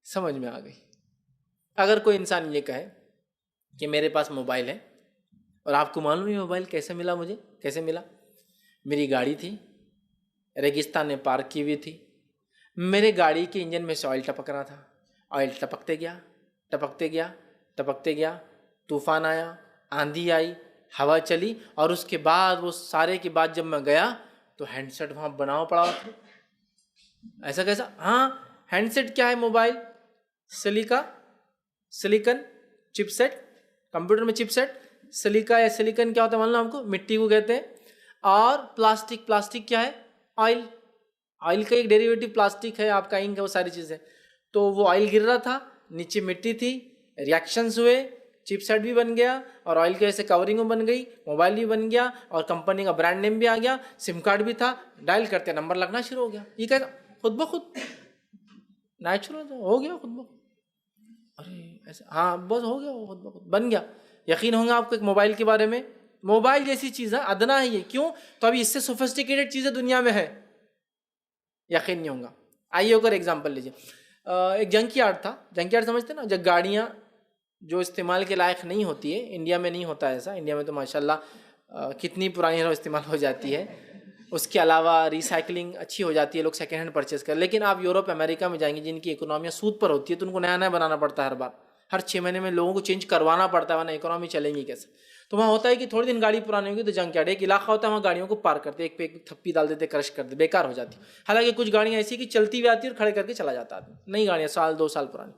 سمجھ میں آ گئی. اگر کوئی انسان یہ کہے کہ میرے پاس موبائل ہے، اور آپ کو معلوم ہے موبائل کیسے ملا؟ مجھے کیسے ملا؟ میری گاڑی تھی، ریگستان میں پارک کی ہوئی تھی، میرے گاڑی کے انجن میں سے آئل ٹپک رہا تھا، آئل ٹپکتے گیا ٹپکتے گیا ٹپکتے گیا، طوفان آیا، آندھی آئی، ہوا چلی، اور اس کے بعد وہ سارے کے بعد جب میں گیا تو ہینڈ سیٹ وہاں بناؤ پڑا تھا. ایسا کیسا؟ ہاں ہینڈ سیٹ کیا ہے؟ موبائل سلیکن چپ سیٹ، کمپیوٹر میں چپ سیٹ، سلیکا یا سلیکن کیا ہوتا ہے معلوم ہم کو؟ مٹی کو کہتے ہیں. اور پلاسٹک کیا ہے؟ آئل کا ایک ڈیریویٹو پلاسٹک ہے، آپ کا انک ہے، وہ ساری چیزیں. تو وہ آئل گر رہا تھا، نیچے مٹی تھی، ریاکشنز ہوئے، چپ سیٹ بھی بن گیا، اور آئل کی وجہ سے کورنگ بن گئی، موبائل بھی بن گیا، اور کمپنی کا برانڈ نیم بھی آ گیا، سم کارڈ بھی تھا، ڈائل کرتے نمبر لگنا شروع ہو گیا. یہ کہتا خود بخود نیچرل ہو گیا، خود بخود. ارے ایسا؟ ہاں بس ہو گیا، خود بخود بن گیا. یقین ہوگا آپ کو ایک موبائل کے بارے میں، موبائل جیسی چیز ہے، ادنا ہے یہ. کیوں؟ تو ابھی اس سے سوفسٹیکیٹڈ چیزیں دنیا میں ہے، یقین نہیں ہوگا. آئیے اگر ایگزامپل لیجیے، ایک جنک یارڈ تھا. جنک یارڈ سمجھتے نا، جب گاڑیاں جو استعمال کے لائق نہیں ہوتی ہے، انڈیا میں نہیں ہوتا ایسا، انڈیا میں تو ماشاءاللہ کتنی پرانی ہے استعمال ہو جاتی ہے، اس کے علاوہ ریسائکلنگ اچھی ہو جاتی ہے، لوگ سیکنڈ ہینڈ پرچیز کریں. لیکن آپ یورپ امریکہ میں جائیں گے جن کی اکنامیاں سود پر ہوتی ہے، تو ان کو نیا نیا بنانا پڑتا ہے، ہر بار ہر 6 مہینے میں لوگوں کو چینج کروانا پڑتا ہے، ورنہ اکنامی چلیں گی کیسے؟ تو وہاں ہوتا ہے کہ تھوڑے دن گاڑی پرانی ہوگی تو جنک یارڈ ایک علاقہ ہوتا ہے، وہاں گاڑیوں کو پارک کرتے، ایک پہ ایک تھپی ڈال دیتے، کرش کر دیتے، بیکار ہو جاتی. حالانکہ کچھ گاڑیاں ایسی کہ چلتی ہوئی آتی ہے اور کھڑے کر کے چلا جاتا آدمی، نئی گاڑیاں 1-2 سال پرانی.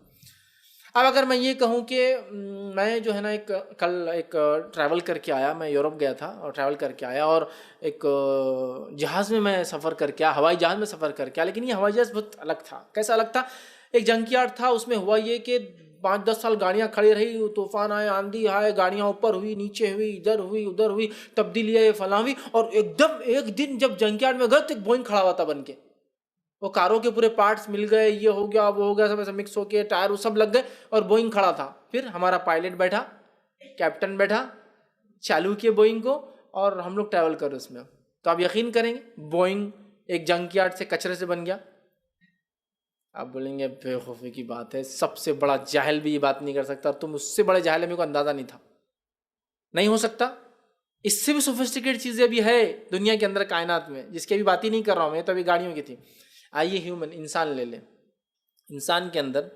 اب اگر میں یہ کہوں کہ میں جو ہے نا کل ایک ٹریول کر کے آیا، میں یورپ گیا تھا اور ٹریول کر کے آیا، اور ایک جہاز میں سفر کر کے آیا، ہوائی جہاز میں سفر کر کے آیا، لیکن یہ ہوائی جہاز بہت الگ تھا۔ کیسا الگ تھا؟ ایک جنک یارڈ تھا، اس میں ہوا یہ کہ 5-10 سال گاڑیاں کھڑی رہی، طوفان آئے، آندھی آئے، گاڑیاں اوپر ہوئی، نیچے ہوئی، ادھر ہوئی، ادھر ہوئی، تبدیلی آئی، فلاں ہوئی، اور ایک دن جب جنک یارڈ میں گئے تو ایک بوئنگ کھڑا ہوا تھا بن کے، وہ کاروں کے پورے پارٹس مل گئے، یہ ہو گیا وہ ہو گیا، سب ایسا مکس ہو کے ٹائر وہ سب لگ گئے اور بوئنگ کھڑا تھا۔ پھر ہمارا پائلٹ بیٹھا، کیپٹن بیٹھا، چالو کیے بوئنگ کو، اور ہم لوگ ٹریول کر اس میں۔ تو آپ یقین کریں گے بوئنگ ایک جنک یارڈ سے کچرے سے بن گیا۔ آپ بولیں گے بے خوفی کی بات ہے، سب سے بڑا جاہل بھی یہ بات نہیں کر سکتا، تم اس سے بڑے جاہل، میرے کو اندازہ نہیں تھا، نہیں ہو سکتا۔ اس سے بھی سوفسٹیکیٹ چیزیں بھی ہے دنیا کے اندر، کائنات میں، جس کی ابھی بات ہی نہیں کر رہا ہوں میں، تو ابھی گاڑیوں کی تھی۔ آئیے ہیومن انسان لے لیں، انسان کے اندر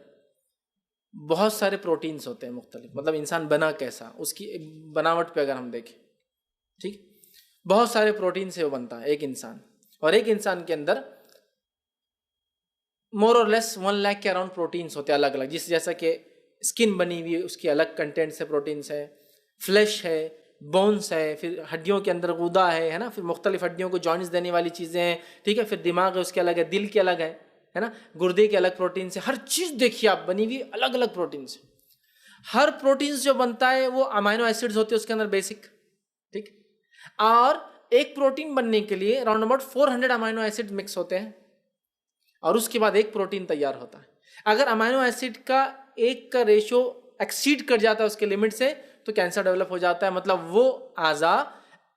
بہت سارے پروٹینز ہوتے ہیں مختلف، مطلب انسان بنا کیسا، اس کی بناوٹ پہ اگر ہم دیکھیں، ٹھیک، بہت سارے پروٹین سے وہ بنتا ہے ایک انسان، اور ایک انسان کے اندر مور اور لیس 1 لاکھ کے اراؤنڈ پروٹینز ہوتے ہیں الگ الگ، جیسا کہ اسکن بنی ہوئی ہے، اس کی الگ کنٹینٹ سے پروٹینز ہے، فلیش ہے، بونس ہے، پھر ہڈیوں کے اندر غدہ ہے نا، پھر مختلف ہڈیوں کو جوائنٹس دینے والی چیزیں ہیں، ٹھیک ہے، پھر دماغ ہے اس کے الگ ہے، دل کے الگ ہے نا، گردے کے الگ پروٹین سے، ہر چیز دیکھیے آپ بنی ہوئی الگ الگ پروٹین سے۔ ہر پروٹینز جو بنتا ہے وہ امائنو ایسڈز ہوتے ہیں اس کے اندر بیسک، ٹھیک، اور ایک پروٹین بننے کے لیے around about 400 amino acid mix ہوتے ہیں، اور اس کے بعد ایک پروٹین تیار ہوتا ہے۔ اگر امائنو ایسڈ کا ایک کا ریشو ایکسیڈ کر جاتا ہے اس کے لمٹ سے تو کینسر ڈیولپ ہو جاتا ہے، مطلب وہ اعضا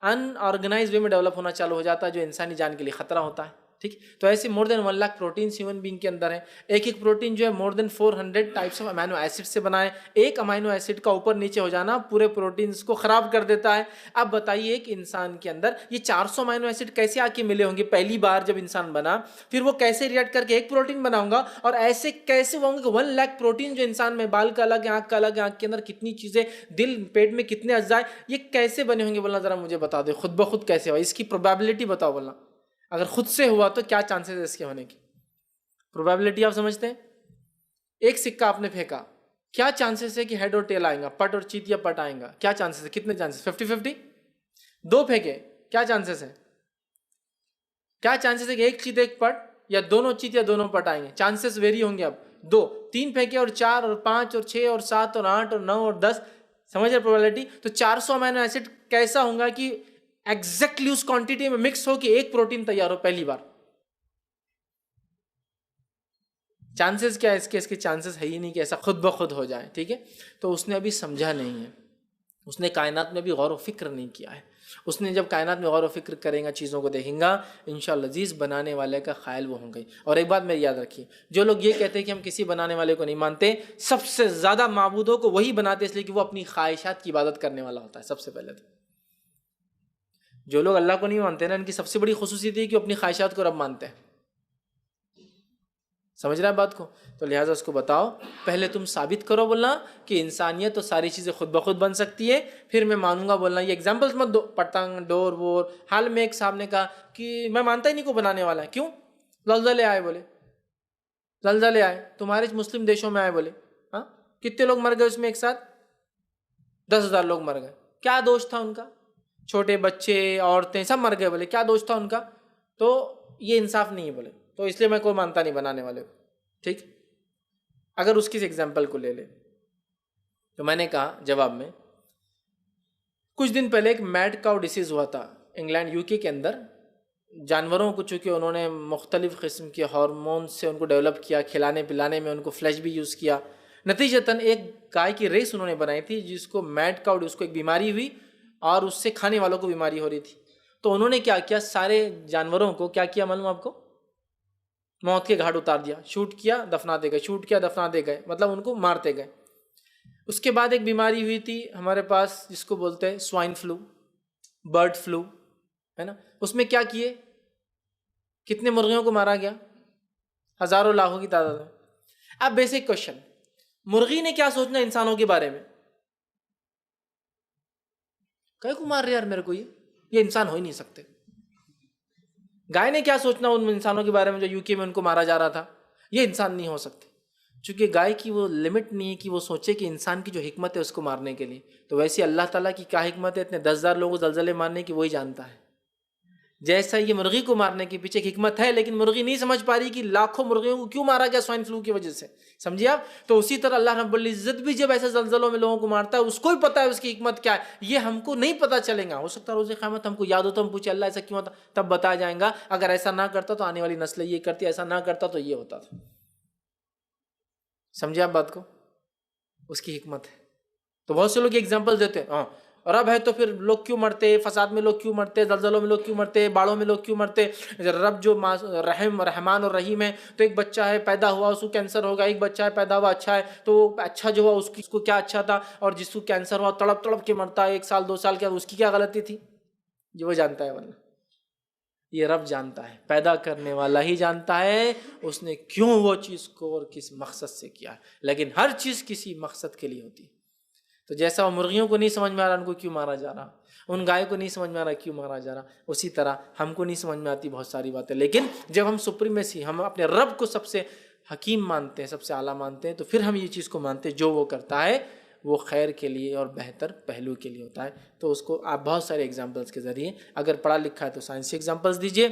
ان آرگنائز وے میں ڈیولپ ہونا چالو ہو جاتا ہے جو انسانی جان کے لیے خطرہ ہوتا ہے، ٹھیک۔ تو ایسے مور دین 1 لاکھ پروٹینس ہیومن بینگ کے اندر ہیں، ایک ایک پروٹین جو ہے مور دین 400 ٹائپس آف امائنو ایسڈ سے بنا ہے۔ ایک امائنو ایسڈ کا اوپر نیچے ہو جانا پورے پروٹینز کو خراب کر دیتا ہے۔ اب بتائیے ایک انسان کے اندر یہ 400 امائنو ایسڈ کیسے آ کے ملے ہوں گے پہلی بار جب انسان بنا، پھر وہ کیسے ریئیکٹ کر کے ایک پروٹین بناؤں گا، اور ایسے کیسے ہوں گے 1 لاکھ پروٹین جو انسان میں، بال کا الگ ہے، آنکھ کا الگ ہے، آنکھ کے اندر کتنی چیزیں، دل، پیٹ میں کتنے اجزاء، یہ کیسے بنے ہوں گے بولنا ذرا مجھے بتا دو، خود بخود کیسے ہوا، اس کی پروبیبلٹی بتاؤ بولنا، اگر خود سے ہوا تو کیا چانسز ہے اس کے ہونے کی، پروبیبلٹی آپ سمجھتے ہیں؟ ایک سکہ آپ نے پھینکا، کیا چانسز ہے کہ ہیڈ اور ٹیل آئیں گا، پٹ اور چیت یا پٹ آئیں گا، کیا چانسز ہے، کتنے چانسز، 50-50؟ 2 پھینکے، کیا چانسز ہے، کیا چانسز ہے کہ ایک چیت ایک پٹ، یا دونوں چیت یا دونوں پٹ آئیں گے، چانسز ویری ہوں گے۔ اب 2 3 پھینکے، اور 4 اور 5 اور 6 اور 7 اور 8 اور 9 اور 10، سمجھ رہے پروبیبلٹی؟ تو 400 امائنو ایسڈ کیسا ہوگا کہ ایگزیکٹلی اس کوانٹٹی میں مکس ہو کہ ایک پروٹین تیار ہو پہلی بار؟ چانسز کیا ہے اس کے چانسز ہے ہی نہیں کہ ایسا خود بخود ہو جائے، ٹھیک ہے۔ تو اس نے ابھی سمجھا نہیں ہے، اس نے کائنات میں بھی غور و فکر نہیں کیا ہے۔ اس نے جب کائنات میں غور و فکر کرے گا، چیزوں کو دیکھیں گا، انشاءاللہ عزیز بنانے والے کا خیال وہ ہوں گے۔ اور ایک بات میری یاد رکھیے، جو لوگ یہ کہتے ہیں کہ ہم کسی بنانے والے کو نہیں مانتے، سب سے زیادہ معبودوں کو وہی بناتے اس لیے کہ وہ اپنی خواہشات کی عبادت کرنے والا ہوتا ہے سب سے پہلے۔ تو جو لوگ اللہ کو نہیں مانتے نا، ان کی سب سے بڑی خصوصیت ہے کہ اپنی خواہشات کو رب مانتے ہیں۔ سمجھ رہا ہے بات کو؟ تو لہٰذا اس کو بتاؤ، پہلے تم ثابت کرو بولنا کہ انسانیت تو ساری چیزیں خود بخود بن سکتی ہے، پھر میں مانوں گا بولنا۔ یہ ایگزامپلس مت دو، پتنگ، ڈور وور۔ حال میں ایک صاحب نے کہا کہ میں مانتا ہی نہیں کو بنانے والا ہے، کیوں؟ زلزلے آئے بولے، زلزلے آئے تمہارے مسلم دیشوں میں آئے بولے، ہاں کتنے لوگ مر گئے اس میں ایک ساتھ؟ 10,000 لوگ مر گئے، کیا دوش تھا ان کا؟ چھوٹے بچے، عورتیں سب مر گئے بولے، کیا دوش تھا ان کا؟ تو یہ انصاف نہیں ہے بولے، تو اس لیے میں کوئی مانتا نہیں بنانے والے کو، ٹھیک۔ اگر اس کی ایگزامپل کو لے لے تو میں نے کہا جواب میں، کچھ دن پہلے ایک میڈ کاؤ ڈیسیز ہوا تھا انگلینڈ UK کے اندر۔ جانوروں کو چونکہ انہوں نے مختلف قسم کے ہارمون سے ان کو ڈیولپ کیا، کھلانے پلانے میں ان کو فلیش بھی یوز کیا، نتیجتاً ایک گائے کی ریس انہوں نے بنائی تھی جس کو میڈ کاؤ، اس کو ایک بیماری ہوئی اور اس سے کھانے والوں کو بیماری ہو رہی تھی۔ تو انہوں نے کیا کیا، سارے جانوروں کو کیا کیا معلوم آپ کو؟ موت کے گھاٹ اتار دیا، شوٹ کیا دفناتے گئے، شوٹ کیا دفناتے گئے، مطلب ان کو مارتے گئے۔ اس کے بعد ایک بیماری ہوئی تھی ہمارے پاس جس کو بولتے ہیں سوائن فلو، برڈ فلو، ہے نا۔ اس میں کیا کیے، کتنے مرغیوں کو مارا گیا؟ ہزاروں لاکھوں کی تعداد میں۔ اب بیسک کوشچن، مرغی نے کیا سوچنا انسانوں کے بارے میں؟ کہے کو مار رہے یار میرے کو، یہ انسان ہو ہی نہیں سکتے۔ گائے نے کیا سوچنا ان انسانوں کے بارے میں جو UK میں ان کو مارا جا رہا تھا، یہ انسان نہیں ہو سکتے۔ چونکہ گائے کی وہ لمٹ نہیں ہے کہ وہ سوچے کہ انسان کی جو حکمت ہے اس کو مارنے کے لیے، تو ویسے اللہ تعالیٰ کی کیا حکمت ہے اتنے 10,000 لوگوں کو زلزلے مارنے کی، وہی جانتا ہے۔ جیسا یہ مرغی کو مارنے کے پیچھے ایک حکمت ہے، لیکن مرغی نہیں سمجھ پا رہی کہ لاکھوں مرغیوں کو کیوں مارا گیا سوائن فلو کی وجہ سے، سمجھے آپ؟ تو اسی طرح اللہ رب العزت بھی جب ایسے زلزلوں میں لوگوں کو مارتا ہے، اس کو ہی پتا ہے اس کی حکمت کیا ہے، یہ ہم کو نہیں پتا چلے گا۔ ہو سکتا ہے روز قیامت ہم کو یاد ہو تو ہم پوچھے اللہ ایسا کیوں ہوتا، تب بتایا جائیں گا اگر ایسا نہ کرتا تو آنے والی نسلیں یہ کرتی، ایسا نہ کرتا تو یہ ہوتا تھا۔ سمجھے آپ بات کو؟ اس کی حکمت ہے۔ تو بہت سے لوگ ایگزامپل دیتے ہیں، رب ہے تو پھر لوگ کیوں مرتے، فساد میں لوگ کیوں مرتے، زلزلوں میں لوگ کیوں مرتے، باڑوں میں لوگ کیوں مرتے؟ رب جو رحمان اور رحیم ہے، تو ایک بچہ ہے پیدا ہوا اس کو کینسر ہوگا، ایک بچہ ہے پیدا ہوا اچھا ہے، تو اچھا جو ہوا اس کو کیا اچھا تھا، اور جس کو کینسر ہوا تڑپ تڑپ کے مرتا ہے 1 سال 2 سال کے، اس کی کیا غلطی تھی؟ جو وہ جانتا ہے، ورنہ یہ رب جانتا ہے، پیدا کرنے والا ہی جانتا ہے اس نے کیوں وہ چیز کو اور کس مقصد سے کیا ہے، لیکن ہر چیز کسی مقصد کے لیے ہوتی ہے۔ تو جیسا وہ مرغیوں کو نہیں سمجھ میں آ رہا ان کو کیوں مارا جا رہا، ان گائے کو نہیں سمجھ میں آ رہا کیوں مارا جا رہا، اسی طرح ہم کو نہیں سمجھ میں آتی بہت ساری باتیں، لیکن جب ہم سپریمیسی، ہم اپنے رب کو سب سے حکیم مانتے ہیں، سب سے اعلیٰ مانتے ہیں، تو پھر ہم یہ چیز کو مانتے ہیں جو وہ کرتا ہے وہ خیر کے لیے اور بہتر پہلو کے لیے ہوتا ہے۔ تو اس کو آپ بہت سارے ایگزامپلس کے ذریعے، اگر پڑھا لکھا ہے تو سائنسی ایگزامپلس دیجیے،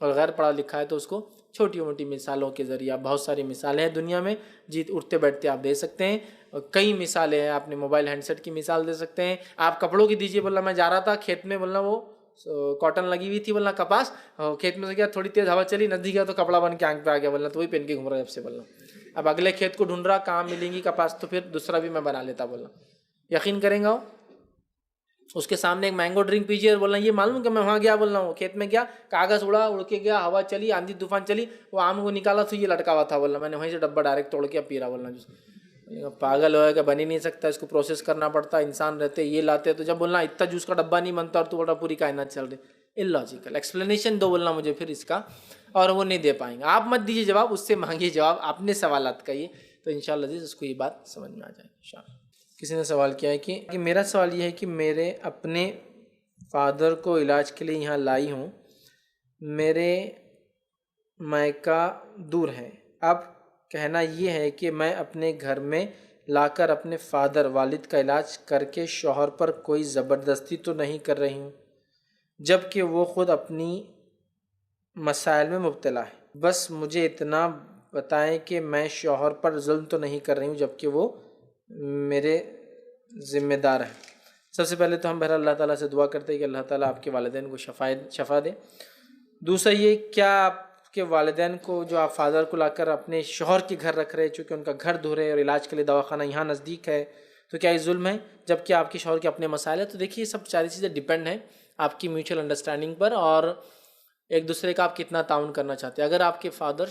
اور غیر پڑھا لکھا ہے تو اس کو چھوٹی موٹی مثالوں کے ذریعے، بہت ساری مثالیں ہیں دنیا میں، جی اٹھتے بیٹھتے آپ دے سکتے ہیں، اور کئی مثالیں ہیں، آپ نے موبائل ہینڈ سیٹ کی مثال دے سکتے ہیں، آپ کپڑوں کی دیجیے، بولنا میں جا رہا تھا کھیت میں، بولنا وہ کاٹن لگی ہوئی تھی، بولنا کپاس، کھیت میں سے گیا، تھوڑی تیز ہوا چلی، نزدیک گیا تو کپڑا بن کے آنکھ پہ آ گیا، بولنا تو وہی پہن کے گھوم رہا ہے جب سے، بولنا اب اگلے کھیت کو ڈھونڈ رہا کہاں ملیں گی کپاس، تو پھر دوسرا بھی میں بنا لیتا، بولنا یقین کریں گا۔ اس کے سامنے ایک مینگو ڈرنک پیجیے اور بولنا یہ معلوم کہ میں وہاں گیا، بولنا وہ کھیت میں گیا، کاغذ اڑا، اڑ کے گیا، ہوا چلی، آندھی طوفان چلی، وہ آم کو نکالا تو یہ لٹکا ہوا تھا، بولنا میں نے وہیں سے ڈبہ ڈائریکٹ توڑ کے پی رہا، بولنا پاگل ہوا کہ بن ہی نہیں سکتا، اس کو پروسیس کرنا پڑتا، انسان رہتے یہ لاتے، تو جب بولنا اتنا جوس کا ڈبہ نہیں بنتا اور تو بولنا پوری کائنات چل رہی، اللاجیکل ایکسپلینیشن دو بولنا مجھے پھر اس کا، اور وہ نہیں دے پائیں گے۔ آپ مت دیجیے جواب، اس سے مانگیے جواب، اپنے سوالات کا یہ، تو انشاءاللہ عزیز اس کو یہ بات سمجھ میں آ جائے انشاءاللہ۔ کسی نے سوال کیا ہے کہ میرا سوال یہ ہے کہ میرے اپنے فادر کو علاج کے لیے یہاں لائی ہوں، میرے مائکہ دور ہے، اب کہنا یہ ہے کہ میں اپنے گھر میں لا کر اپنے فادر والد کا علاج کر کے شوہر پر کوئی زبردستی تو نہیں کر رہی ہوں، جبکہ وہ خود اپنی مسائل میں مبتلا ہے، بس مجھے اتنا بتائیں کہ میں شوہر پر ظلم تو نہیں کر رہی ہوں جبکہ وہ میرے ذمہ دار ہیں۔ سب سے پہلے تو ہم بہرحال اللہ تعالیٰ سے دعا کرتے ہیں کہ اللہ تعالیٰ آپ کے والدین کو شفا دے۔ دوسرا یہ، کیا آپ کے والدین کو جو آپ فادر کو لا کر اپنے شوہر کے گھر رکھ رہے چونکہ ان کا گھر دور ہے اور علاج کے لیے دواخانہ یہاں نزدیک ہے، تو کیا یہ ظلم ہے جبکہ آپ کے شوہر کے اپنے مسائل ہیں؟ تو دیکھیے سب ساری چیزیں ڈیپینڈ ہیں آپ کی میوچل انڈرسٹینڈنگ پر اور ایک دوسرے کا آپ کتنا تعاون کرنا چاہتے ہیں۔ اگر آپ کے فادر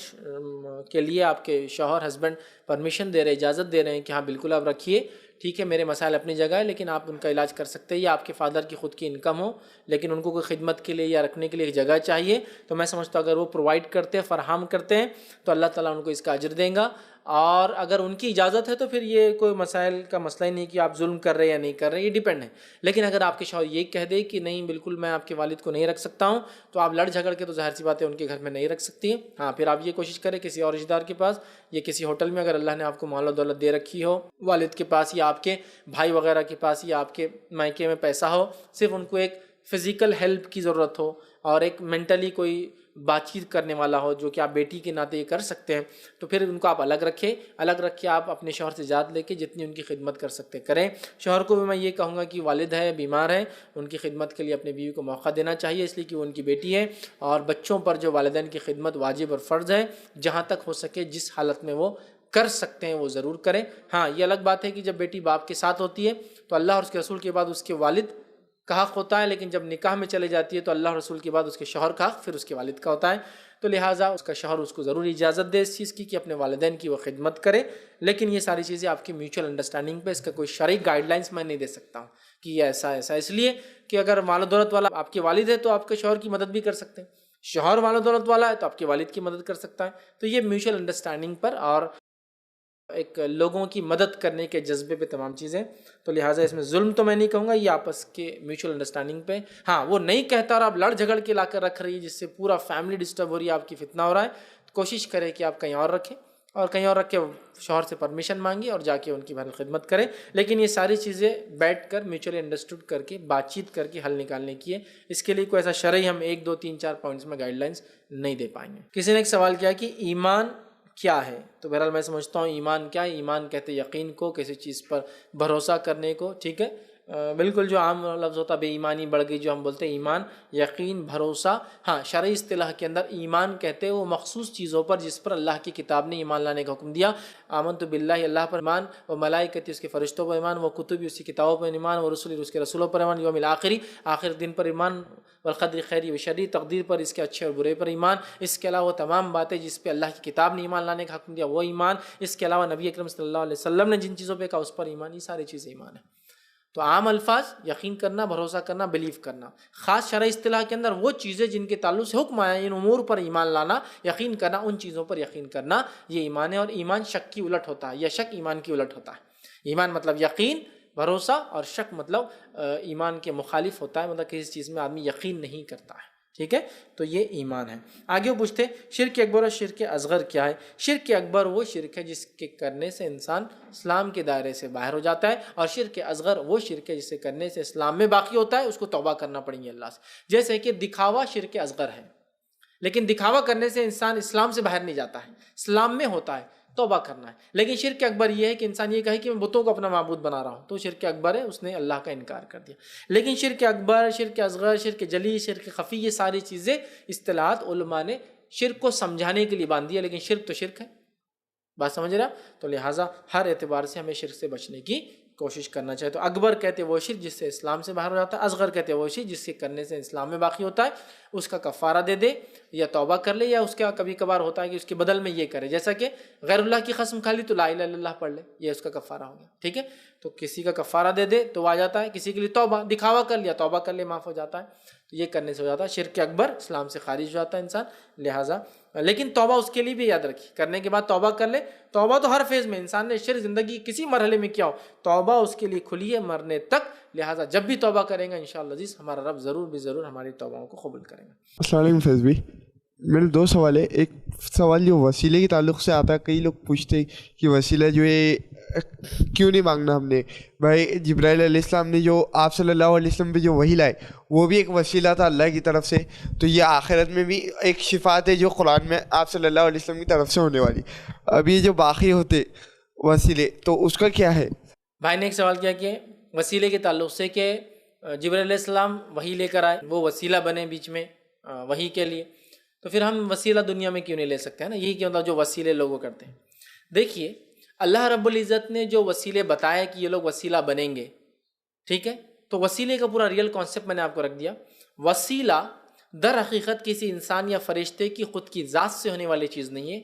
کے لیے آپ کے شوہر ہسبینڈ پرمیشن دے رہے، اجازت دے رہے ہیں کہ ہاں بالکل آپ رکھیے، ٹھیک ہے میرے مسائل اپنی جگہ ہے لیکن آپ ان کا علاج کر سکتے ہیں، یا آپ کے فادر کی خود کی انکم ہو لیکن ان کو کوئی خدمت کے لیے یا رکھنے کے لیے ایک جگہ چاہیے، تو میں سمجھتا ہوں اگر وہ پرووائڈ کرتے ہیں، فراہم کرتے ہیں، تو اللہ تعالیٰ ان کو اس کا اجر دیں گا۔ اور اگر ان کی اجازت ہے تو پھر یہ کوئی مسائل کا مسئلہ ہی نہیں کہ آپ ظلم کر رہے یا نہیں کر رہے، یہ ڈیپینڈ ہے۔ لیکن اگر آپ کے شوہر یہ کہہ دے کہ نہیں بالکل میں آپ کے والد کو نہیں رکھ سکتا ہوں، تو آپ لڑ جھگڑ کے تو ظاہر سی بات ہے ان کے گھر میں نہیں رکھ سکتی ہیں۔ ہاں پھر آپ یہ کوشش کریں کسی اور رشتہ دار کے پاس یا کسی ہوٹل میں، اگر اللہ نے آپ کو مال و دولت دے رکھی ہو، والد کے پاس یا آپ کے بھائی وغیرہ کے پاس یا آپ کے مائکے میں پیسہ ہو، صرف ان کو ایک فزیکل ہیلپ کی ضرورت ہو اور ایک مینٹلی کوئی بات چیت کرنے والا ہو جو کہ آپ بیٹی کے ناطے یہ کر سکتے ہیں، تو پھر ان کو آپ الگ رکھ کے آپ اپنے شوہر سے اجازت لے کے جتنی ان کی خدمت کر سکتے کریں۔ شوہر کو بھی میں یہ کہوں گا کہ والد ہے، بیمار ہے، ان کی خدمت کے لیے اپنی بیوی کو موقع دینا چاہیے، اس لیے کہ وہ ان کی بیٹی ہے، اور بچوں پر جو والدین کی خدمت واجب اور فرض ہے، جہاں تک ہو سکے جس حالت میں وہ کر سکتے ہیں وہ ضرور کریں۔ ہاں یہ الگ بات ہے کہ جب بیٹی باپ کے ساتھ ہوتی ہے تو اللہ اور اس کے رسول کے بعد اس کے والد کا حق ہوتا ہے، لیکن جب نکاح میں چلے جاتی ہے تو اللہ اور رسول کے بعد اس کے شوہر کا حق پھر اس کے والد کا ہوتا ہے، تو لہٰذا اس کا شوہر اس کو ضرور اجازت دے اس چیز کی کہ اپنے والدین کی وہ خدمت کرے، لیکن یہ ساری چیزیں آپ کی میوچل انڈرسٹینڈنگ پہ، اس کا کوئی شرعی گائیڈ لائنس میں نہیں دے سکتا ہوں کہ یہ ایسا اس لیے کہ اگر مال و دولت والا آپ کے والد ہے تو آپ کے شوہر کی مدد بھی کر سکتے ہیں، شوہر مال و دولت والا ہے تو آپ کے والد کی مدد کر سکتا ہے، تو یہ میوچل انڈرسٹینڈنگ پر اور ایک لوگوں کی مدد کرنے کے جذبے پہ تمام چیزیں، تو لہٰذا اس میں ظلم تو میں نہیں کہوں گا، یہ آپس کے میوچل انڈرسٹینڈنگ پہ۔ ہاں وہ نہیں کہتا اور آپ لڑ جھگڑ کے لا کر رکھ رہی ہے جس سے پورا فیملی ڈسٹرب ہو رہی ہے، آپ کی فتنہ ہو رہا ہے، کوشش کریں کہ آپ کہیں اور رکھیں، اور کہیں اور رکھ کے شوہر سے پرمیشن مانگی اور جا کے ان کی بہرحال خدمت کریں. لیکن یہ ساری چیزیں بیٹھ کر میوچولی انڈرسٹوڈ کر کے بات چیت کر کے حل نکالنے کی ہے. اس کے لیے کوئی ایسا شرعی ہم 1 2 3 4 پوائنٹس میں گائیڈ لائنس نہیں دے پائیں گے. کسی نے ایک سوال کیا کہ ایمان کیا ہے؟ تو بہرحال میں سمجھتا ہوں ایمان کیا ہے؟ ایمان کہتے یقین کو، کسی چیز پر بھروسہ کرنے کو. ٹھیک ہے، بالکل جو عام لفظ ہوتا ہے بے ایمانی بڑھ گئی، جو ہم بولتے ہیں ایمان، یقین، بھروسہ. ہاں شرعی اصطلاح کے اندر ایمان کہتے ہیں وہ مخصوص چیزوں پر جس پر اللہ کی کتاب نے ایمان لانے کا حکم دیا. آمنت باللہ، اللہ پر ایمان، و ملائکتی، اس کے فرشتوں پر ایمان، و کتبی، اس کی کتابوں پر ایمان، و رسولی، اس کے رسولوں پر ایمان، یوم الآخری، آخر دن پر ایمان، والقدر خیری و شری، تقدیر پر، اس کے اچھے اور برے پر ایمان. اس کے علاوہ تمام باتیں جس پہ اللہ کی کتاب نے ایمان لانے کا حکم دیا وہ ایمان. اس کے علاوہ نبی اکرم صلی اللہ علیہ وسلم نے جن چیزوں پہ کہا اس پر ایمان. یہ ساری چیزیں ایمان ہیں. تو عام الفاظ یقین کرنا، بھروسہ کرنا، بلیو کرنا. خاص شرعی اصطلاح کے اندر وہ چیزیں جن کے تعلق سے حکم آیا ان امور پر ایمان لانا، یقین کرنا، ان چیزوں پر یقین کرنا، یہ ایمان ہے. اور ایمان شک کی الٹ ہوتا ہے، یا شک ایمان کی الٹ ہوتا ہے. ایمان مطلب یقین، بھروسہ، اور شک مطلب ایمان کے مخالف ہوتا ہے، مطلب کسی چیز میں آدمی یقین نہیں کرتا ہے. ٹھیک ہے، تو یہ ایمان ہے. آگے وہ پوچھتے شرک اکبر اور شرک اصغر کیا ہے؟ شرک اکبر وہ شرک ہے جس کے کرنے سے انسان اسلام کے دائرے سے باہر ہو جاتا ہے، اور شرک اصغر وہ شرک ہے جسے کرنے سے اسلام میں باقی ہوتا ہے، اس کو توبہ کرنا پڑیں گے اللہ سے. جیسے کہ دکھاوا شرک اصغر ہے، لیکن دکھاوا کرنے سے انسان اسلام سے باہر نہیں جاتا ہے، اسلام میں ہوتا ہے، توبہ کرنا ہے. لیکن شرک اکبر یہ ہے کہ انسان یہ کہے کہ میں بتوں کو اپنا معبود بنا رہا ہوں، تو شرک اکبر ہے، اس نے اللہ کا انکار کر دیا. لیکن شرک اکبر، شرک اصغر، شرک جلی، شرک خفی، یہ ساری چیزیں اصطلاحات علماء نے شرک کو سمجھانے کے لیے باندھ دیا. لیکن شرک تو شرک ہے، بات سمجھ رہے آپ؟ تو لہٰذا ہر اعتبار سے ہمیں شرک سے بچنے کی کوشش کرنا چاہیے. تو اکبر کہتے وہ شرک جس سے اسلام سے باہر ہو جاتا ہے، اصغر کہتے وہ شرک جس کے کرنے سے اسلام میں باقی ہوتا ہے. اس کا کفارہ دے دے یا توبہ کر لے، یا اس کا کبھی کبھار ہوتا ہے کہ اس کے بدل میں یہ کرے، جیسا کہ غیر اللہ کی قسم کھا لی تو لا الہ الا اللہ پڑھ لے، یہ اس کا کفارہ ہو گیا. ٹھیک ہے، تو کسی کا کفارہ دے دے تو آ جاتا ہے، کسی کے لیے توبہ، دکھاوا کر لیا، توبہ کر لے، معاف ہو جاتا ہے. تو یہ کرنے سے ہو جاتا ہے شرک اکبر، اسلام سے خارج ہو جاتا ہے انسان. لہٰذا لیکن توبہ اس کے لیے بھی یاد رکھی، کرنے کے بعد توبہ کر لے. توبہ تو ہر فیز میں، انسان نے شرک زندگی کسی مرحلے میں کیا ہو، توبہ اس کے لیے کھلی ہے مرنے تک. لہٰذا جب بھی توبہ کریں گا انشاءاللہ عزیز ہمارا رب ضرور بھی ضرور ہماری توبہوں کو قبول کریں گا. السلام علیکم فیض بھائی، میرے 2 سوال ہے. ایک سوال جو وسیلے کے تعلق سے آتا ہے، کئی لوگ پوچھتے ہیں کہ وسیلہ جو ہے کیوں نہیں مانگنا ہم نے. بھائی جبرائیل علیہ السلام نے جو آپ صلی اللہ علیہ وسلم پہ جو وحی لائے وہ بھی ایک وسیلہ تھا اللہ کی طرف سے، تو یہ آخرت میں بھی ایک شفاعت ہے جو قرآن میں آپ صلی اللہ علیہ وسلم کی طرف سے ہونے والی. اب یہ جو باقی ہوتے وسیلے تو اس کا کیا ہے؟ بھائی نے ایک سوال کیا کہ وسیلے کے تعلق سے کہ جبرائیل علیہ السلام وحی لے کر آئے، وہ وسیلہ بنے بیچ میں وحی کے لیے، تو پھر ہم وسیلہ دنیا میں کیوں نہیں لے سکتے ہیں نا؟ یہی کیوں ہوتا جو وسیلے لوگوں کرتے ہیں. دیکھیے اللہ رب العزت نے جو وسیلے بتایا کہ یہ لوگ وسیلہ بنیں گے، ٹھیک ہے، تو وسیلے کا پورا ریئل کانسیپٹ میں نے آپ کو رکھ دیا. وسیلہ در حقیقت کسی انسان یا فرشتے کی خود کی ذات سے ہونے والی چیز نہیں ہے.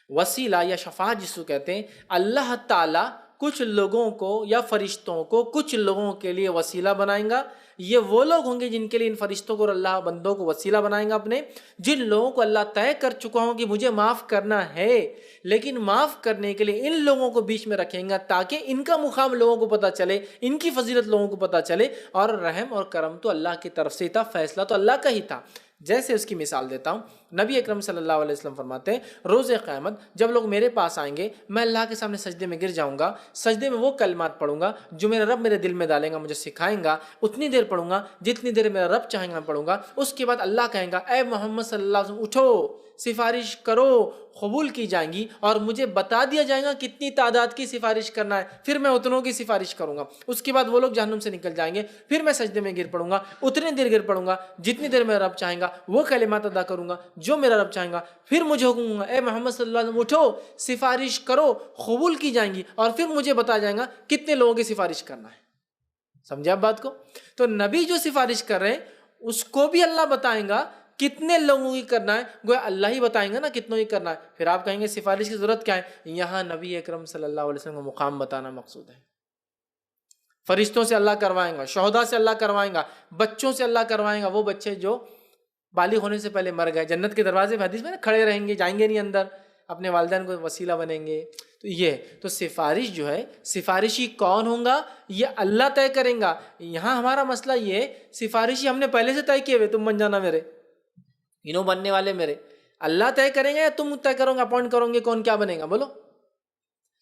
وسیلہ یا شفاعت جس کو کہتے ہیں، اللہ تعالیٰ کچھ لوگوں کو یا فرشتوں کو کچھ لوگوں کے لیے وسیلہ بنائیں گا. یہ وہ لوگ ہوں گے جن کے لیے ان فرشتوں کو اللہ بندوں کو وسیلہ بنائیں گا اپنے، جن لوگوں کو اللہ طے کر چکا ہوں کہ مجھے معاف کرنا ہے، لیکن معاف کرنے کے لیے ان لوگوں کو بیچ میں رکھیں گا تاکہ ان کا مقام لوگوں کو پتہ چلے، ان کی فضیلت لوگوں کو پتہ چلے. اور رحم اور کرم تو اللہ کی طرف سے تھا، فیصلہ تو اللہ کا ہی تھا. جیسے اس کی مثال دیتا ہوں، نبی اکرم صلی اللہ علیہ وسلم فرماتے ہیں روز قیامت جب لوگ میرے پاس آئیں گے میں اللہ کے سامنے سجدے میں گر جاؤں گا، سجدے میں وہ کلمات پڑھوں گا جو میرا رب میرے دل میں ڈالیں گا، مجھے سکھائیں گا، اتنی دیر پڑھوں گا جتنی دیر میرا رب چاہیں گا پڑھوں گا. اس کے بعد اللہ کہیں گا اے محمد صلی اللہ علیہ وسلم اٹھو، سفارش کرو، قبول کی جائیں گی، اور مجھے بتا دیا جائے گا کتنی تعداد کی سفارش کرنا ہے، پھر میں اتنوں کی سفارش کروں گا. اس کے بعد وہ لوگ جہنم سے نکل جائیں گے، پھر میں سجدے میں گر پڑوں گا، اتنی دیر گر پڑوں گا جتنی دیر میرا رب چاہیں گا، وہ کلمات ادا کروں گا جو میرا رب چاہیں گا، پھر مجھے حکم ہوں گا اے محمد صلی اللہ علیہ وسلم اٹھو، سفارش کرو، قبول کی جائیں گی، اور پھر مجھے بتا جائیں گا کتنے لوگوں کی سفارش کرنا ہے. سمجھے آپ بات کو؟ تو نبی جو سفارش کر رہے ہیں اس کو بھی اللہ بتائیں گا کتنے لوگوں کی کرنا ہے، گویا اللہ ہی بتائیں گا نا کتنوں کی کرنا ہے. پھر آپ کہیں گے سفارش کی ضرورت کیا ہے؟ یہاں نبی اکرم صلی اللہ علیہ وسلم کا مقام بتانا مقصود ہے. فرشتوں سے اللہ کروائیں گا، شہداء سے اللہ کروائیں گا، بچوں سے اللہ کروائیں گا، وہ بچے جو بالغ ہونے سے پہلے مر گئے، جنت کے دروازے پہ حدیث میں کھڑے رہیں گے، جائیں گے نہیں اندر، اپنے والدین کو وسیلہ بنیں گے. تو یہ تو سفارش جو ہے، سفارشی کون ہوں گا یہ اللہ طے کریں گا. یہاں ہمارا مسئلہ یہ ہے سفارشی ہم نے پہلے سے طے کیے ہوئے، تم بن جانا میرے، انہوں بننے والے میرے. اللہ طے کریں گے یا تم طے کرو گے, اپوائنٹ کرو گے کون کیا بنے گا؟ بولو.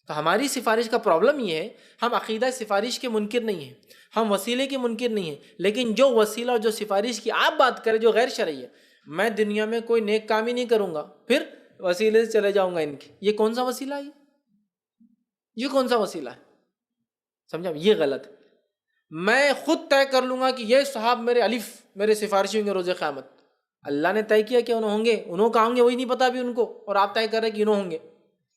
تو ہماری سفارش کا پرابلم یہ ہے, ہم عقیدہ سفارش کے منکر نہیں ہیں, ہم وسیلے کے منکر نہیں ہیں, لیکن جو وسیلہ اور جو سفارش کی آپ بات کریں جو غیر شرعی ہے, میں دنیا میں کوئی نیک کام ہی نہیں کروں گا پھر وسیلے سے چلے جاؤں گا ان کے, یہ کون سا وسیلہ ہے؟ یہ کون سا وسیلہ ہے؟ سمجھا؟ یہ غلط ہے. میں خود طے کر لوں گا کہ یہ صاحب میرے الف میرے سفارشی ہوں گے روز قیامت. اللہ نے طے کیا کہ انہوں ہوں گے, انہوں کا ہوں گے وہی نہیں پتا بھی ان کو, اور آپ طے کر رہے کہ انہوں ہوں گے.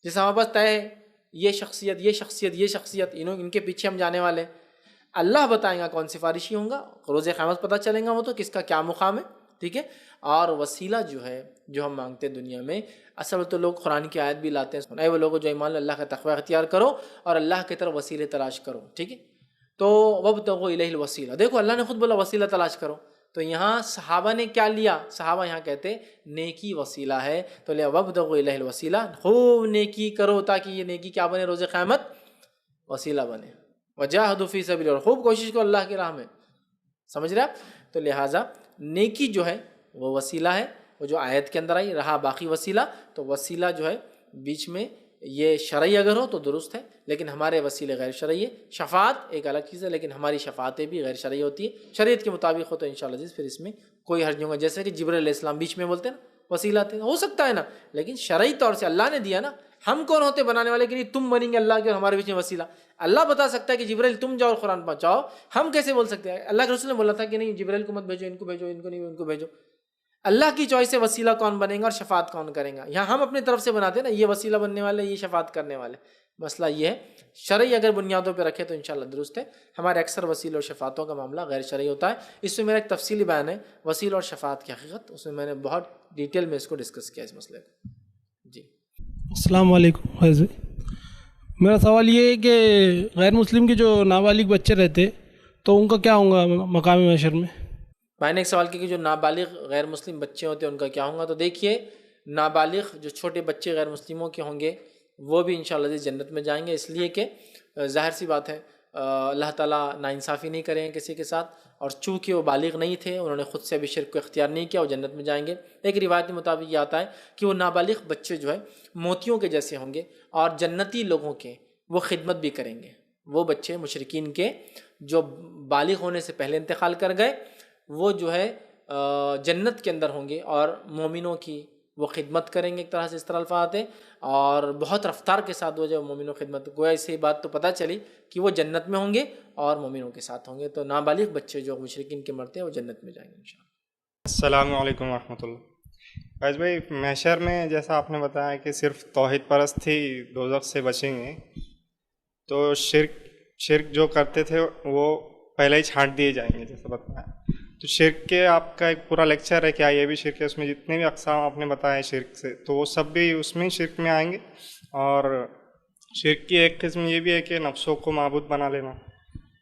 جیسے ہمارے پاس طے ہے یہ شخصیت یہ شخصیت یہ شخصیت, ان کے پیچھے ہم جانے والے ہیں. اللہ بتائیں گا کون سفارشی ہوں گا, روز قیامت پتہ چلیں گا وہ تو کس کا کیا مقام ہے. ٹھیک ہے. اور وسیلہ جو ہے جو ہم مانگتے ہیں دنیا میں, اصل تو لوگ قرآن کی آیت بھی لاتے ہیں, اے وہ لوگ جو ایمان اللہ کا تقوی اختیار کرو اور اللہ کی طرف وسیلے تلاش کرو. ٹھیک ہے. تو وابتغوا الیہ الوسیلہ, دیکھو اللہ نے خود بولا وسیلہ تلاش کرو. تو یہاں صحابہ نے کیا لیا؟ صحابہ یہاں کہتے نیکی وسیلہ ہے, تو لیا وابتغوا الیہ الوسیلہ, خوب نیکی کرو تاکہ یہ نیکی کیا بنے روز قیامت وسیلہ بنے. وجاہدوا فی سبیلہ, اور خوب کوشش کرو اللہ کی راہ میں. سمجھ رہے آپ؟ تو لہٰذا نیکی جو ہے وہ وسیلہ ہے, وہ جو آیت کے اندر آئی. رہا باقی وسیلہ, تو وسیلہ جو ہے بیچ میں یہ شرعی اگر ہو تو درست ہے, لیکن ہمارے وسیلے غیر شرعی ہے. شفاعت ایک الگ چیز ہے, لیکن ہماری شفاعتیں بھی غیر شرعی ہوتی ہے. شریعت کے مطابق ہو تو انشاءاللہ پھر اس میں کوئی حرج نہیں ہوگا. جیسے کہ جبرائیل علیہ السلام بیچ میں بولتے ہیں نا وسیلہ تھے, ہو سکتا ہے نا, لیکن شرعی طور سے اللہ نے دیا نا. ہم کون ہوتے بنانے والے کہ نہیں تم بنیں گے اللہ کے اور ہمارے بیچ میں وسیلہ؟ اللہ بتا سکتا ہے کہ جبرائیل تم جاؤ اور قرآن پہنچاؤ. ہم کیسے بول سکتے ہیں؟ اللہ کے رسول نے بولا تھا کہ نہیں جبرائیل کو مت بھیجو, ان کو بھیجو, ان کو نہیں ان کو بھیجو. اللہ کی چوائس سے وسیلہ کون بنے گا اور شفاعت کون کرے گا. یہاں ہم اپنی طرف سے بناتے ہیں نا, یہ وسیلہ بننے والے یہ شفاعت کرنے والے. مسئلہ یہ ہے شرعی اگر بنیادوں پہ رکھے تو انشاءاللہ درست ہے. ہمارے اکثر وسیلوں اور شفاعتوں کا معاملہ غیر شرعی ہوتا ہے. اس میں میرا ایک تفصیلی بیان ہے وسیلہ اور شفاعت کی حقیقت, اس میں میں نے بہت ڈیٹیل میں اس کو ڈسکس کیا اس مسئلے کو. جی السلام علیکم. فیض بھائی, میرا سوال یہ ہے کہ غیر مسلم کے جو نابالغ بچے رہتے تو ان کا کیا ہوگا مقام محشر میں؟ میں نے ایک سوال کیا کہ جو نابالغ غیر مسلم بچے ہوتے ہیں ان کا کیا ہوگا. تو دیکھیے نابالغ جو چھوٹے بچے غیر مسلموں کے ہوں گے وہ بھی انشاءاللہ جنت میں جائیں گے, اس لیے کہ ظاہر سی بات ہے اللہ تعالیٰ ناانصافی نہیں کریں گے کسی کے ساتھ, اور چونکہ وہ بالغ نہیں تھے انہوں نے خود سے بھی شرک کو اختیار نہیں کیا, وہ جنت میں جائیں گے. ایک روایت کے مطابق یہ آتا ہے کہ وہ نابالغ بچے جو ہے موتیوں کے جیسے ہوں گے, اور جنتی لوگوں کے وہ خدمت بھی کریں گے. وہ بچے مشرکین کے جو بالغ ہونے سے پہلے انتقال کر گئے وہ جو ہے جنت کے اندر ہوں گے, اور مومنوں کی وہ خدمت کریں گے. ایک طرح سے اس طرح الفاظ ہیں, اور بہت رفتار کے ساتھ وہ جو مومنوں خدمت, گویا اس سے بات تو پتہ چلی کہ وہ جنت میں ہوں گے اور مومنوں کے ساتھ ہوں گے. تو نابالغ بچے جو مشرکین کے مرتے ہیں وہ جنت میں جائیں گے انشاءاللہ. السلام علیکم ورحمۃ اللہ. فیض بھائی, محشر میں جیسا آپ نے بتایا کہ صرف توحید پرست ہی دوزخ سے بچیں گے, تو شرک جو کرتے تھے وہ پہلے ہی چھانٹ دیے جائیں گے جیسا بتایا. تو شرک کے آپ کا ایک پورا لیکچر ہے, کیا یہ بھی شرک ہے؟ اس میں جتنے بھی اقسام آپ نے بتائے شرک سے, تو وہ سب بھی اس میں شرک میں آئیں گے. اور شرک کی ایک قسم یہ بھی ہے کہ نفسوں کو معبود بنا لینا.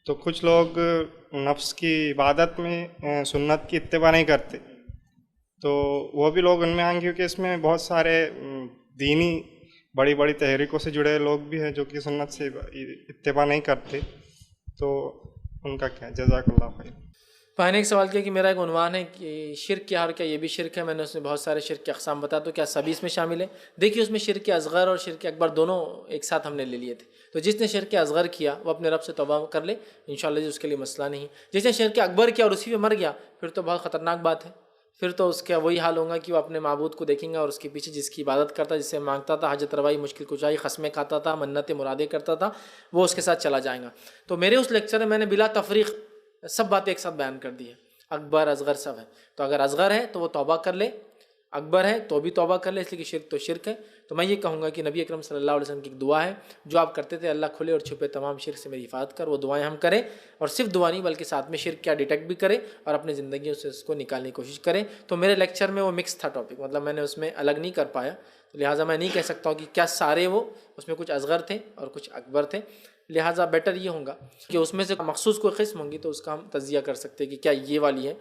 تو کچھ لوگ نفس کی عبادت میں سنت کی اتباع نہیں کرتے, تو وہ بھی لوگ ان میں آئیں گے, کیونکہ اس میں بہت سارے دینی بڑی بڑی تحریکوں سے جڑے لوگ بھی ہیں جو کہ سنت سے اتباع نہیں کرتے. تو ان کا کیا؟ جزاک اللہ خیر. میں نے ایک سوال کیا کہ میرا ایک عنوان ہے کہ شرک کیا, اور کیا یہ بھی شرک ہے؟ میں نے اس میں بہت سارے شرک کے اقسام بتایا, تو کیا سبھی اس میں شامل ہے؟ دیکھیے اس میں شرک اصغر اور شرک اکبر دونوں ایک ساتھ ہم نے لے لیے تھے. تو جس نے شرک اصغر کیا وہ اپنے رب سے توبہ کر لے انشاءاللہ اس کے لیے مسئلہ نہیں. جس نے شرک اکبر کیا اور اسی پہ مر گیا پھر تو بہت خطرناک بات ہے. پھر تو اس کا وہی حال ہوگا کہ وہ اپنے معبود کو دیکھیں گا اور اس کے پیچھے جس کی عبادت کرتا, جس سے مانگتا تھا, حاجت روائی, مشکل کشائی, قسمیں کھاتا تھا, منتیں مرادیں کرتا تھا, وہ اس کے ساتھ چلا جائے گا. تو میرے اس لیکچر میں نے بلا تفریق سب باتیں ایک ساتھ بیان کر دی ہے, اکبر اصغر سب ہے. تو اگر اصغر ہے تو وہ توبہ کر لے, اکبر ہے تو بھی توبہ کر لے, اس لیے کہ شرک تو شرک ہے. تو میں یہ کہوں گا کہ نبی اکرم صلی اللہ علیہ وسلم کی ایک دعا ہے جو آپ کرتے تھے, اللہ کھلے اور چھپے تمام شرک سے میری حفاظت کر. وہ دعائیں ہم کریں, اور صرف دعا نہیں بلکہ ساتھ میں شرک کیا ڈیٹیکٹ بھی کریں اور اپنی زندگیوں سے اس کو نکالنے کی کوشش کریں. تو میرے لیکچر میں وہ مکس تھا ٹاپک, مطلب میں نے اس میں الگ نہیں کر پایا, تو لہٰذا میں نہیں کہہ سکتا ہوں کہ کیا سارے وہ اس میں کچھ اصغر تھے اور کچھ اکبر تھے. لہٰذا بیٹر یہ ہوگا کہ اس میں سے مخصوص کوئی قسم ہوں گی تو اس کا ہم تجزیہ کر سکتے کہ کیا یہ والی ہے.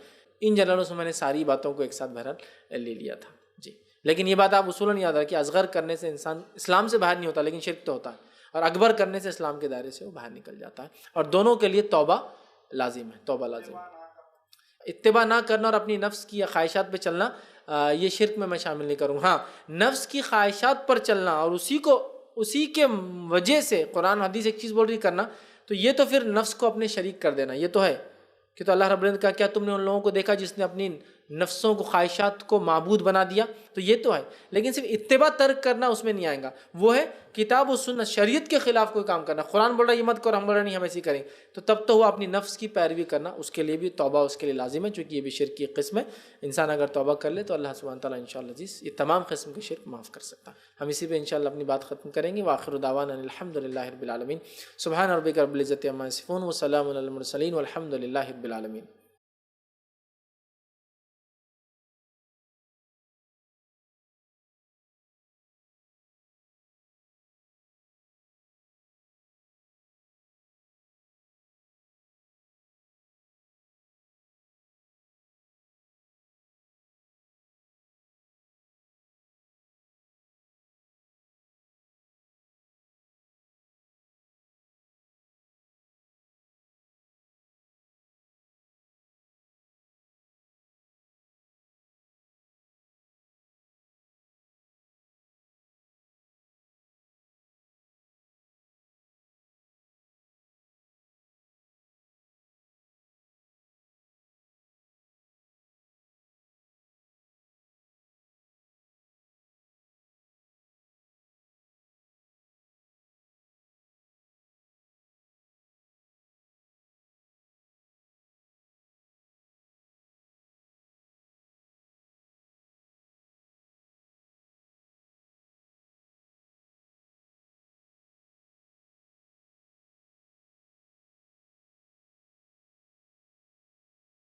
ان جنرل میں نے ساری باتوں کو ایک ساتھ بہرحال لے لیا تھا. جی, لیکن یہ بات آپ اصولاً یاد رکھیں کہ اصغر کرنے سے انسان اسلام سے باہر نہیں ہوتا, لیکن شرک تو ہوتا ہے, اور اکبر کرنے سے اسلام کے دائرے سے وہ باہر نکل جاتا ہے. اور دونوں کے لیے توبہ لازم ہے, توبہ لازم ہے. اتباع نہ کرنا اور اپنی نفس کی خواہشات پہ چلنا یہ شرک میں شامل نہیں کروں. ہاں نفس کی خواہشات پر چلنا اور اسی کے وجہ سے قرآن حدیث ایک چیز بول رہی کرنا، تو یہ تو پھر نفس کو اپنے شریک کر دینا. یہ تو ہے کہ تو اللہ رب العزت کا کیا تم نے ان لوگوں کو دیکھا جس نے اپنی نفسوں کو خواہشات کو معبود بنا دیا، تو یہ تو ہے. لیکن صرف اتباع ترک کرنا اس میں نہیں آئے گا. وہ ہے کتاب و سنت شریعت کے خلاف کوئی کام کرنا. قرآن بول رہا ہے یہ مت کرو، ہم بول رہے نہیں ہم ایسی کریں، تو تب تو وہ اپنی نفس کی پیروی کرنا، اس کے لیے بھی توبہ اس کے لیے لازم ہے، چونکہ یہ بھی شرک کی قسم ہے. انسان اگر توبہ کر لے تو اللہ سبحانہ تعالیٰ انشاءاللہ عزیز یہ تمام قسم کے شرک معاف کر سکتا. ہم اسی پہ انشاءاللہ اپنی بات ختم کریں گے. وآخر دعوانا الحمدللہ رب العالمین. سبحان ربک رب العزت عما یصفون وسلام علی المرسلین والحمد للہ رب العالمین.